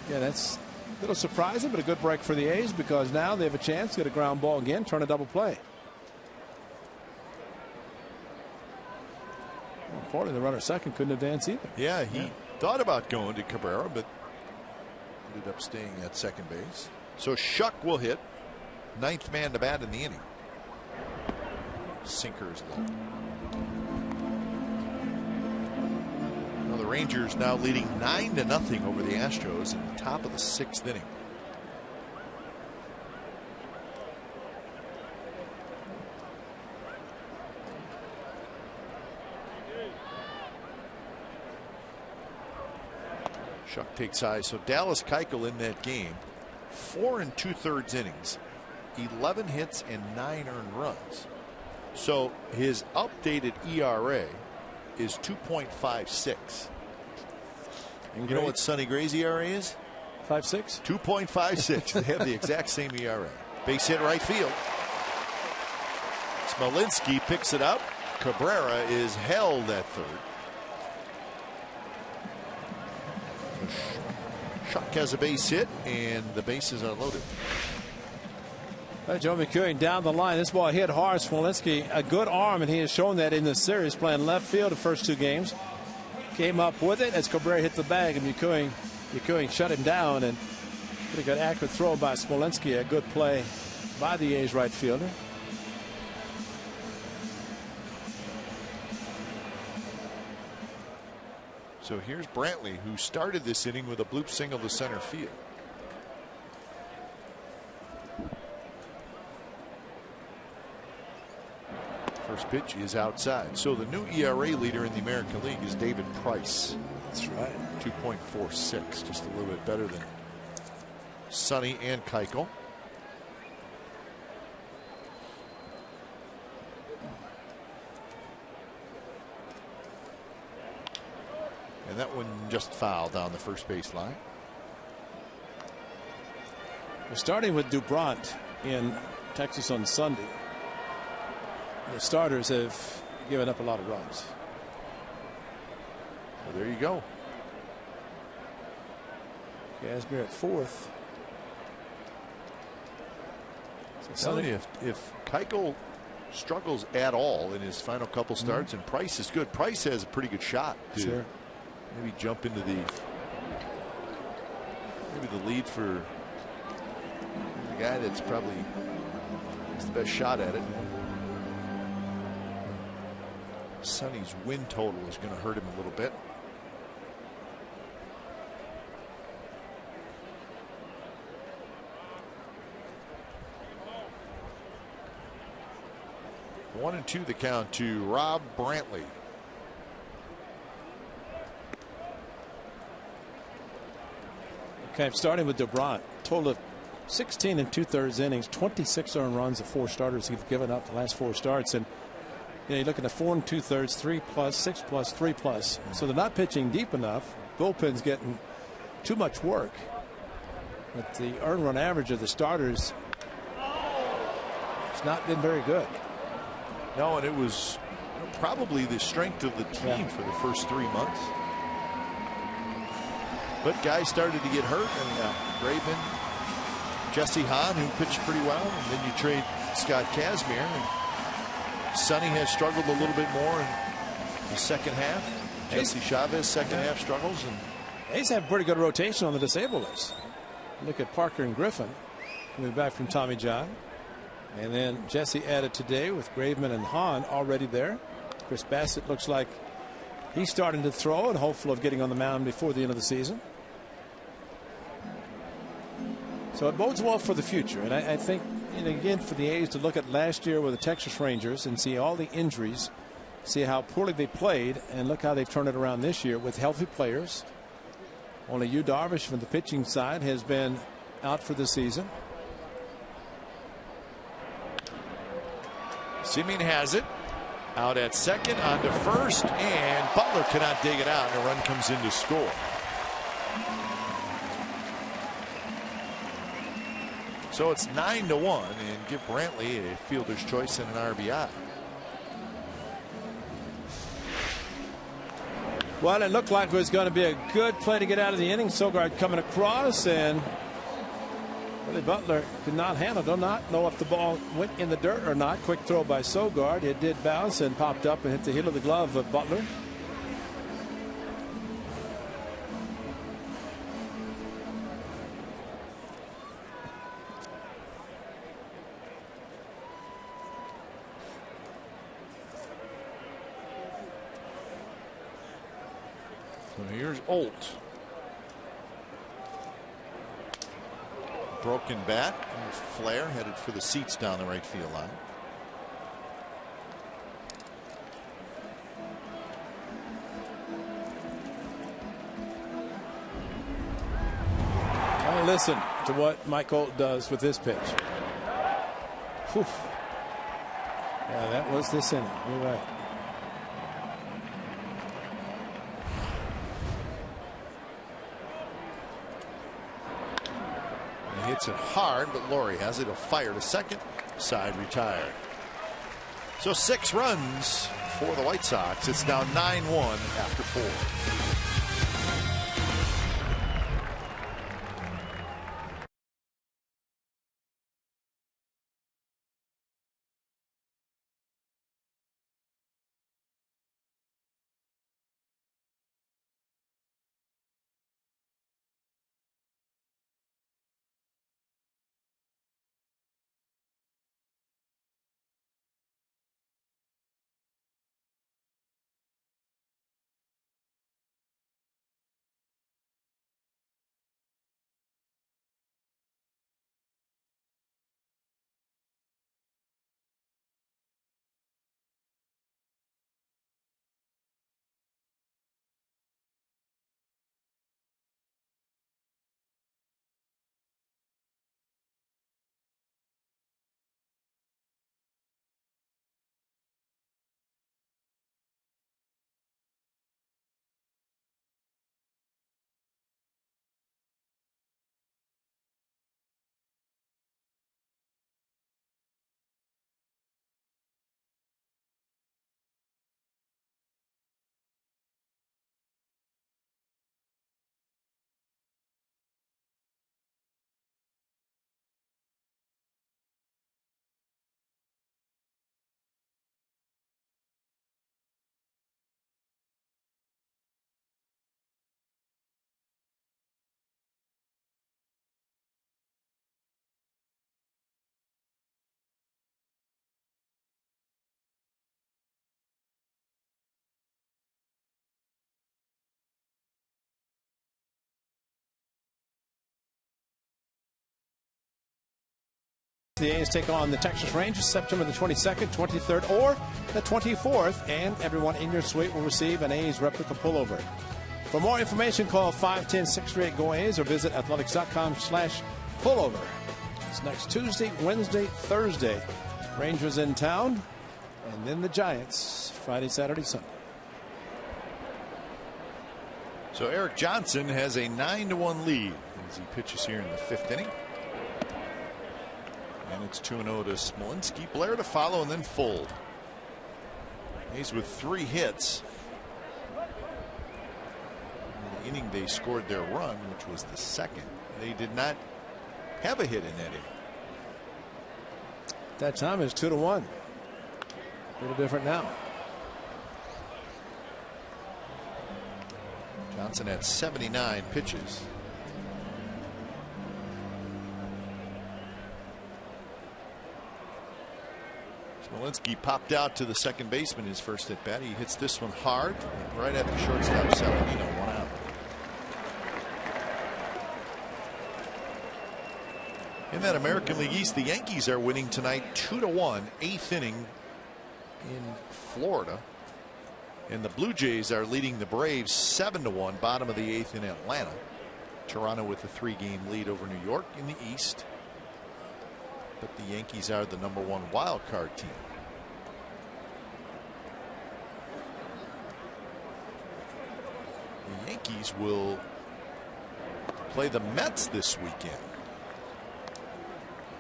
yeah, that's a little surprising, but a good break for the A's, because now they have a chance to get a ground ball again, turn a double play. Unfortunately, the runner second couldn't advance either.
Yeah, he thought about going to Cabrera, but ended up staying at second base. So Shuck will hit, 9th man to bat in the inning. Sinker is low. Well, the Rangers now leading 9-0 over the Astros in the top of the 6th inning. Shuck takes high. So Dallas Keuchel in that game, 4 2/3 innings, 11 hits and 9 earned runs. So his updated ERA is 2.56. And you know what Sonny Gray's ERA is?
5.6.
2.56. They have the exact same ERA. Base hit right field. Smolinski picks it up. Cabrera is held at third. Shuck has a base hit, and the bases are loaded.
Joe McEwing down the line. This ball hit hard. Smolinski, a good arm, and he has shown that in this series, playing left field the first 2 games. Came up with it as Cabrera hit the bag, and McEwing shut him down, and pretty good accurate throw by Smolinski. A good play by the A's right fielder.
So here's Brantley, who started this inning with a bloop single to center field. First pitch is outside. So the new ERA leader in the American League is David Price.
That's right.
2.46, just a little bit better than Sonny and Keuchel. And that one just fouled down the first base line.
We're starting with Dubront in Texas on Sunday. The starters have given up a lot of runs.
Well, there you go.
Gasmere at 4th.
So if Keuchel struggles at all in his final couple starts, and Price is good, Price has a pretty good shot to maybe jump into the lead for the guy that's probably the best shot at it. Sonny's win total is going to hurt him a little bit. One and two the count to Rob Brantley.
Okay, starting with Dubront, total of 16 2/3 innings, 26 earned runs of 4 starters he's given up the last 4 starts, and you're looking at 4 2/3, 3+, 6+, 3+. So they're not pitching deep enough. Bullpen's getting too much work. But the earned run average of the starters has not been very good.
No, and it was probably the strength of the team for the first 3 months. But guys started to get hurt, and Graveman, Jesse Hahn, who pitched pretty well, and then you trade Scott Kazmir, and Sonny has struggled a little bit more in the second half. Jesse Chavez second half struggles, and
A's have pretty good rotation on the disabled list. Look at Parker and Griffin coming back from Tommy John, and then Jesse added today with Graveman and Hahn already there. Chris Bassett looks like He's starting to throw and hopeful of getting on the mound before the end of the season. So it bodes well for the future. And I think, again, for the A's to look at last year with the Texas Rangers and see all the injuries, see how poorly they played, and look how they've turned it around this year with healthy players. Only Yu Darvish from the pitching side has been out for the season.
Simeon has it. Out at second, on to first, and Butler cannot dig it out, and a run comes in to score. So it's 9-1, and give Brantley a fielder's choice and an RBI.
Well, it looked like it was going to be a good play to get out of the inning. Sogard coming across, and Billy Butler could not handle. Do not know if the ball went in the dirt or not. Quick throw by Sogard. It did bounce and popped up and hit the heel of the glove of Butler.
So here's Olt. Broken bat, and Flair headed for the seats down the right field line.
Now listen to what Mike Olt does with this pitch. Whew. Yeah, that was this inning. You're right.
Hits it hard, but Laurie has it. He'll fire to second. Side retired. So 6 runs for the White Sox. It's now 9-1 after 4.
The A's take on the Texas Rangers September the 22nd, 23rd, or the 24th, and everyone in your suite will receive an A's replica pullover. For more information, call 510-638-GO-A's or visit athletics.com/pullover. It's next Tuesday, Wednesday, Thursday. Rangers in town, and then the Giants Friday, Saturday, Sunday.
So Eric Johnson has a 9-1 lead as he pitches here in the 5th inning. And it's 2-0 to Smolinski. Blair to follow and then Fold. He's with 3 hits. In the inning they scored their run, which was the 2nd. They did not have a hit in that inning.
That time is 2-1. A little different now.
Johnson had 79 pitches. Smolinski popped out to the second baseman his first at bat. He hits this one hard right at the shortstop. Saladino, 1 out. In that American League East, the Yankees are winning tonight 2-1, 8th inning in Florida. And the Blue Jays are leading the Braves 7-1, bottom of the 8th in Atlanta. Toronto with a 3-game lead over New York in the East. But the Yankees are the #1 wild card team. The Yankees will play the Mets this weekend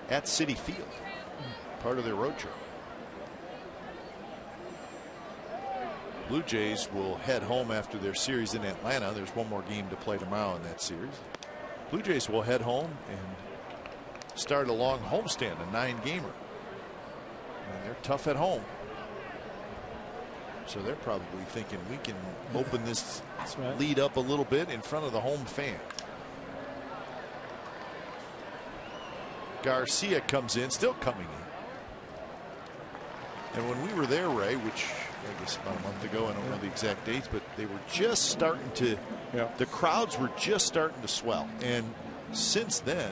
at Citi Field, part of their road trip. Blue Jays will head home after their series in Atlanta. There's one more game to play tomorrow in that series. Blue Jays will head home and start a long homestand, a 9-gamer. And they're tough at home. So they're probably thinking we can open this lead up a little bit in front of the home fan. Garcia comes in, still coming in. And when we were there, Ray, which I guess about a month ago, I don't know the exact dates, but they were just starting to, the crowds were just starting to swell. And since then,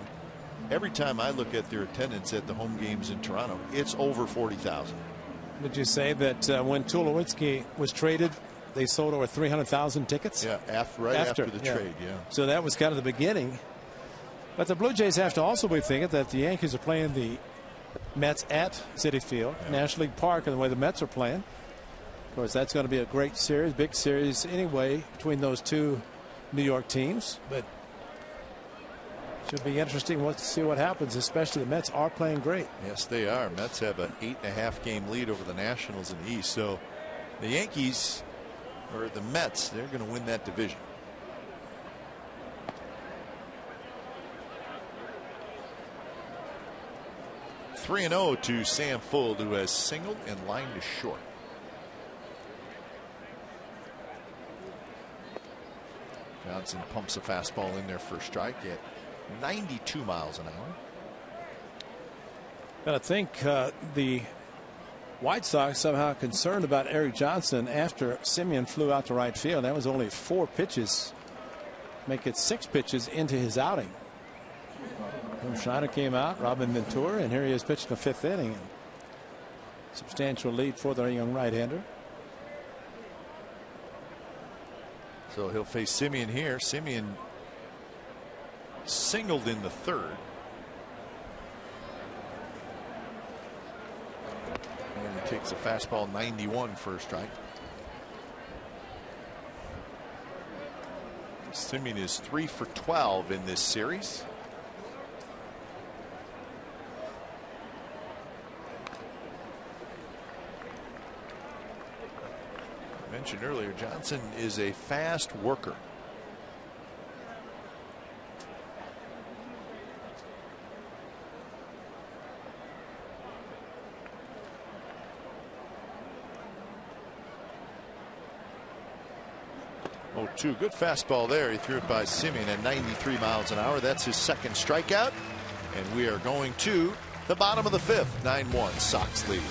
every time I look at their attendance at the home games in Toronto, it's over 40,000.
Would you say that when Tulowitzki was traded, they sold over 300,000 tickets?
Yeah, after the trade, yeah.
So that was kind of the beginning. But the Blue Jays have to also be thinking that the Yankees are playing the Mets at Citi Field, National League Park, and the way the Mets are playing. Of course, that's going to be a great series, big series anyway, between those two New York teams. But should be interesting to see what happens, especially the Mets are playing great.
Yes, they are. Mets have an 8.5-game lead over the Nationals in the East. So the Yankees, or the Mets, they're going to win that division. (3-0) to Sam Fuld, who has singled and lined to short. Johnson pumps a fastball in there for a strike at 92 miles an hour.
But I think the White Sox somehow concerned about Eric Johnson after Semien flew out to right field. That was only 4 pitches, make it 6 pitches into his outing. Schneider came out, Robin Ventura, and here he is pitching the 5th inning. Substantial lead for the young right-hander.
So he'll face Semien here. Semien singled in the 3rd. And he takes a fastball 91 for a strike. Semien is 3 for 12 in this series. Mentioned earlier, Johnson is a fast worker. Oh, good fastball there. He threw it by Semien at 93 miles an hour. That's his 2nd strikeout. And we are going to the bottom of the 5th. 9-1 Sox lead.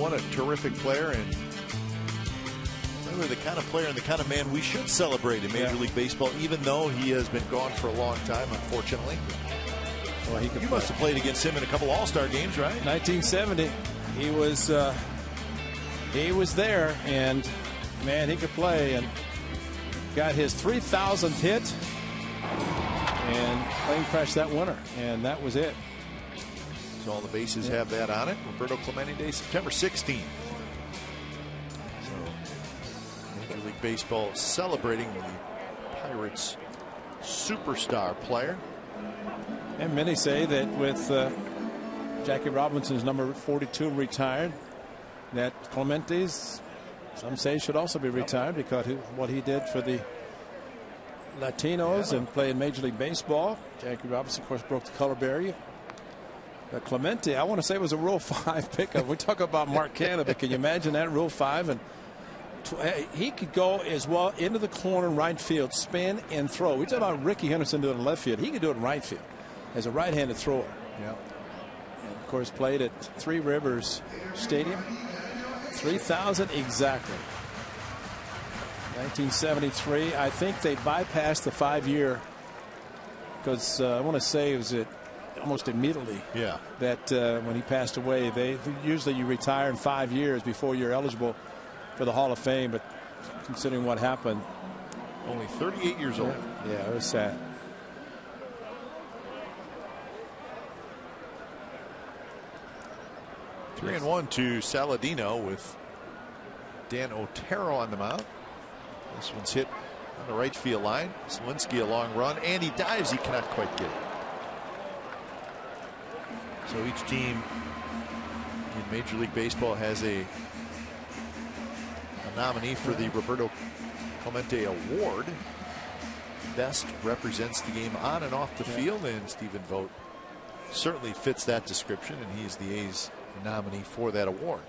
What a terrific player, and really the kind of player and the kind of man we should celebrate in Major League Baseball, even though he has been gone for a long time, unfortunately.
Well,
you must have played against him in a couple All-Star games, right?
1970. He was there, and man, he could play, and got his 3,000th hit, and plane crashed that winner, and that was it.
So all the bases have that on it. Roberto Clemente Day, September 16th. So Major League Baseball celebrating the Pirates superstar player.
And many say that with Jackie Robinson's number 42 retired, that Clemente's, some say, should also be retired because what he did for the Latinos and played Major League Baseball. Jackie Robinson, of course, broke the color barrier. Clemente, I want to say, was a Rule 5 pickup. We talk about Mark Canada, but can you imagine that, Rule 5? And he could go as well into the corner in right field, spin and throw. We talk about Ricky Henderson doing it in left field. He could do it in right field as a right-handed thrower.
Yeah.
And of course, played at Three Rivers Stadium. 3,000 exactly. 1973. I think they bypassed the 5-year because I want to say it was almost immediately.
Yeah.
That when he passed away, usually you retire in 5 years before you're eligible for the Hall of Fame. But considering what happened,
only 38 years old.
Yeah, it was sad.
Three and one to Saladino with Dan Otero on the mound. This one's hit on the right field line. Zielinski a long run, and he dives. He cannot quite get it. So each team in Major League Baseball has a nominee for the Roberto Clemente Award. Best represents the game on and off the field, and Stephen Vogt certainly fits that description, and he's the A's nominee for that award.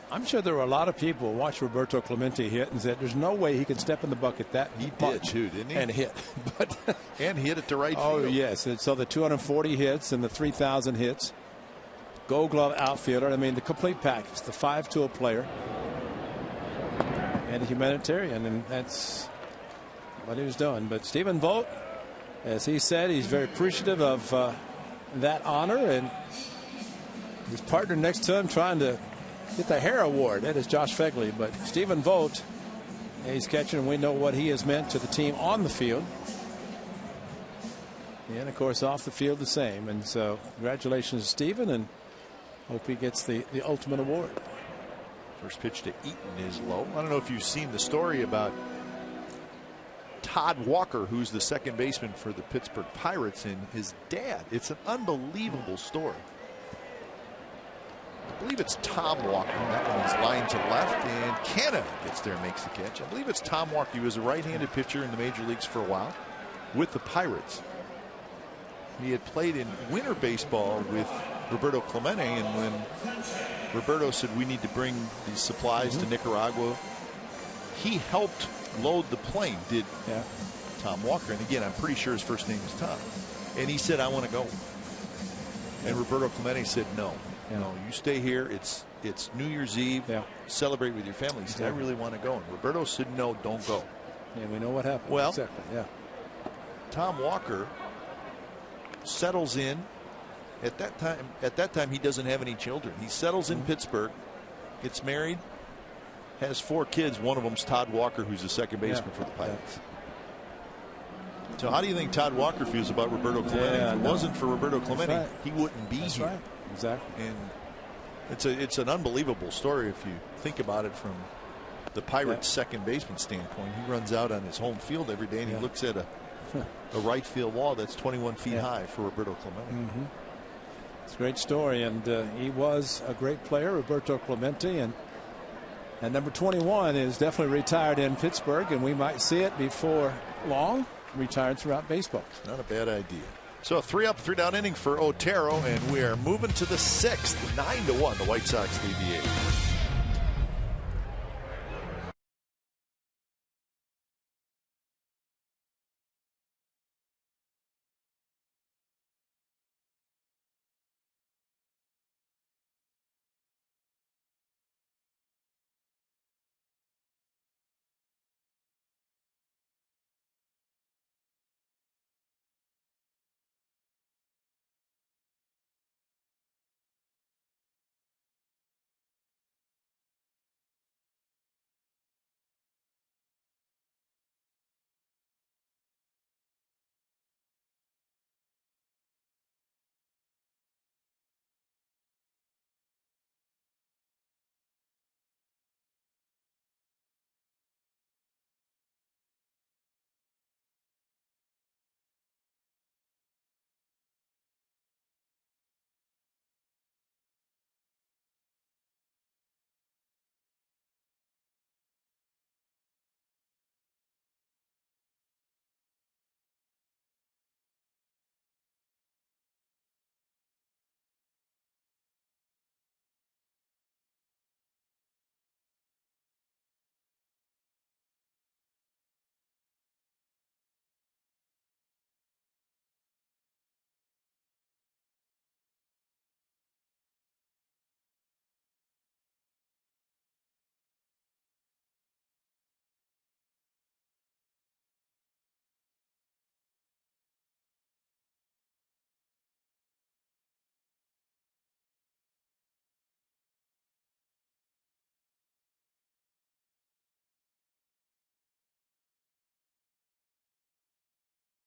I'm sure there were a lot of people who watched Roberto Clemente hit and said there's no way he can step in the bucket that
he
much.
Did too, didn't he?
And hit. But
and hit it to right field.
Oh yes, and so the 240 hits and the 3,000 hits. Gold Glove outfielder. I mean, the complete package. The 5-tool player and a humanitarian, and that's what he was doing. But Stephen Vogt, as he said, he's very appreciative of that honor, and his partner next to him trying to get the Hare Award. That is Josh Fegley. But Stephen Vogt, he's catching, and we know what he has meant to the team on the field. And, of course, off the field the same. And so congratulations to Stephen, and hope he gets the ultimate award.
First pitch to Eaton is low. I don't know if you've seen the story about Todd Walker, who's the second baseman for the Pittsburgh Pirates, and his dad. It's an unbelievable story. I believe it's Tom Walker. That one is lined to left, and Canada gets there and makes the catch. I believe it's Tom Walker. He was a right-handed pitcher in the major leagues for a while with the Pirates. He had played in winter baseball with Roberto Clemente, and when Roberto said we need to bring these supplies to Nicaragua, he helped load the plane, did Tom Walker. And again, I'm pretty sure his first name is Tom. And he said, I want to go. And Roberto Clemente said, no. No, you stay here. It's New Year's Eve. Celebrate with your family. He said, I really want to go. And Roberto said, no, don't go.
And we know what happened.
Well,
exactly. Yeah.
Tom Walker settles in. At that time, he doesn't have any children. He settles in Pittsburgh, gets married, has 4 kids. One of them's Todd Walker, who's the second baseman for the Pirates. So how do you think Todd Walker feels about Roberto Clemente? If it wasn't for Roberto Clemente, he wouldn't be here.
Right. Exactly.
And it's an unbelievable story if you think about it from the Pirates' second baseman standpoint. He runs out on his home field every day, and he looks at a right field wall that's 21 feet high for Roberto Clemente.
It's a great story, and he was a great player, Roberto Clemente, and number 21 is definitely retired in Pittsburgh, and we might see it before long, retired throughout baseball.
Not a bad idea. So a 3-up, 3-down inning for Otero, and we are moving to the 6th, 9-1. The White Sox lead the 8th.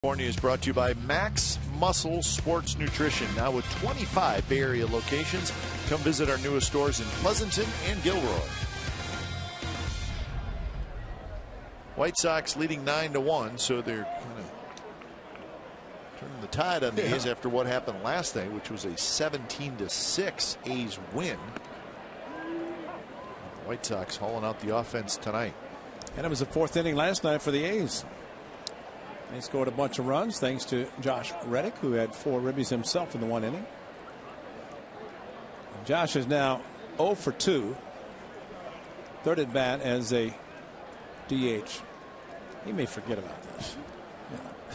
California is brought to you by Max Muscle Sports Nutrition. Now with 25 Bay Area locations. Come visit our newest stores in Pleasanton and Gilroy. White Sox leading 9-1, so they're kind of turning the tide on the A's after what happened last night, which was a 17-6 A's win. White Sox hauling out the offense tonight.
And it was the 4th inning last night for the A's. They scored a bunch of runs thanks to Josh Reddick, who had 4 ribbies himself in the 1 inning. Josh is now 0 for 2. 3rd at bat as a DH. He may forget about this.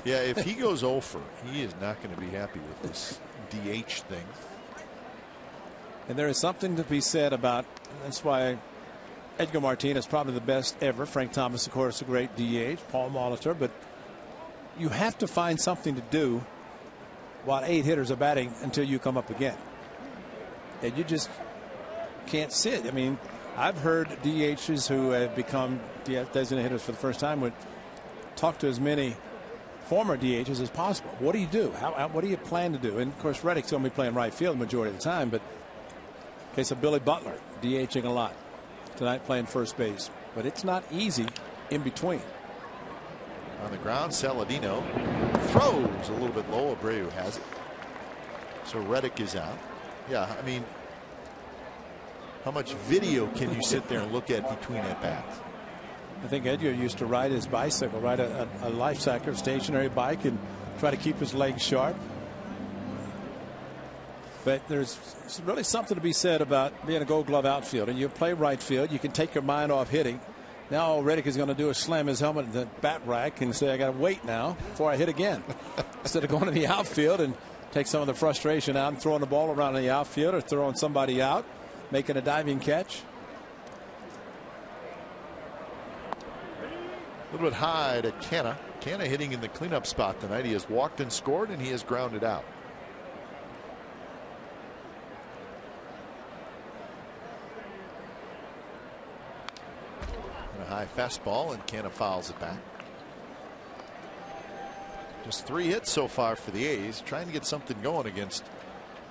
Yeah, if he goes 0 for, he is not going to be happy with this DH thing.
And there is something to be said about, that's why Edgar Martinez is probably the best ever. Frank Thomas, of course, a great DH. Paul Molitor, but you have to find something to do while 8 hitters are batting until you come up again. And you just can't sit. I mean, I've heard DHs who have become designated hitters for the first time would talk to as many former DHs as possible. What do you do? What do you plan to do? And of course, Reddick's going to be playing right field the majority of the time. But in case of Billy Butler, DHing a lot tonight, playing first base. But it's not easy in between.
On the ground, Saladino throws a little bit low. Abreu has it. So Reddick is out. Yeah, I mean, how much video can you sit there and look at between at bats?
I think Edgar used to ride his bicycle, ride a life sacker stationary bike, and try to keep his legs sharp. But there's really something to be said about being a Gold Glove outfielder. You play right field, you can take your mind off hitting. Now all Reddick is going to do is slam his helmet in the bat rack and say, I got to wait now before I hit again. Instead of going to the outfield and take some of the frustration out and throwing the ball around in the outfield or throwing somebody out, making a diving catch.
A little bit high to Canna. Canna hitting in the cleanup spot tonight. He has walked and scored, and he has grounded out. And a high fastball, and Canna fouls it back. Just 3 hits so far for the A's, trying to get something going against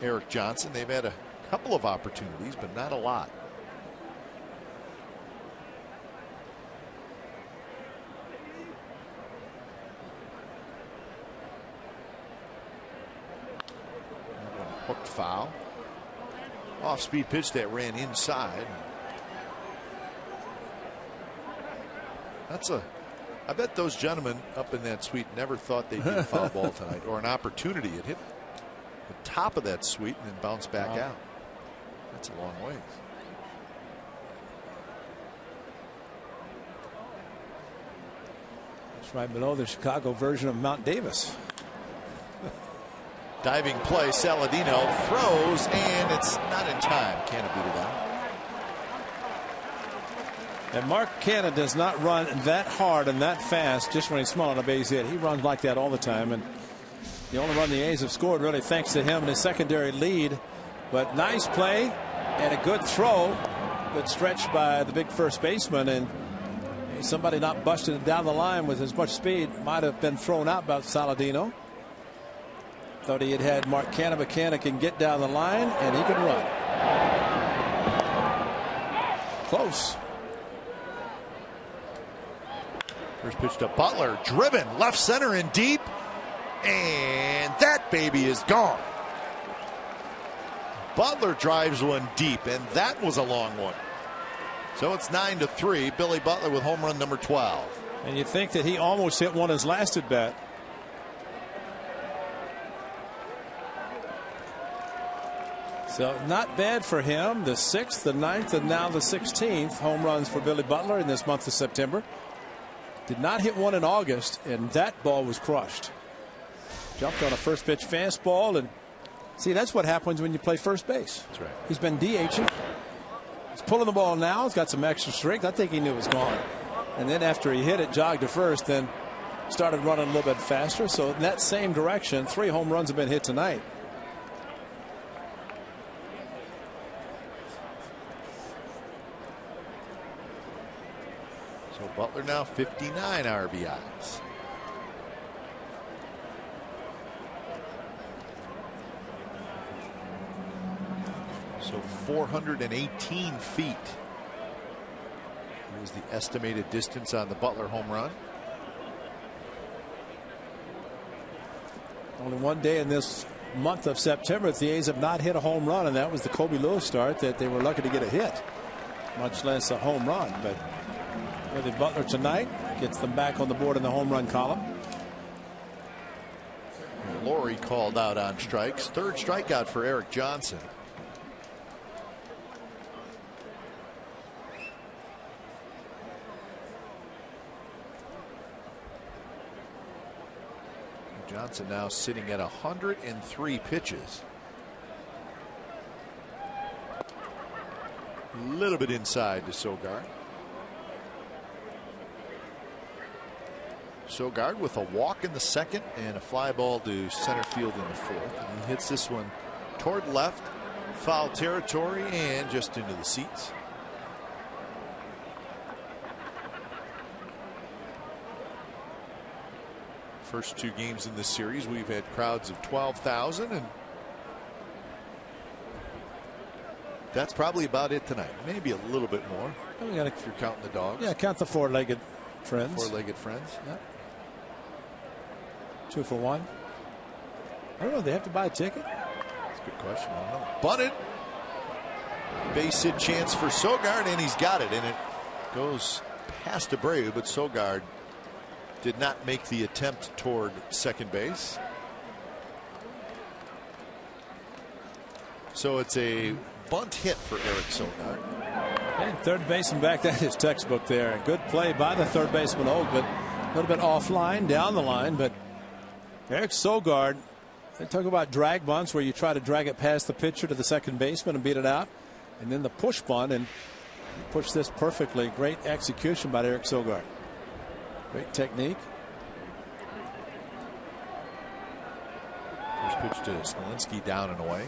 Eric Johnson. They've had a couple of opportunities, but not a lot. Hooked foul. Off speed pitch that ran inside. I bet those gentlemen up in that suite never thought they'd hit a foul ball tonight, or an opportunity. It hit the top of that suite and then bounced back out. That's a long ways.
It's right below the Chicago version of Mount Davis.
Diving play, Saladino throws, and it's not in time. Canna beat it out.
And Mark Canna does not run that hard and that fast just when he's small on a base hit. He runs like that all the time, and the only run the A's have scored really thanks to him and his secondary lead. But nice play and a good throw, good stretch by the big first baseman, and somebody not busting it down the line with as much speed might have been thrown out by Saladino. Thought he had Mark Canna, but Canna can get down the line and he can run. Close.
First pitch to Butler, driven left center and deep, and that baby is gone. Butler drives one deep, and that was a long one. So it's 9-3. Billy Butler with home run number 12.
And you think that he almost hit one his last at bat. So not bad for him. The 6th, the 9th, and now the 16th home runs for Billy Butler in this month of September. Did not hit one in August, and that ball was crushed. Jumped on a first pitch fastball, and see, that's what happens when you play first base.
That's right.
He's been DHing. He's pulling the ball now. He's got some extra strength. I think he knew it was gone. And then after he hit it, jogged to first, then started running a little bit faster. So in that same direction, 3 home runs have been hit tonight.
So Butler now 59 RBIs. So 418 feet is the estimated distance on the Butler home run.
Only one day in this month of September the A's have not hit a home run, and that was the Kobe Lewis start that they were lucky to get a hit, much less a home run. But with Butler tonight gets them back on the board in the home run column.
Laurie called out on strikes. Third strikeout for Eric Johnson. Johnson now sitting at 103 pitches. A little bit inside to Sogard. Sogard with a walk in the second and a fly ball to center field in the fourth. And he hits this one toward left, foul territory, and just into the seats. First two games in this series, we've had crowds of 12,000, and that's probably about it tonight. Maybe a little bit more.
We got
if you're counting the dogs.
Yeah, count the four-legged friends.
Four-legged friends.
Yep. 2 for 1. I don't know. They have to buy a ticket.
That's a good question. I don't know. Bunted. Base hit chance for Sogard, and he's got it. And it goes past Abreu, but Sogard did not make the attempt toward second base. So it's a bunt hit for Eric Sogard.
And third baseman back, that is textbook there. Good play by the third baseman, Oak, but a little bit offline, down the line. But Eric Sogard, they talk about drag bunts where you try to drag it past the pitcher to the second baseman and beat it out. And then the push bunt, and push this perfectly. Great execution by Eric Sogard. Great technique.
First pitch to Smolinski, down and away.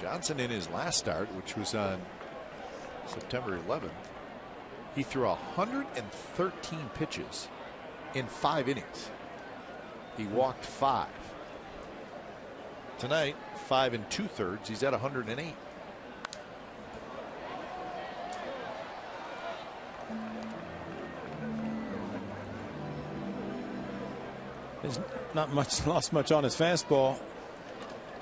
Johnson in his last start, which was on September 11th. He threw 113 pitches in 5 innings. He walked 5. Tonight, 5 2/3. He's at 108.
He's not lost much on his fastball.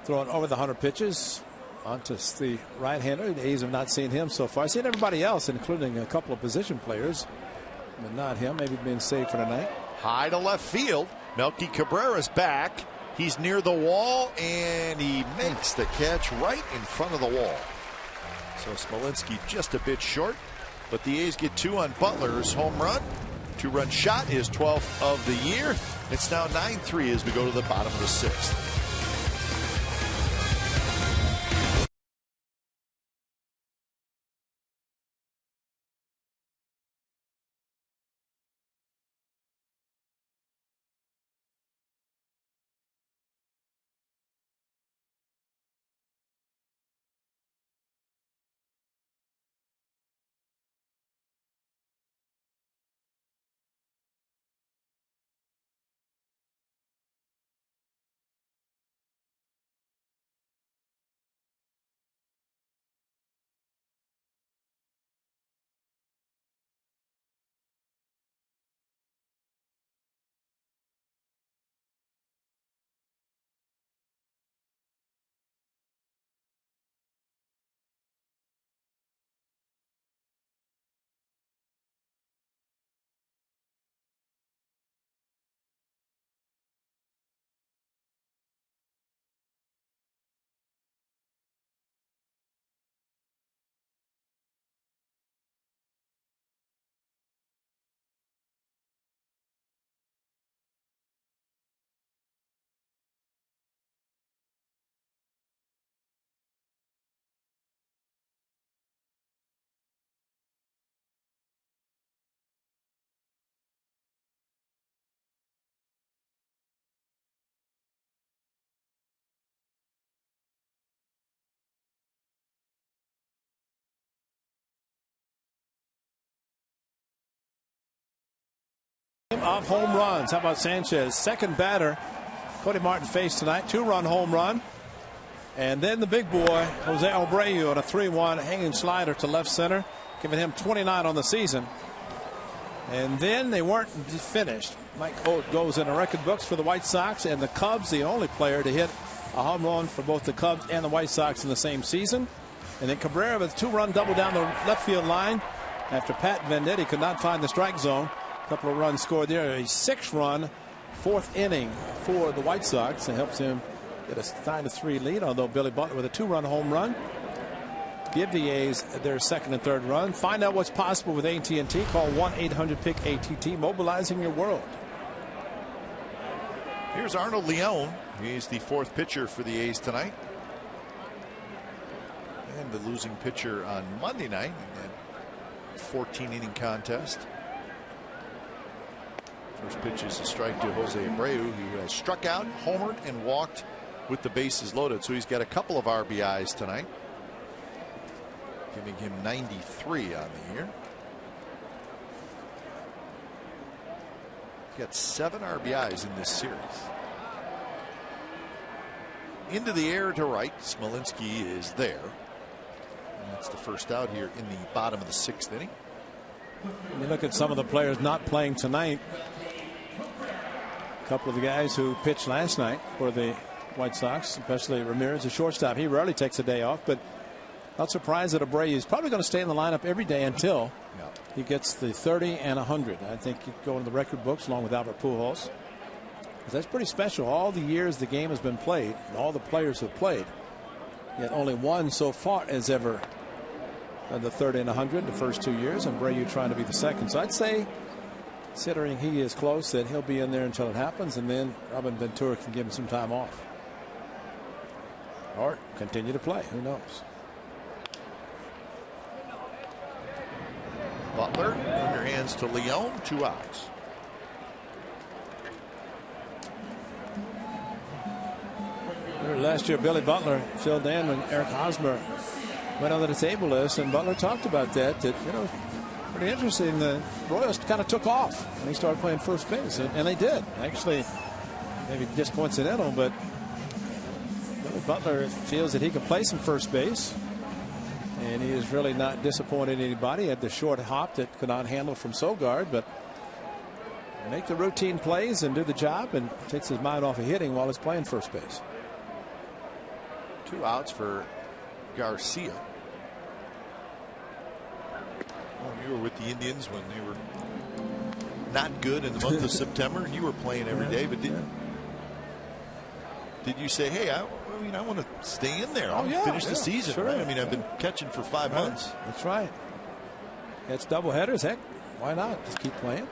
Throwing over the 100 pitches. Onto the right-hander. The A's have not seen him so far. I've seen everybody else, including a couple of position players, but not him. Maybe being saved for tonight.
High to left field. Melky Cabrera's back. He's near the wall, and he makes the catch right in front of the wall. So Smolinski just a bit short, but the A's get 2 on Butler's home run. 2-run shot, his 12th of the year. It's now 9-3 as we go to the bottom of the 6th.
game of home runs. How about Sanchez? Second batter Cody Martin faced tonight. 2-run home run. And then the big boy, Jose Abreu, on a 3-1 hanging slider to left center, giving him 29 on the season. And then they weren't finished. Mike Holt goes in the record books for the White Sox, and the Cubs, the only player to hit a home run for both the Cubs and the White Sox in the same season. And then Cabrera with a 2-run double down the left field line after Pat Venditti could not find the strike zone. A couple of runs scored there. A 6-run fourth inning for the White Sox. It helps him get a 9-3 lead, although Billy Butler with a 2-run home run. Give the A's their second and third run. Find out what's possible with AT&T. Call 1-800-PICK-ATT, mobilizing your world.
Here's Arnold Leone. He's the fourth pitcher for the A's tonight. And the losing pitcher on Monday night in that 14-inning contest. First pitch is a strike to Jose Abreu, who has struck out, homered, and walked with the bases loaded. So he's got a couple of RBIs tonight, giving him 93 on the year. Got 7 RBIs in this series. Into the air to right. Smolinski is there. And that's the first out here in the bottom of the 6th inning.
When you look at some of the players not playing tonight, a couple of the guys who pitched last night for the White Sox, especially Ramirez, a shortstop, he rarely takes a day off, but not surprised that Abreu is probably going to stay in the lineup every day until he gets the 30 and 100. I think he'd go into the record books along with Albert Pujols. That's pretty special. All the years the game has been played, and all the players have played, yet only one so far has ever done the 30 and 100 the first 2 years, and Abreu trying to be the second. So I'd say, considering he is close, that he'll be in there until it happens, and then Robin Ventura can give him some time off. Or continue to play. Who knows?
Butler underhands to Leone, 2 outs.
Last year, Billy Butler filled in when Eric Hosmer went on the table list, and Butler talked about that. That, you know, pretty interesting. The Royals kind of took off when he started playing first base, and they did. Actually, maybe just coincidental, but Billy Butler feels that he can play some first base. And he is really not disappointed anybody. He had the short hop that could not handle from Sogard, but make the routine plays and do the job, and takes his mind off of hitting while he's playing first base.
2 outs for Garcia. Well, you were with the Indians when they were not good in the month of September, and you were playing every day. But did you say, hey, I want to stay in there? I'll finish the season.
Sure.
Right? I mean, I've been catching for 5 months.
That's right. It's double headers. Heck, why not? Just keep playing.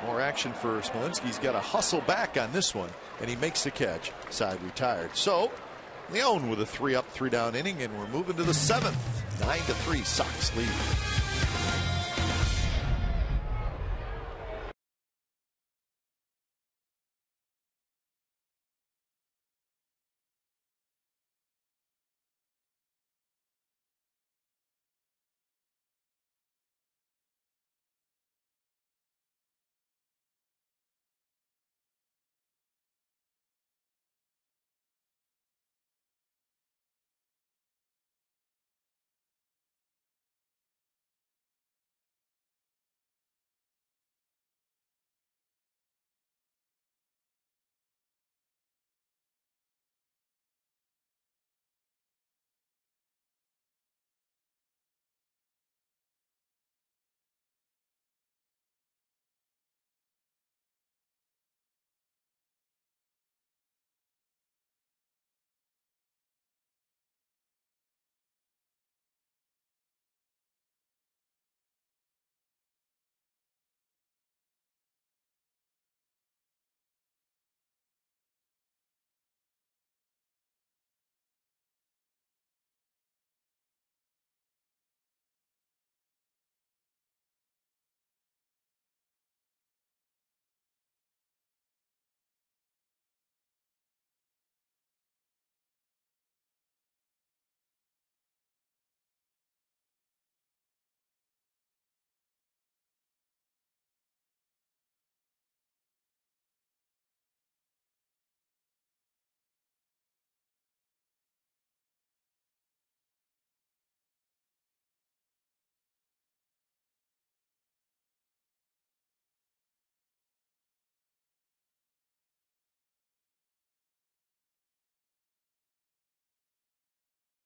More action for Smolinski. He's got to hustle back on this one, and he makes the catch. Side retired. So Leone with a 3-up, 3-down inning, and we're moving to the 7th. 9-3 Sox lead.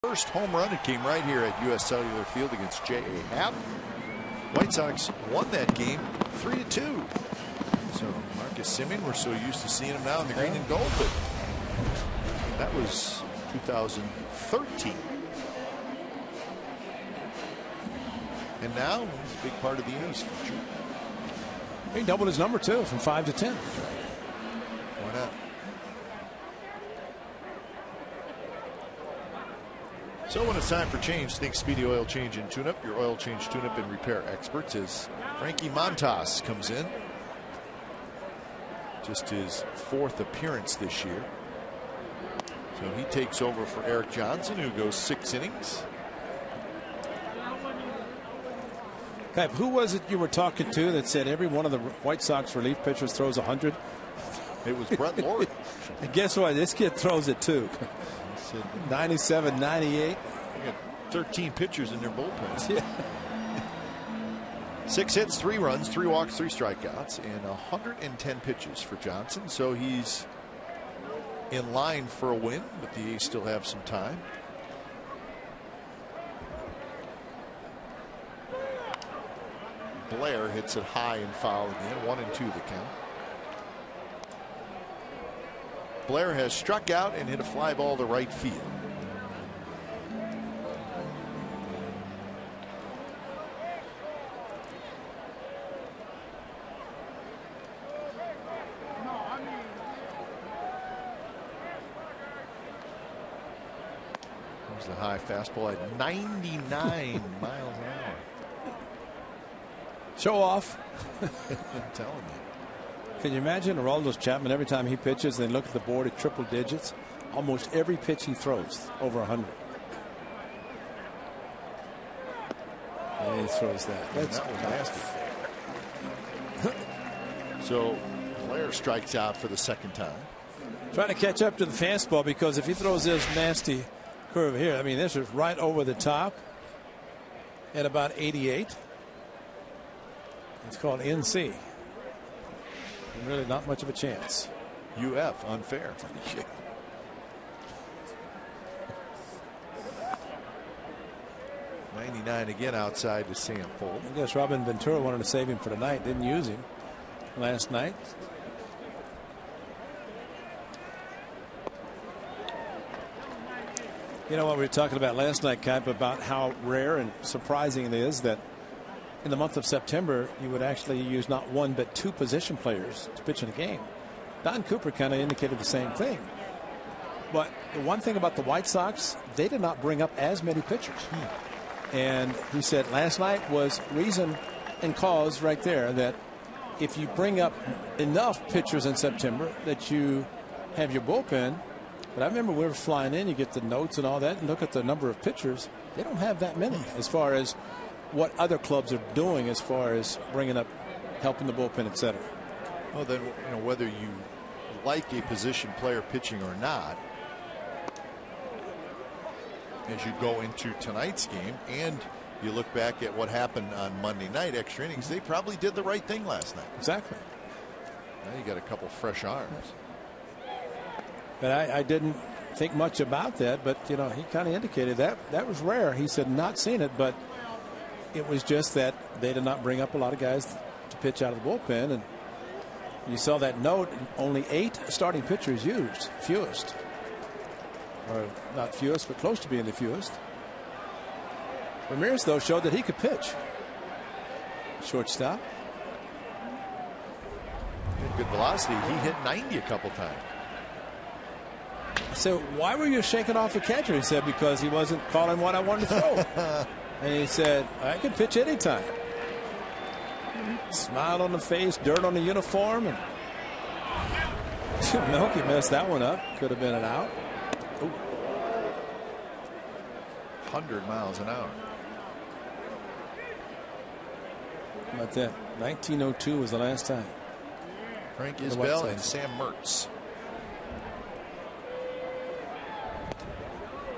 First home run, it came right here at U.S. Cellular Field against J.A. Happ. White Sox won that game 3-2. So Marcus Semien, we're so used to seeing him now in the green and gold, but that was 2013. And now he's a big part of the Yankees' future.
He doubled his number too, from 5 to 10.
Why not? So when it's time for change, think Speedy Oil Change and Tune-Up, your oil change, tune-up, and repair experts, as Frankie Montas comes in. Just his 4th appearance this year. So he takes over for Eric Johnson, who goes 6 innings.
Okay, who was it you were talking to that said every one of the White Sox relief pitchers throws 100?
It was Brett Lord.
And guess what? This kid throws it too. 97, 98.
They got 13 pitchers in their bullpen.
Yeah.
6 hits, 3 runs, 3 walks, 3 strikeouts, and 110 pitches for Johnson. So he's in line for a win, but the A's still have some time. Blair hits it high and foul again. 1-2 the count. Blair has struck out and hit a fly ball to right field. There's the high fastball at 99 miles an hour.
Show off.
I'm telling you.
Can you imagine Aroldis Chapman every time he pitches, they look at the board at triple digits? Almost every pitch he throws over 100. And he throws that. That's
that was nasty. So Blair strikes out for the 2nd time.
Trying to catch up to the fastball, because if he throws this nasty curve here, I mean, this is right over the top at about 88. It's called NC. And really not much of a chance.
UF, unfair. 99 again outside to Sam Fold.
I guess Robin Ventura wanted to save him for tonight. Didn't use him last night. You know what we were talking about last night, Cap, about how rare and surprising it is that in the month of September you would actually use not 1 but 2 position players to pitch in a game. Don Cooper kind of indicated the same thing. But the one thing about the White Sox, they did not bring up as many pitchers. And he said last night was reason and cause right there that if you bring up enough pitchers in September that you have your bullpen. But I remember we were flying in, you get the notes and all that, and look at the number of pitchers. They don't have that many as far as what other clubs are doing as far as bringing up, helping the bullpen, etc.
Well, then, you know, whether you like a position player pitching or not, as you go into tonight's game and you look back at what happened on Monday night, extra innings, they probably did the right thing last night.
Exactly.
Now you got a couple fresh arms.
But I didn't think much about that, but you know, he kind of indicated that was rare. He said not seen it, but it was just that they did not bring up a lot of guys to pitch out of the bullpen, and you saw that note, only 8 starting pitchers used, fewest, or not fewest but close to being the fewest. Ramirez though showed that he could pitch. Shortstop,
Good velocity. He hit 90 a couple times.
So why were you shaking off the catcher? He said because he wasn't calling what I wanted to throw. And he said I can pitch anytime. Smile on the face, dirt on the uniform, and Milwaukee messed that one up. Could have been an out. Ooh.
100 miles an hour.
How about that? 1902 was the last time.
Frank
The White
Isbell
Sox.
and Sam Mertz.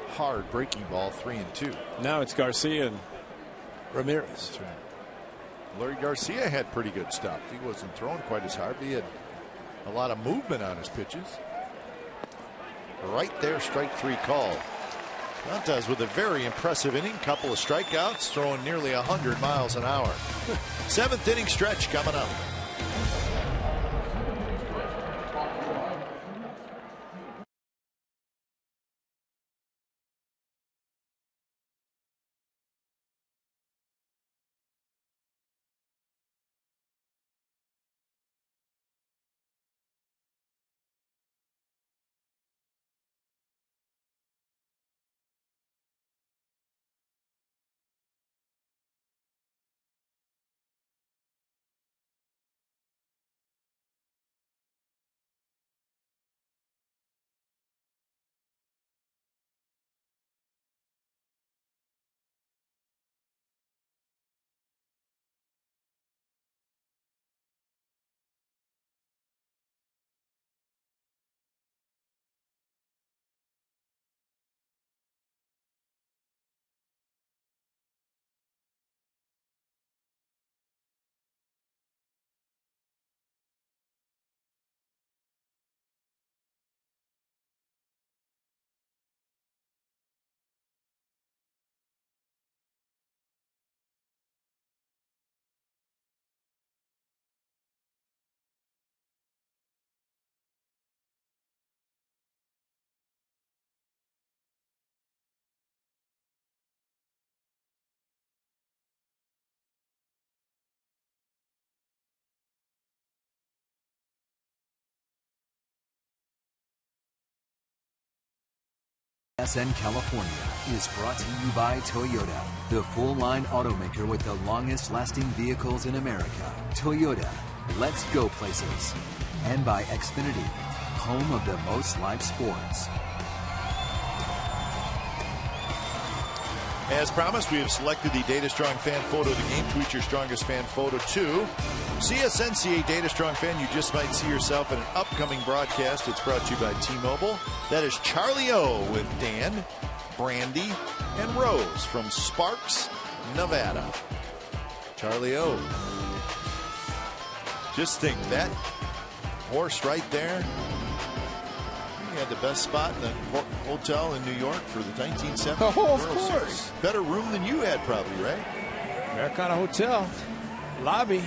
Hard breaking ball, 3-2.
Now it's Garcia and Ramirez.
That's right. Larry Garcia had pretty good stuff. He wasn't throwing quite as hard, but he had a lot of movement on his pitches. Right there, strike 3 call. Montez with a very impressive inning, couple of strikeouts, throwing nearly 100 miles an hour. 7th inning stretch coming up.
SN California is brought to you by Toyota, the full-line automaker with the longest-lasting vehicles in America. Toyota, let's go places. And by Xfinity, home of the most live sports.
As promised, we have selected the Data Strong fan photo of the game. Tweet your strongest fan photo to CSNCA Data Strong fan. You just might see yourself in an upcoming broadcast. It's brought to you by T-Mobile. That is Charlie O with Dan, Brandy, and Rose from Sparks, Nevada. Charlie O. Just think, that horse right there, he had the best spot in the hotel in New York for the 1970
Oh, of
World
course.
Series. Better room than you had, probably, right?
Americana Hotel lobby.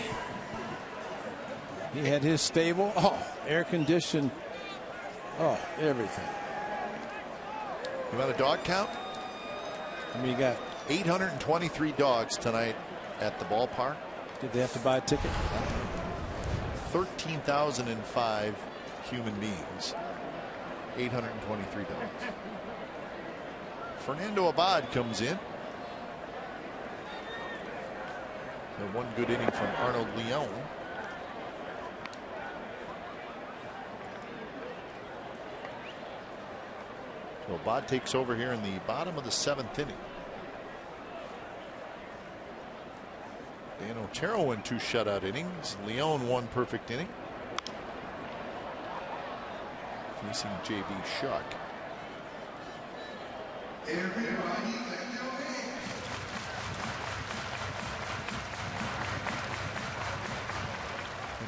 He had his stable. Oh, air conditioned. Oh, everything.
You want a dog count?
I mean, you got
823 dogs tonight at the ballpark.
Did they have to buy a ticket?
13,005 human beings. 823 dogs. Fernando Abad comes in. And one good inning from Arnold Leon. So Abad takes over here in the bottom of the 7th inning. Dan Otero won 2 shutout innings. Leon 1 perfect inning. Facing J.B. Shuck.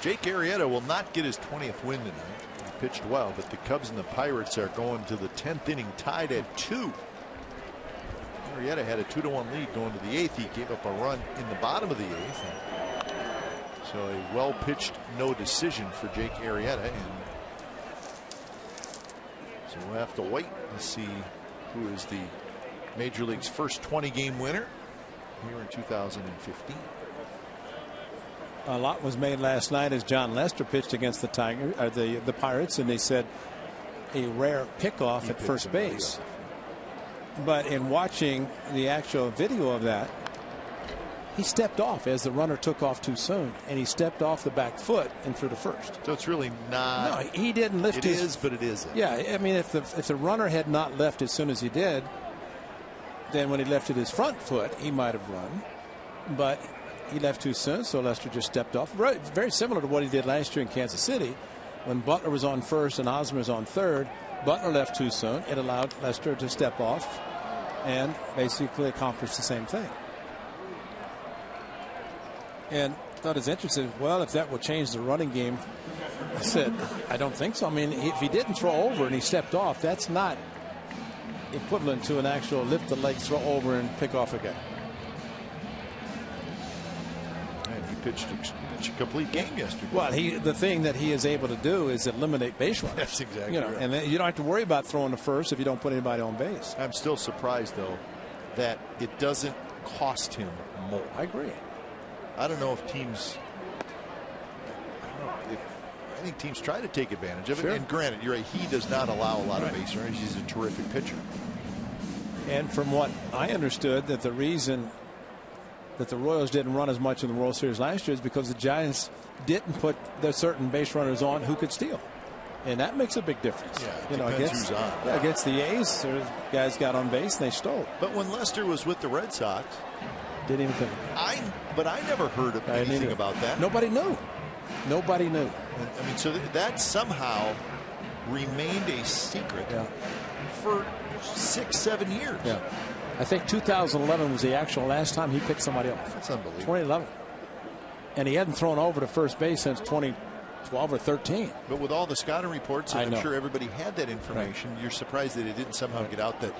Jake Arrieta will not get his 20th win tonight. He pitched well, but the Cubs and the Pirates are going to the 10th inning tied at 2. Arrieta had a 2-1 lead going to the 8th. He gave up a run in the bottom of the 8th. So a well-pitched no decision for Jake Arrieta. And so we'll have to wait and see who is the Major League's first 20-game winner here in 2015.
A lot was made last night as John Lester pitched against the Pirates, and they said a rare pickoff at first base. But in watching the actual video of that, he stepped off as the runner took off too soon, and he stepped off the back foot and threw to first.
So it's really not.
No, he didn't lift his.
It is, but it isn't.
Yeah, I mean, if the runner had not left as soon as he did, then when he lifted his front foot, he might have run. But he left too soon, so Lester just stepped off. Very similar to what he did last year in Kansas City, when Butler was on first and Hosmer was on third. Butler left too soon. It allowed Lester to step off and basically accomplish the same thing. And I thought it was interesting. Well, if that will change the running game, I said, I don't think so. I mean, if he didn't throw over and he stepped off, that's not equivalent to an actual lift the leg, throw over, and pick off a guy.
And he pitched a complete game yesterday.
Well, the thing that he is able to do is eliminate base runners.
That's exactly right.
And then you don't have to worry about throwing to first if you don't put anybody on base.
I'm still surprised, though, that it doesn't cost him more.
I agree.
I don't know if teams. I think teams try to take advantage of it.
Sure.
And granted, you're right, he does not allow a lot of base runners. He's a terrific pitcher.
And from what I understood, that the reason that the Royals didn't run as much in the World Series last year is because the Giants didn't put their certain base runners on who could steal. And that makes a big difference.
Yeah,
against the A's, guys got on base and they stole.
But when Lester was with the Red Sox,
didn't even think.
But I never heard of anything about that.
Nobody knew. Nobody knew.
I mean, so that somehow remained a secret for 6-7 years.
Yeah. I think 2011 was the actual last time he picked somebody off.
That's unbelievable.
2011. And he hadn't thrown over to first base since 2012 or 13.
But with all the scouting reports, and I'm sure everybody had that information,
right.
You're surprised that it didn't somehow get out that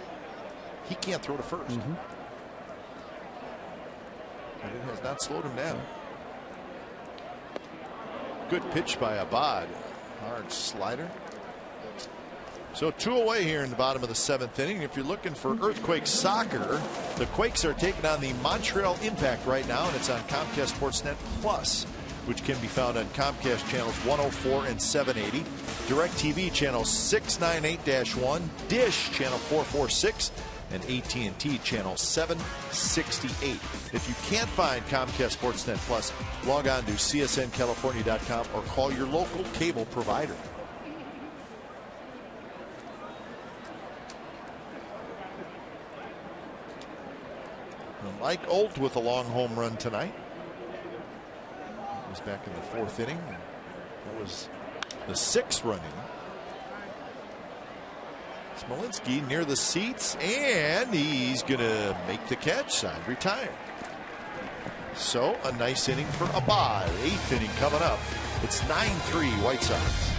he can't throw to first.
Mm-hmm.
And it has not slowed him down. Good pitch by Abad. Hard slider. So 2 away here in the bottom of the 7th inning. If you're looking for Earthquake soccer, the Quakes are taking on the Montreal Impact right now, and it's on Comcast Sportsnet Plus, which can be found on Comcast channels 104 and 780, DirecTV channel 698-1, Dish channel 446, and AT&T channel 768. If you can't find Comcast Sportsnet Plus, log on to csncalifornia.com or call your local cable provider. Mike Olt with a long home run tonight. He was back in the 4th inning. That was the 6th running. Smolinski near the seats, and he's going to make the catch. Side retired. So a nice inning for Abad. 8th inning coming up. It's 9-3 White Sox.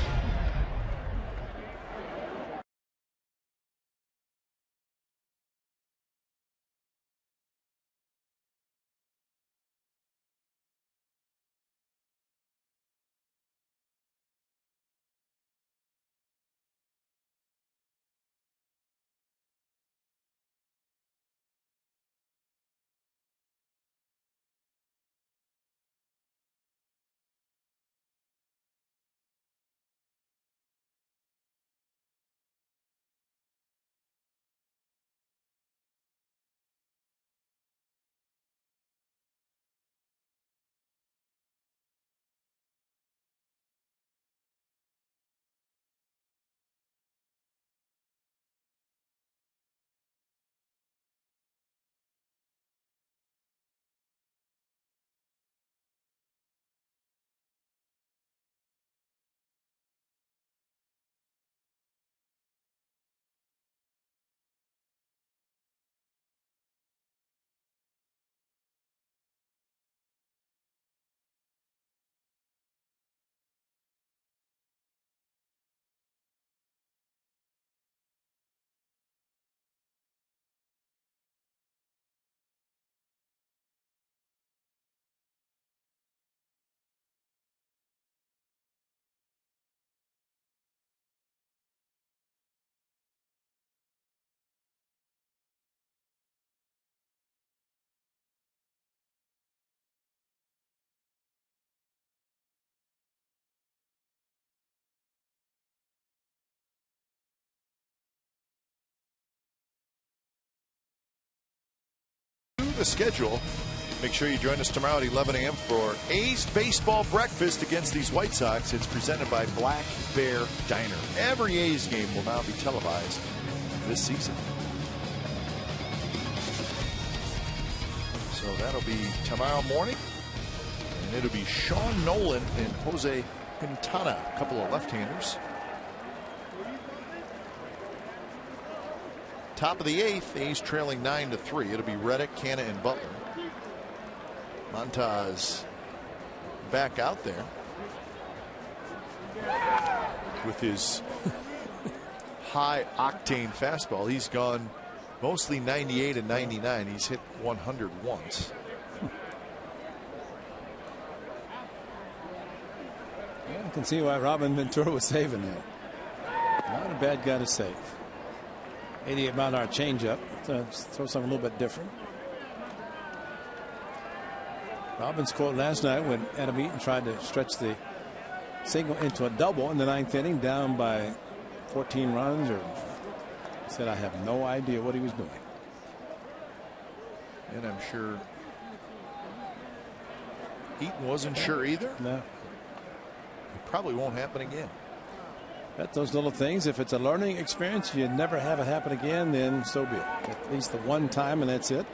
The schedule. Make sure you join us tomorrow at 11 a.m. for A's baseball breakfast against these White Sox. It's presented by Black Bear Diner. Every A's game will now be televised this season. So that'll be tomorrow morning. And it'll be Sean Nolan and Jose Quintana, a couple of left-handers. Top of the 8th, A's trailing 9-3. It'll be Reddick, Canna, and Butler. Montaz back out there with his high octane fastball. He's gone mostly 98 and 99. He's hit 100 once.
Yeah, I can see why Robin Ventura was saving him. Not a bad guy to save. 88-mile-an-hour changeup. Throw something a little bit different. Robin's quote last night when Adam Eaton tried to stretch the single into a double in the 9th inning, down by 14 runs, or said, I have no idea what he was doing.
And I'm sure Eaton wasn't sure either.
No.
It probably won't happen again.
But those little things, if it's a learning experience, you never have it happen again, then so be it. At least the one time, and that's it.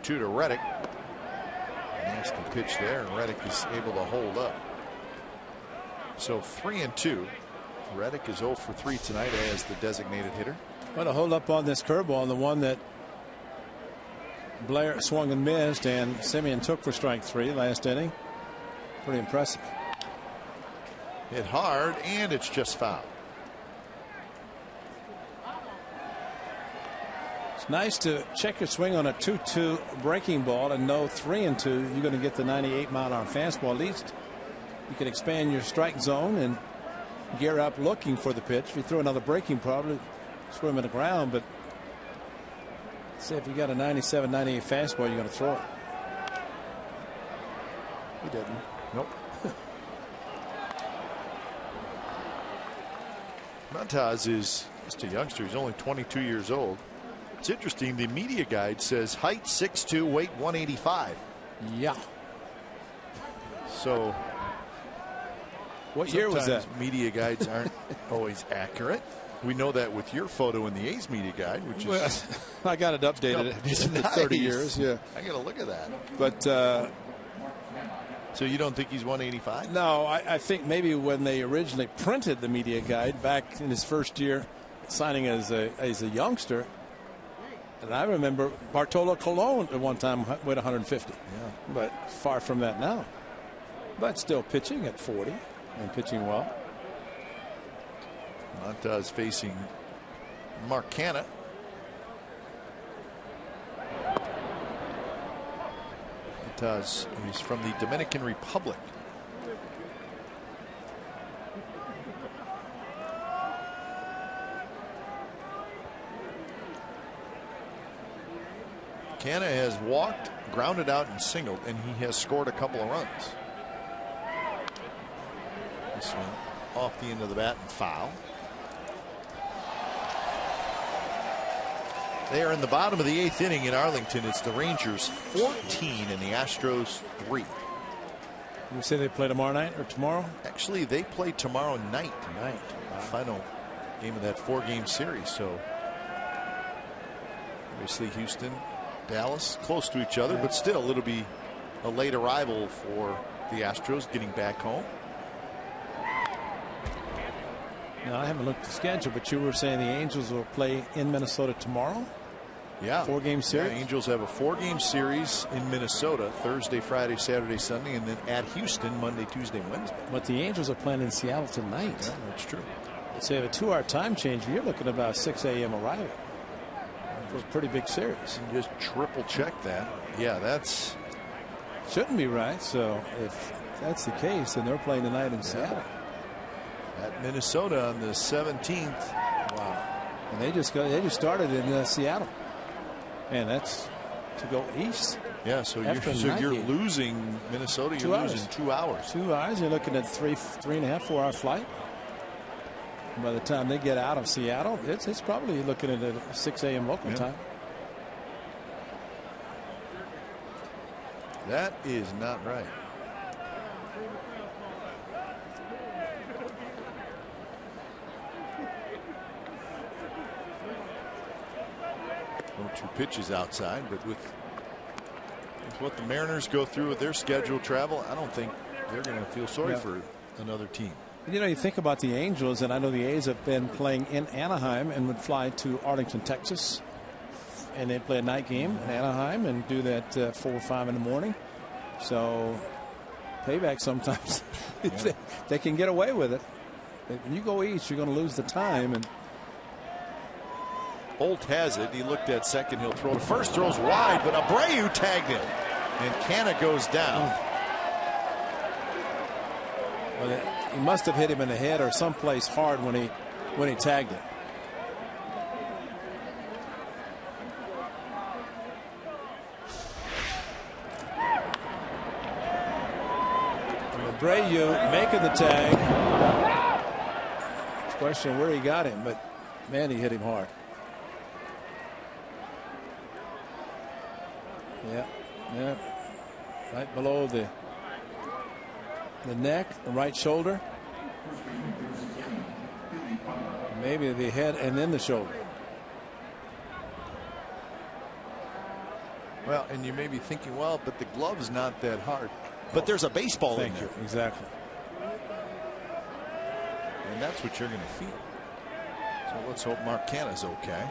To Reddick. Nasty pitch there, and Reddick is able to hold up. So 3-2. Reddick is 0 for 3 tonight as the designated hitter.
What a hold up on this curveball, the one that Blair swung and missed, and Simeon took for strike 3 last inning. Pretty impressive.
Hit hard, and it's just foul.
It's nice to check your swing on a 2-2 breaking ball and know 3-2 you're going to get the 98-mile-an-hour fastball. At least you can expand your strike zone and gear up looking for the pitch. If you throw another breaking, probably swim in the ground, but say if you got a 97, 98 fastball, you're going to throw it. He didn't.
Nope. Montaz is just a youngster. He's only 22 years old. It's interesting. The media guide says height 6'2", weight 185.
Yeah.
So
what year was that?
Media guides aren't always accurate. We know that with your photo in the A's media guide, which is.
Well, I got it updated. It's nice. 30 years. Yeah.
I got to look at that.
But.
So you don't think he's 185?
No, I think maybe when they originally printed the media guide back in his first year signing as a youngster. And I remember Bartolo Colon at one time weighed 150.
Yeah.
But far from that now. But still pitching at 40 and pitching well.
Montaz facing Mark Canha. Montaz is from the Dominican Republic. Canha has walked, grounded out, and singled, and he has scored a couple of runs. This one off the end of the bat and foul. They are in the bottom of the 8th inning in Arlington. It's the Rangers 14 and the Astros 3.
You say they play tomorrow night or tomorrow?
Actually, they play tomorrow night.
Wow.
Final game of that 4-game series. So obviously Houston, Dallas close to each other, but still it'll be a late arrival for the Astros getting back home.
Now, I haven't looked at the schedule, but you were saying the Angels will play in Minnesota tomorrow?
Yeah.
4-game series?
Yeah, Angels have a 4-game series in Minnesota Thursday, Friday, Saturday, Sunday, and then at Houston Monday, Tuesday, Wednesday.
But the Angels are playing in Seattle tonight.
Yeah, that's true.
So you have a 2-hour time change. You're looking at about 6 a.m. arrival for a pretty big series.
And just triple check that. Yeah, that's.
Shouldn't be right. So if that's the case, then they're playing tonight in Seattle.
At Minnesota on the 17th.
Wow. And they just started in Seattle. And that's to go east.
Yeah, so you're losing Minnesota. You're losing 2 hours.
2 hours. You're looking at 3.5, 4 hour flight. And by the time they get out of Seattle, it's probably looking at a 6 a.m. local time.
That is not right. No 2 pitches outside, but with what the Mariners go through with their scheduled travel, I don't think they're going to feel sorry for another team.
You know, you think about the Angels, and I know the A's have been playing in Anaheim and would fly to Arlington, Texas and they play a night game in Anaheim and do that 4 or 5 in the morning. So payback sometimes they can get away with it. When you go east, you're going to lose the time. And
Holt has it. He looked at second. He'll throw. The first throws wide, but Abreu tagged it, and Canna goes down.
Well, he must have hit him in the head or someplace hard when he tagged it. And Abreu making the tag. Question where he got him, but man, he hit him hard. Yeah, right below the neck, the right shoulder, maybe the head, and then the shoulder.
Well, and you may be thinking, well, but the glove's not that hard. But there's a baseball in there.
Exactly.
And that's what you're going to feel. So let's hope Mark Canna's okay.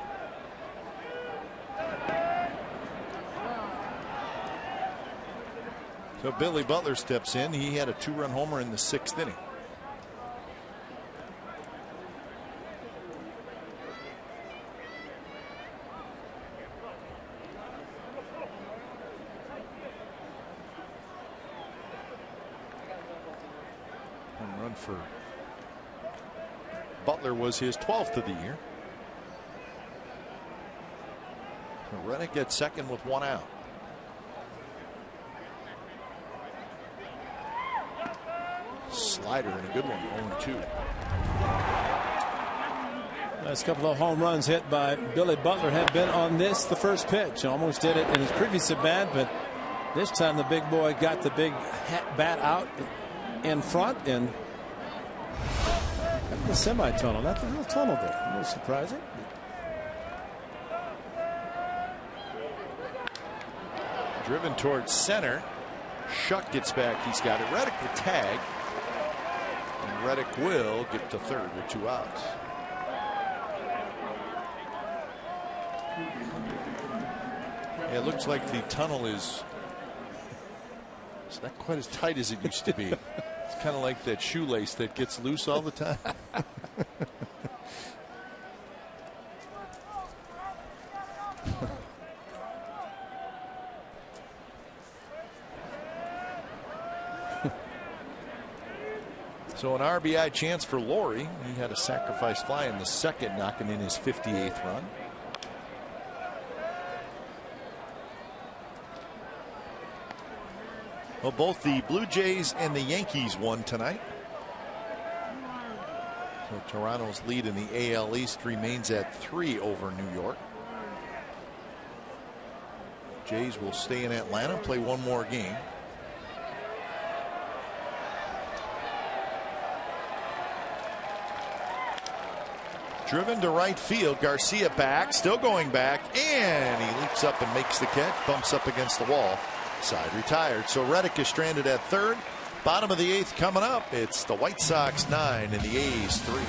So Billy Butler steps in. He had a 2-run homer in the 6th inning. Home run for Butler was his 12th of the year. Reddick at second with 1 out. Slider and a good one, 0-2.
Last couple of home runs hit by Billy Butler have been on the first pitch. Almost did it in his previous at bat, but this time the big boy got the big bat out in front and the semi-tunnel. That's a little tunnel there. A little surprising.
Driven towards center. Shuck gets back. He's got it. Reddick the tag. And Reddick will get to third with 2 outs. Yeah, it looks like the tunnel is not quite as tight as it used to be. It's kind of like that shoelace that gets loose all the time. So an RBI chance for Laurie. He had a sacrifice fly in the 2nd, knocking in his 58th run. Well, both the Blue Jays and the Yankees won tonight. So Toronto's lead in the AL East remains at 3 over New York. Jays will stay in Atlanta, play one more game. Driven to right field. Garcia back, still going back, and he leaps up and makes the catch, bumps up against the wall. Side retired. So Reddick is stranded at third. Bottom of the 8th coming up. It's the White Sox 9 and the A's 3.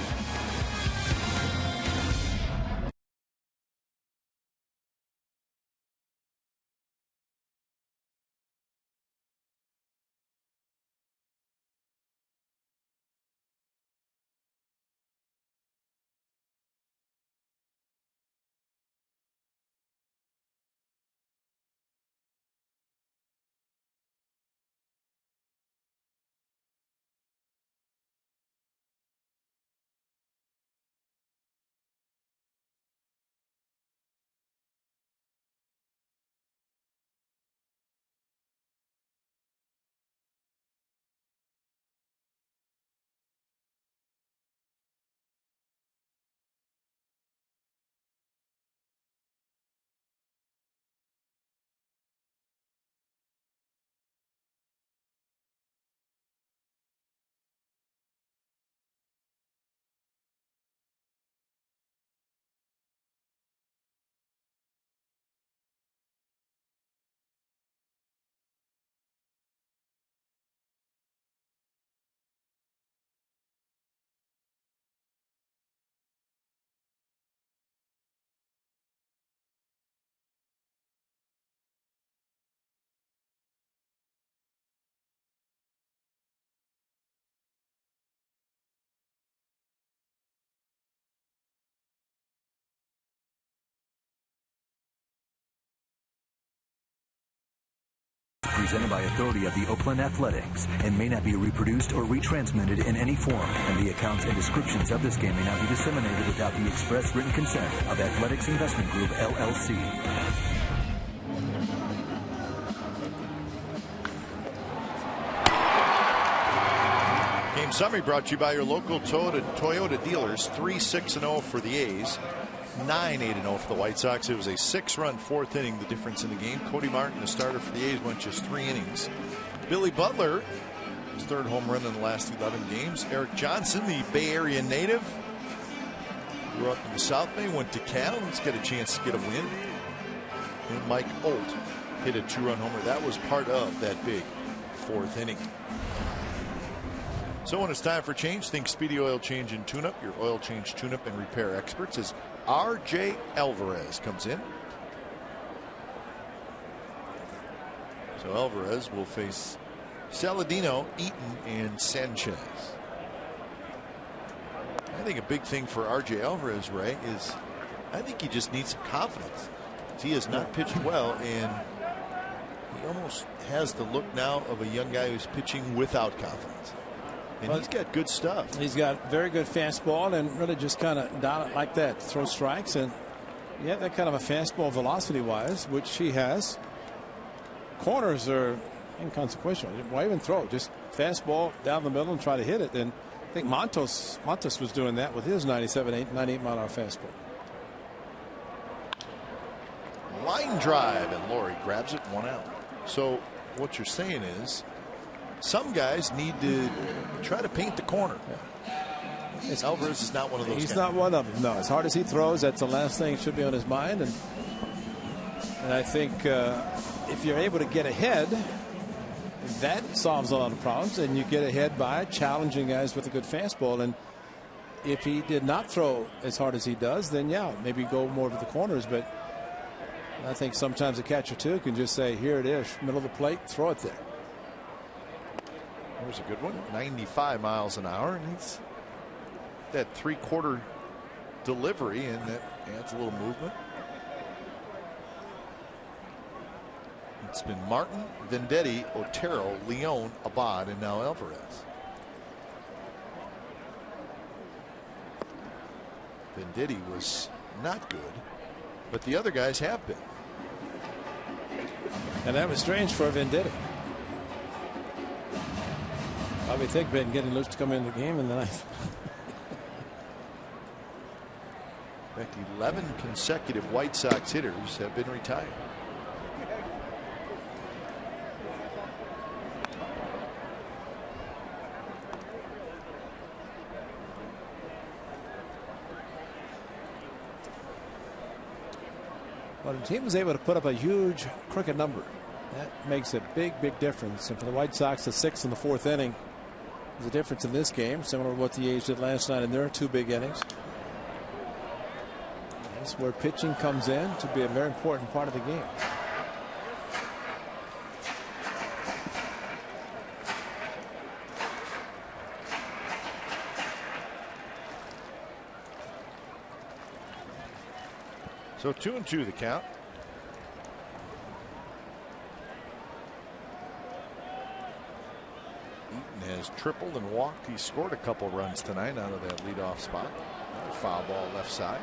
presented by authority of the Oakland Athletics and may not be reproduced or retransmitted in any form, and the accounts and descriptions of this game may not be disseminated without the express written consent of Athletics Investment Group, LLC.
Game summary brought to you by your local Toyota dealers. 3-6-0 for the A's. 9-8-0 for the White Sox. It was a 6-run fourth inning, the difference in the game. Cody Martin, the starter for the A's, went just 3 innings. Billy Butler, his third home run in the last 11 games. Eric Johnson, the Bay Area native, grew up in the South Bay, went to Cal. Let's get a chance to get a win. And Mike Olt hit a 2-run homer. That was part of that big fourth inning. So when it's time for change, think Speedy Oil Change and Tune-Up, your oil change, tune-up, and repair experts, as R.J. Alvarez comes in. So Alvarez will face Saladino, Eaton, and Sanchez. I think a big thing for R.J. Alvarez, Ray, is I think he just needs some confidence. He has not pitched well, and he almost has the look now of a young guy who's pitching without confidence. And he's got good stuff.
He's got very good fastball and really just kind of down it like that. Throw strikes, and yeah, that kind of a fastball velocity wise, which he has. Corners are inconsequential. Why even throw? Just fastball down the middle and try to hit it. And I think Montos was doing that with his 98 mile-an-hour fastball.
Line drive, and Laurie grabs it, 1 out. So what you're saying is, some guys need to try to paint the corner. Yeah. Alvarez is not one of those
He's
guys.
not one of them. No, as hard as he throws, that's the last thing that should be on his mind. And I think if you're able to get ahead, that solves a lot of problems. And you get ahead by challenging guys with a good fastball. And if he did not throw as hard as he does, then yeah, maybe go more to the corners. But I think sometimes a catcher too can just say, here it is, middle of the plate, throw it there.
There's a good one. 95 miles an hour, and he's that 3/4 delivery, and that adds a little movement. It's been Martin, Venditti, Otero, Leon, Abad, and now Alvarez. Venditti was not good, but the other guys have been.
And that was strange for Venditti. Probably think been getting loose to come into the game in the ninth.
In fact, 11 consecutive White Sox hitters have been retired.
Well, the team was able to put up a huge crooked number. That makes a big difference. And for the White Sox, the 6th and the 4th inning is the difference in this game, similar to what the A's did last night in their 2 big innings. That's where pitching comes in to be a very important part of the game.
So 2-2 the count. Eaton has tripled and walked. He scored a couple runs tonight out of that leadoff spot. Foul ball left side.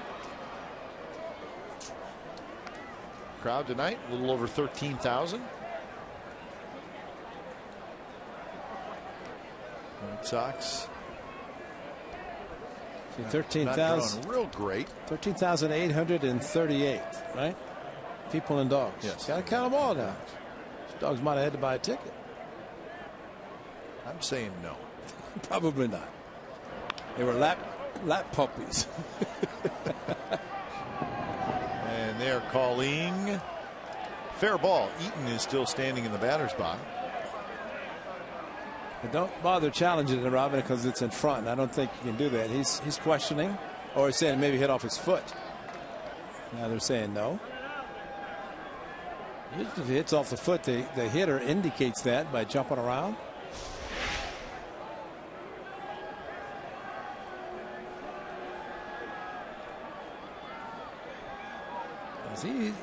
Crowd tonight a little over 13,000. White Sox
13,000
real great.
13,838, right? People and dogs.
Yes.
Got to count them all now. These dogs might have had to buy a ticket.
I'm saying no.
Probably not. They were lap puppies.
And they're calling fair ball. Eaton is still standing in the batter's box.
But don't bother challenging it, Robin, because it's in front. I don't think you can do that. He's questioning, or he's saying maybe hit off his foot. Now they're saying no. If it hits off the foot, the hitter indicates that by jumping around. He's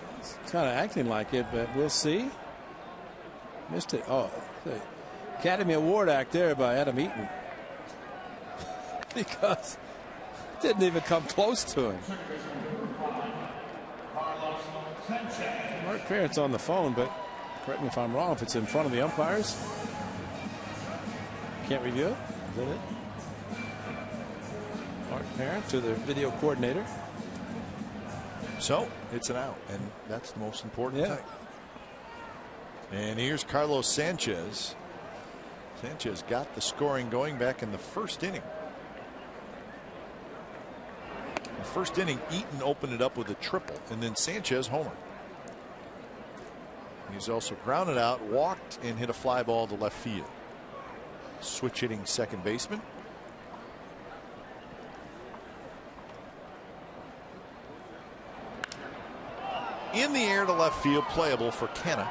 kind of acting like it, but we'll see. Missed it. Oh, the Academy Award act there by Adam Eaton. Because it didn't even come close to him. Mark Parent's on the phone, but correct me if I'm wrong, if it's in front of the umpires. Can't review it? Is that it? Mark Parent to the video coordinator.
So it's an out, and that's the most important thing. And here's Carlos Sanchez. Sanchez got the scoring going back in the first inning. The first inning, Eaton opened it up with a triple, and then Sanchez homered. He's also grounded out, walked, and hit a fly ball to left field. Switch hitting second baseman. In the air to left field, playable for Canha.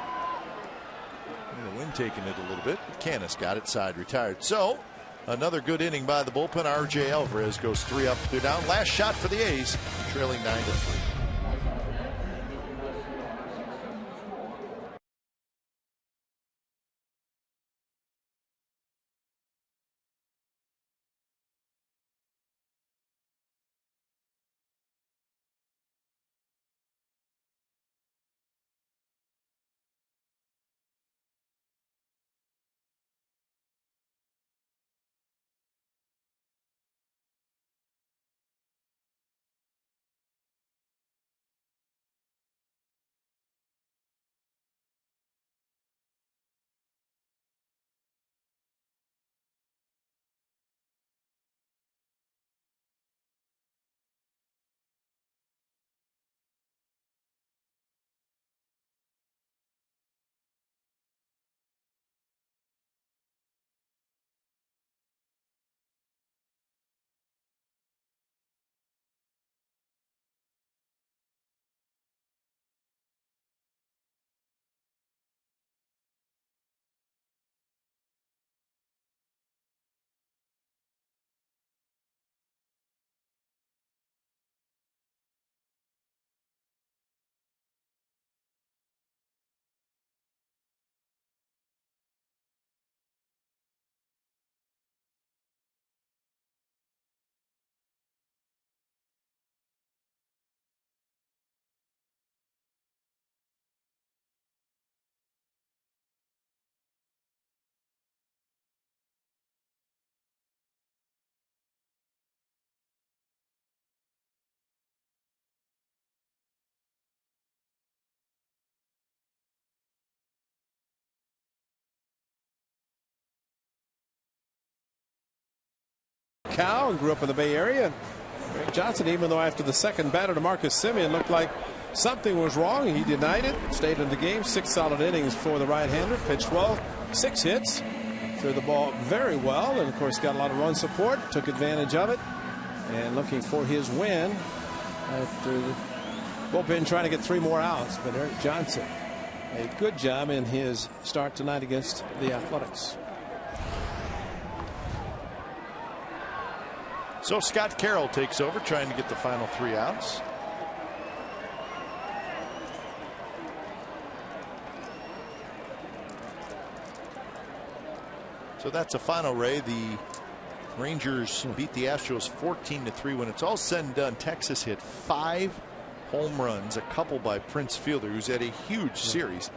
The wind taking it a little bit. Canha's got it, side retired. So another good inning by the bullpen. RJ Alvarez goes 3 up, 2 down. Last shot for the A's, trailing 9-3.
Cal and grew up in the Bay Area. And Greg Johnson, even though after the second batter to Marcus Semien looked like something was wrong, he denied it, stayed in the game. 6 solid innings for the right-hander, pitched well, 6 hits, threw the ball very well, and of course got a lot of run support, took advantage of it, and looking for his win after the bullpen trying to get 3 more outs. But Eric Johnson, a good job in his start tonight against the Athletics.
So Scott Carroll takes over, trying to get the final 3 outs. So that's a final, Ray. The Rangers beat the Astros 14-3. When it's all said and done, Texas hit 5 home runs, a couple by Prince Fielder, who's had a huge series.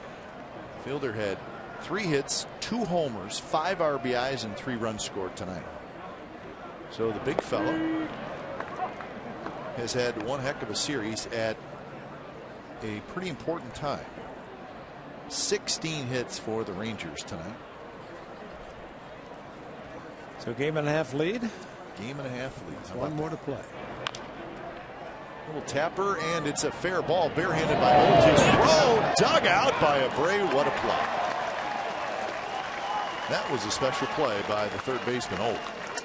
Fielder had 3 hits, 2 homers, 5 RBIs, and 3 runs scored tonight. So the big fellow has had one heck of a series at a pretty important time. 16 hits for the Rangers tonight.
So game and a half lead.
Game and a half lead.
One more to play.
Little tapper, and it's a fair ball. Barehanded by Old. Throw dug out by Abreu. What a play. That was a special play by the third baseman, Old.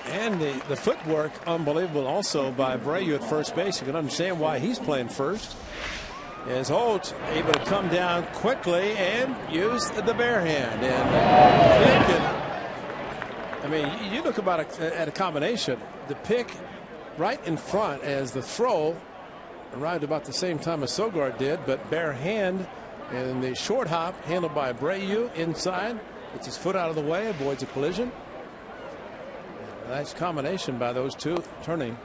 And the footwork unbelievable also by Abreu at first base. You can understand why he's playing first. As Holt able to come down quickly and use the bare hand. And I mean, you look at a combination. The pick right in front as the throw arrived about the same time as Sogard did, but bare hand And the short hop handled by Abreu inside. Gets his foot out of the way, avoids a collision. Nice combination by those two, turning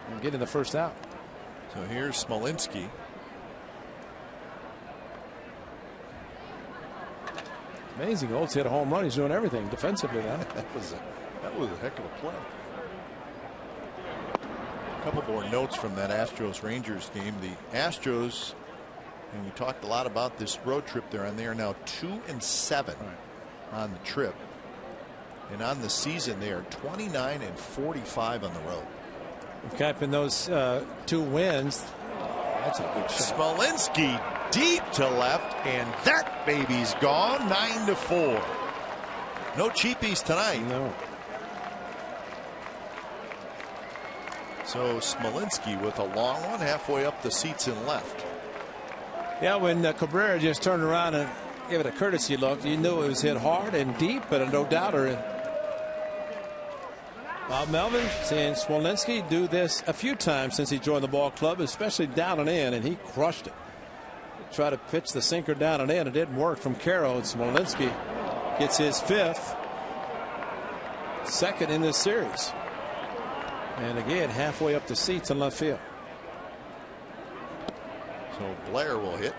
and getting the first out.
So here's Smolinski.
Amazing. Olds hit a home run. He's doing everything defensively now.
that was a heck of a play. A couple more notes from that Astros-Rangers game. The Astros, and we talked a lot about this road trip they're on. They are now 2-7 on the trip. And on the season, they are 29-45 on the road.
Capping those 2 wins. That's a good shot.
Smolinski deep to left, and that baby's gone. 9-4. No cheapies tonight.
No.
So Smolinski with a long one halfway up the seats and left.
Yeah, when Cabrera just turned around and gave it a courtesy look, you knew it was hit hard and deep, but a no doubter. Bob Melvin saying Smolinski do this a few times since he joined the ball club, especially down and in, and he crushed it. Try to pitch the sinker down and in. It didn't work from Carroll. And Smolinski gets his 5th, second in this series. And again, halfway up the seats in left field.
So Blair will hit.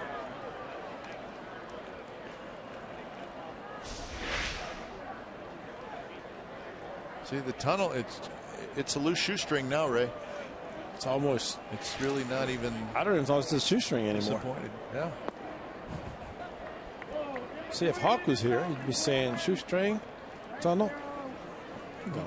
See the tunnel, it's a loose shoestring now, Ray.
It's almost,
it's really not even,
I don't even know if it's a shoestring anymore.
Disappointed. Yeah.
See, if Hawk was here, he'd be saying shoestring tunnel. No.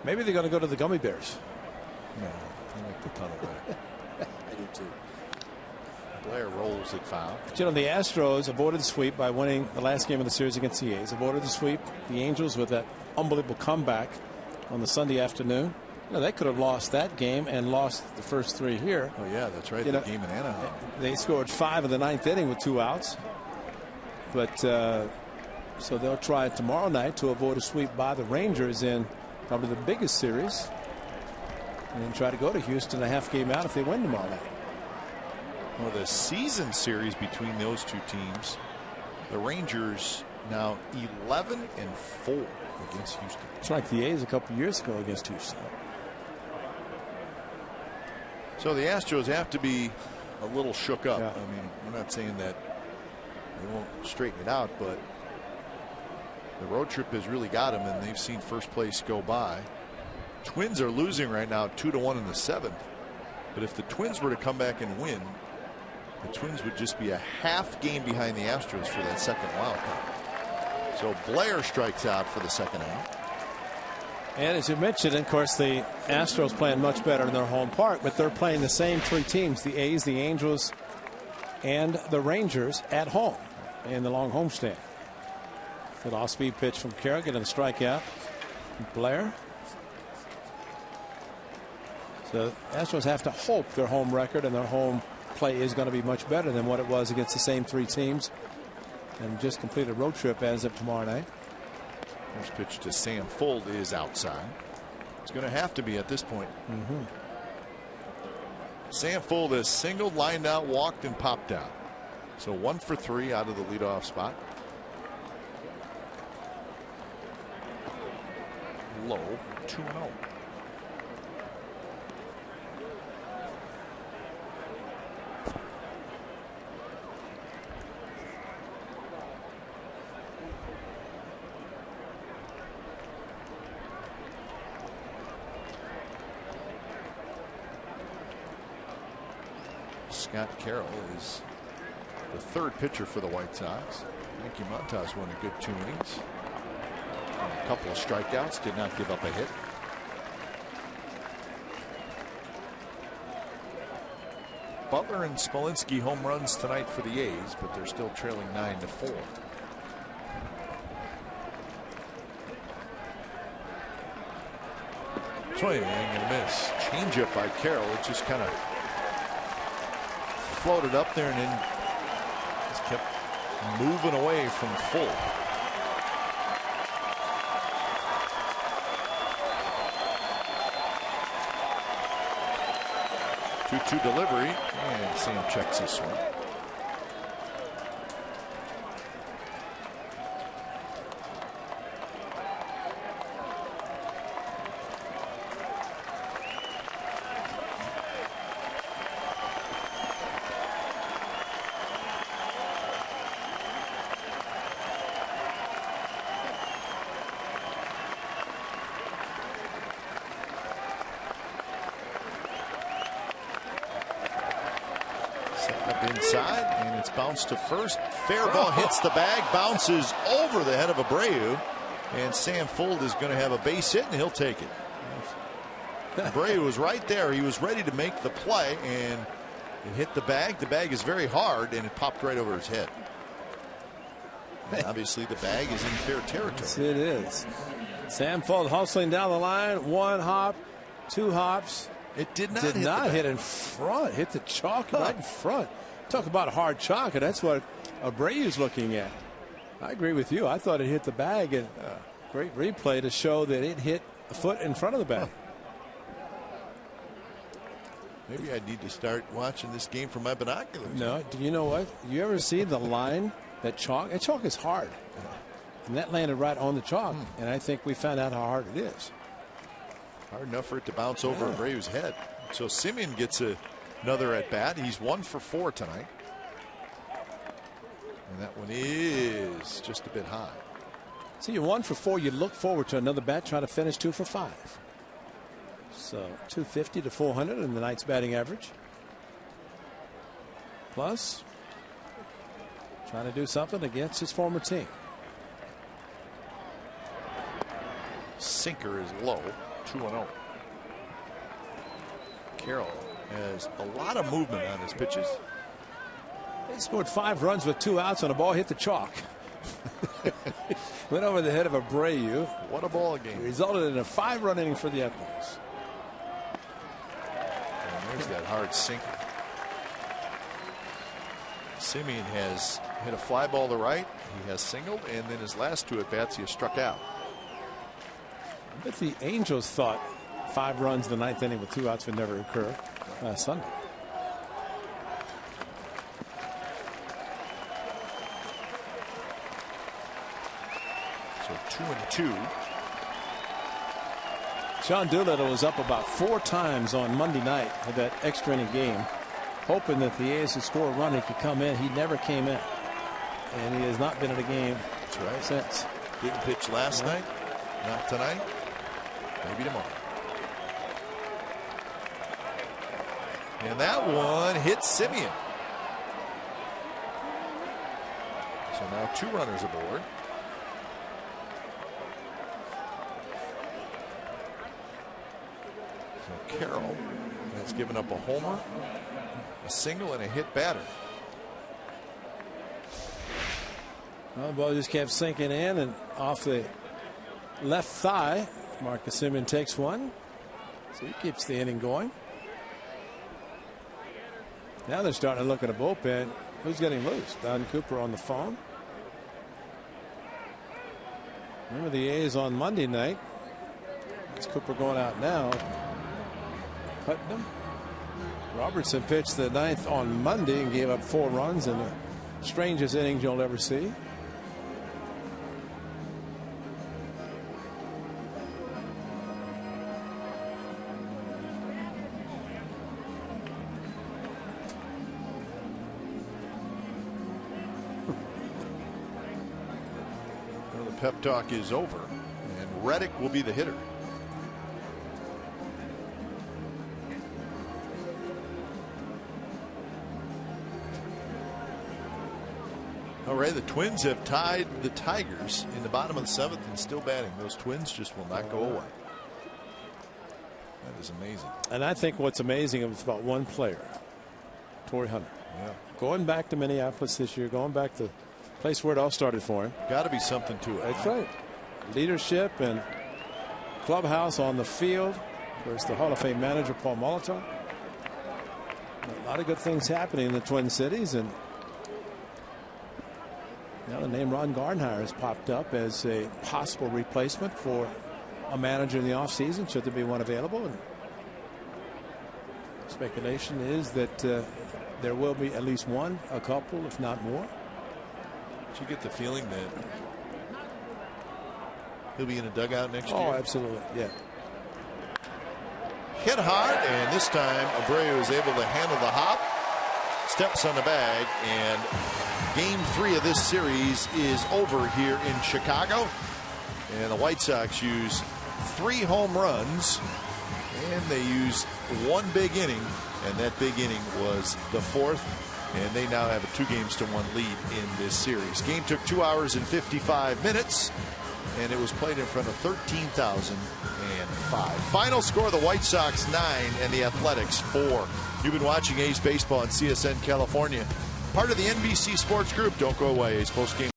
Maybe they're going to go to the gummy bears.
No, I like the tunnel better.
I do too.
Blair rolls it foul.
But you know, the Astros avoided the sweep by winning the last game of the series against the A's. Avoided the sweep. The Angels with that unbelievable comeback on the Sunday afternoon. You know, they could have lost that game and lost the first 3 here.
Oh yeah, that's right.
You
the
know,
game in Anaheim.
They scored 5 in the 9th inning with 2 outs. But so they'll try tomorrow night to avoid a sweep by the Rangers in probably the biggest series, and then try to go to Houston a half game out if they win tomorrow night.
Well, the season series between those two teams, the Rangers now 11-4 against Houston.
It's like the A's a couple years ago against Houston.
So the Astros have to be a little shook up.
Yeah.
I mean, I'm not saying that they won't straighten it out, but the road trip has really got them, and they've seen first place go by. Twins are losing right now 2-1 in the 7th. But if the Twins were to come back and win, the Twins would just be a half game behind the Astros for that second wild card. So Blair strikes out for the second out.
And as you mentioned, of course, the Astros playing much better in their home park, but they're playing the same 3 teams, the A's, the Angels, and the Rangers at home in the long homestand. Good off-speed pitch from Carroll, getting a strikeout. Blair. So Astros have to hope their home record and their home play is going to be much better than what it was against the same 3 teams, and just complete a road trip as of tomorrow night.
First pitch to Sam Fuld is outside. It's going to have to be at this point. Sam Fuld has singled, lined out, walked, and popped out. So 1 for 3 out of the leadoff spot. Low 2-0. Scott Carroll is the 3rd pitcher for the White Sox. Frankie Montas won a good 2 innings. And a couple of strikeouts, did not give up a hit. Butler and Smolinski home runs tonight for the A's, but they're still trailing 9-4. Swing and a miss. Changeup by Carroll. It just kind of floated up there and then just kept moving away from Fuld. 2-2 delivery, and Sam checks his swing. Inside, and it's bounced to first. Fair ball hits the bag, bounces over the head of Abreu, and Sam Fuld is going to have a base hit, and he'll take it. Abreu was right there. He was ready to make the play, and it hit the bag. The bag is very hard, and it popped right over his head. And obviously, the bag is in fair territory.
Yes, it is. Sam Fuld hustling down the line. 1 hop, 2 hops.
It did not
hit in front. Hit the chalk right in front. Talk about a hard chalk, and that's what Abreu's looking at. I agree with you. I thought it hit the bag, and great replay to show that it hit a foot in front of the bag.
Maybe I need to start watching this game from my binoculars.
No, do you know what? You ever see the line that chalk? That chalk is hard, and that landed right on the chalk. And I think we found out how hard it is.
Hard enough for it to bounce over Abreu's head. So Semien gets another at bat. He's 1 for 4 tonight. And that one is just a bit high.
See, you're 1 for 4. You look forward to another bat, try to finish 2 for 5. So 250 to 400 in the night's batting average. Plus, trying to do something against his former team.
Sinker is low. 2-0. Carroll has a lot of movement on his pitches.
He scored 5 runs with 2 outs on a ball hit the chalk. Went over the head of Abreu.
What a ball game.
Resulted in a 5-run inning for the Athletics.
And there's that hard sinker. Semien has hit a fly ball to right. He has singled, and then his last 2 at bats he has struck out.
I bet the Angels thought 5 runs in the 9th inning with 2 outs would never occur last Sunday.
So 2-2.
Sean Doolittle was up about 4 times on Monday night of that extra inning game, hoping that the A's would score a run. He could come in. He never came in, and he has not been in a game since.
Didn't pitch last night. Not tonight. Maybe tomorrow. And that one hits Semien. So now 2 runners aboard. So Carroll has given up a homer, a single, and a hit batter.
Well, the ball just kept sinking in and off the left thigh. Marcus Semien takes one. So he keeps the inning going. Now they're starting to look at a bullpen. Who's getting loose? Don Cooper on the phone. Remember the A's on Monday night. It's Cooper going out now. Putnam. Robertson pitched the 9th on Monday and gave up 4 runs in the strangest innings you'll ever see.
Pep talk is over, and Reddick will be the hitter. All right, the Twins have tied the Tigers in the bottom of the 7th and still batting. Those Twins just will not go away. That is amazing.
And I think what's amazing is about one player, Torrey Hunter.
Yeah.
Going back to Minneapolis this year, going back to place where it all started for him.
Got to be something to it.
That's right. Leadership and clubhouse on the field. Of course, the Hall of Fame manager, Paul Molitor. A lot of good things happening in the Twin Cities. And now the name Ron Gardenhire has popped up as a possible replacement for a manager in the offseason, should there be one available. And Speculation is that there will be at least one, a couple, if not more.
Did you get the feeling that he'll be in a dugout next year?
Oh, absolutely, yeah.
Hit hard, and this time Abreu is able to handle the hop, steps on the bag, and game 3 of this series is over here in Chicago. And the White Sox use 3 home runs, and they use 1 big inning, and that big inning was the 4th, and they now have a 2-1 lead in this series. Game took 2 hours and 55 minutes, and it was played in front of 13,005. Final score: the White Sox 9 and the Athletics 4. You've been watching A's Baseball on CSN California, part of the NBC Sports Group. Don't go away. A's postgame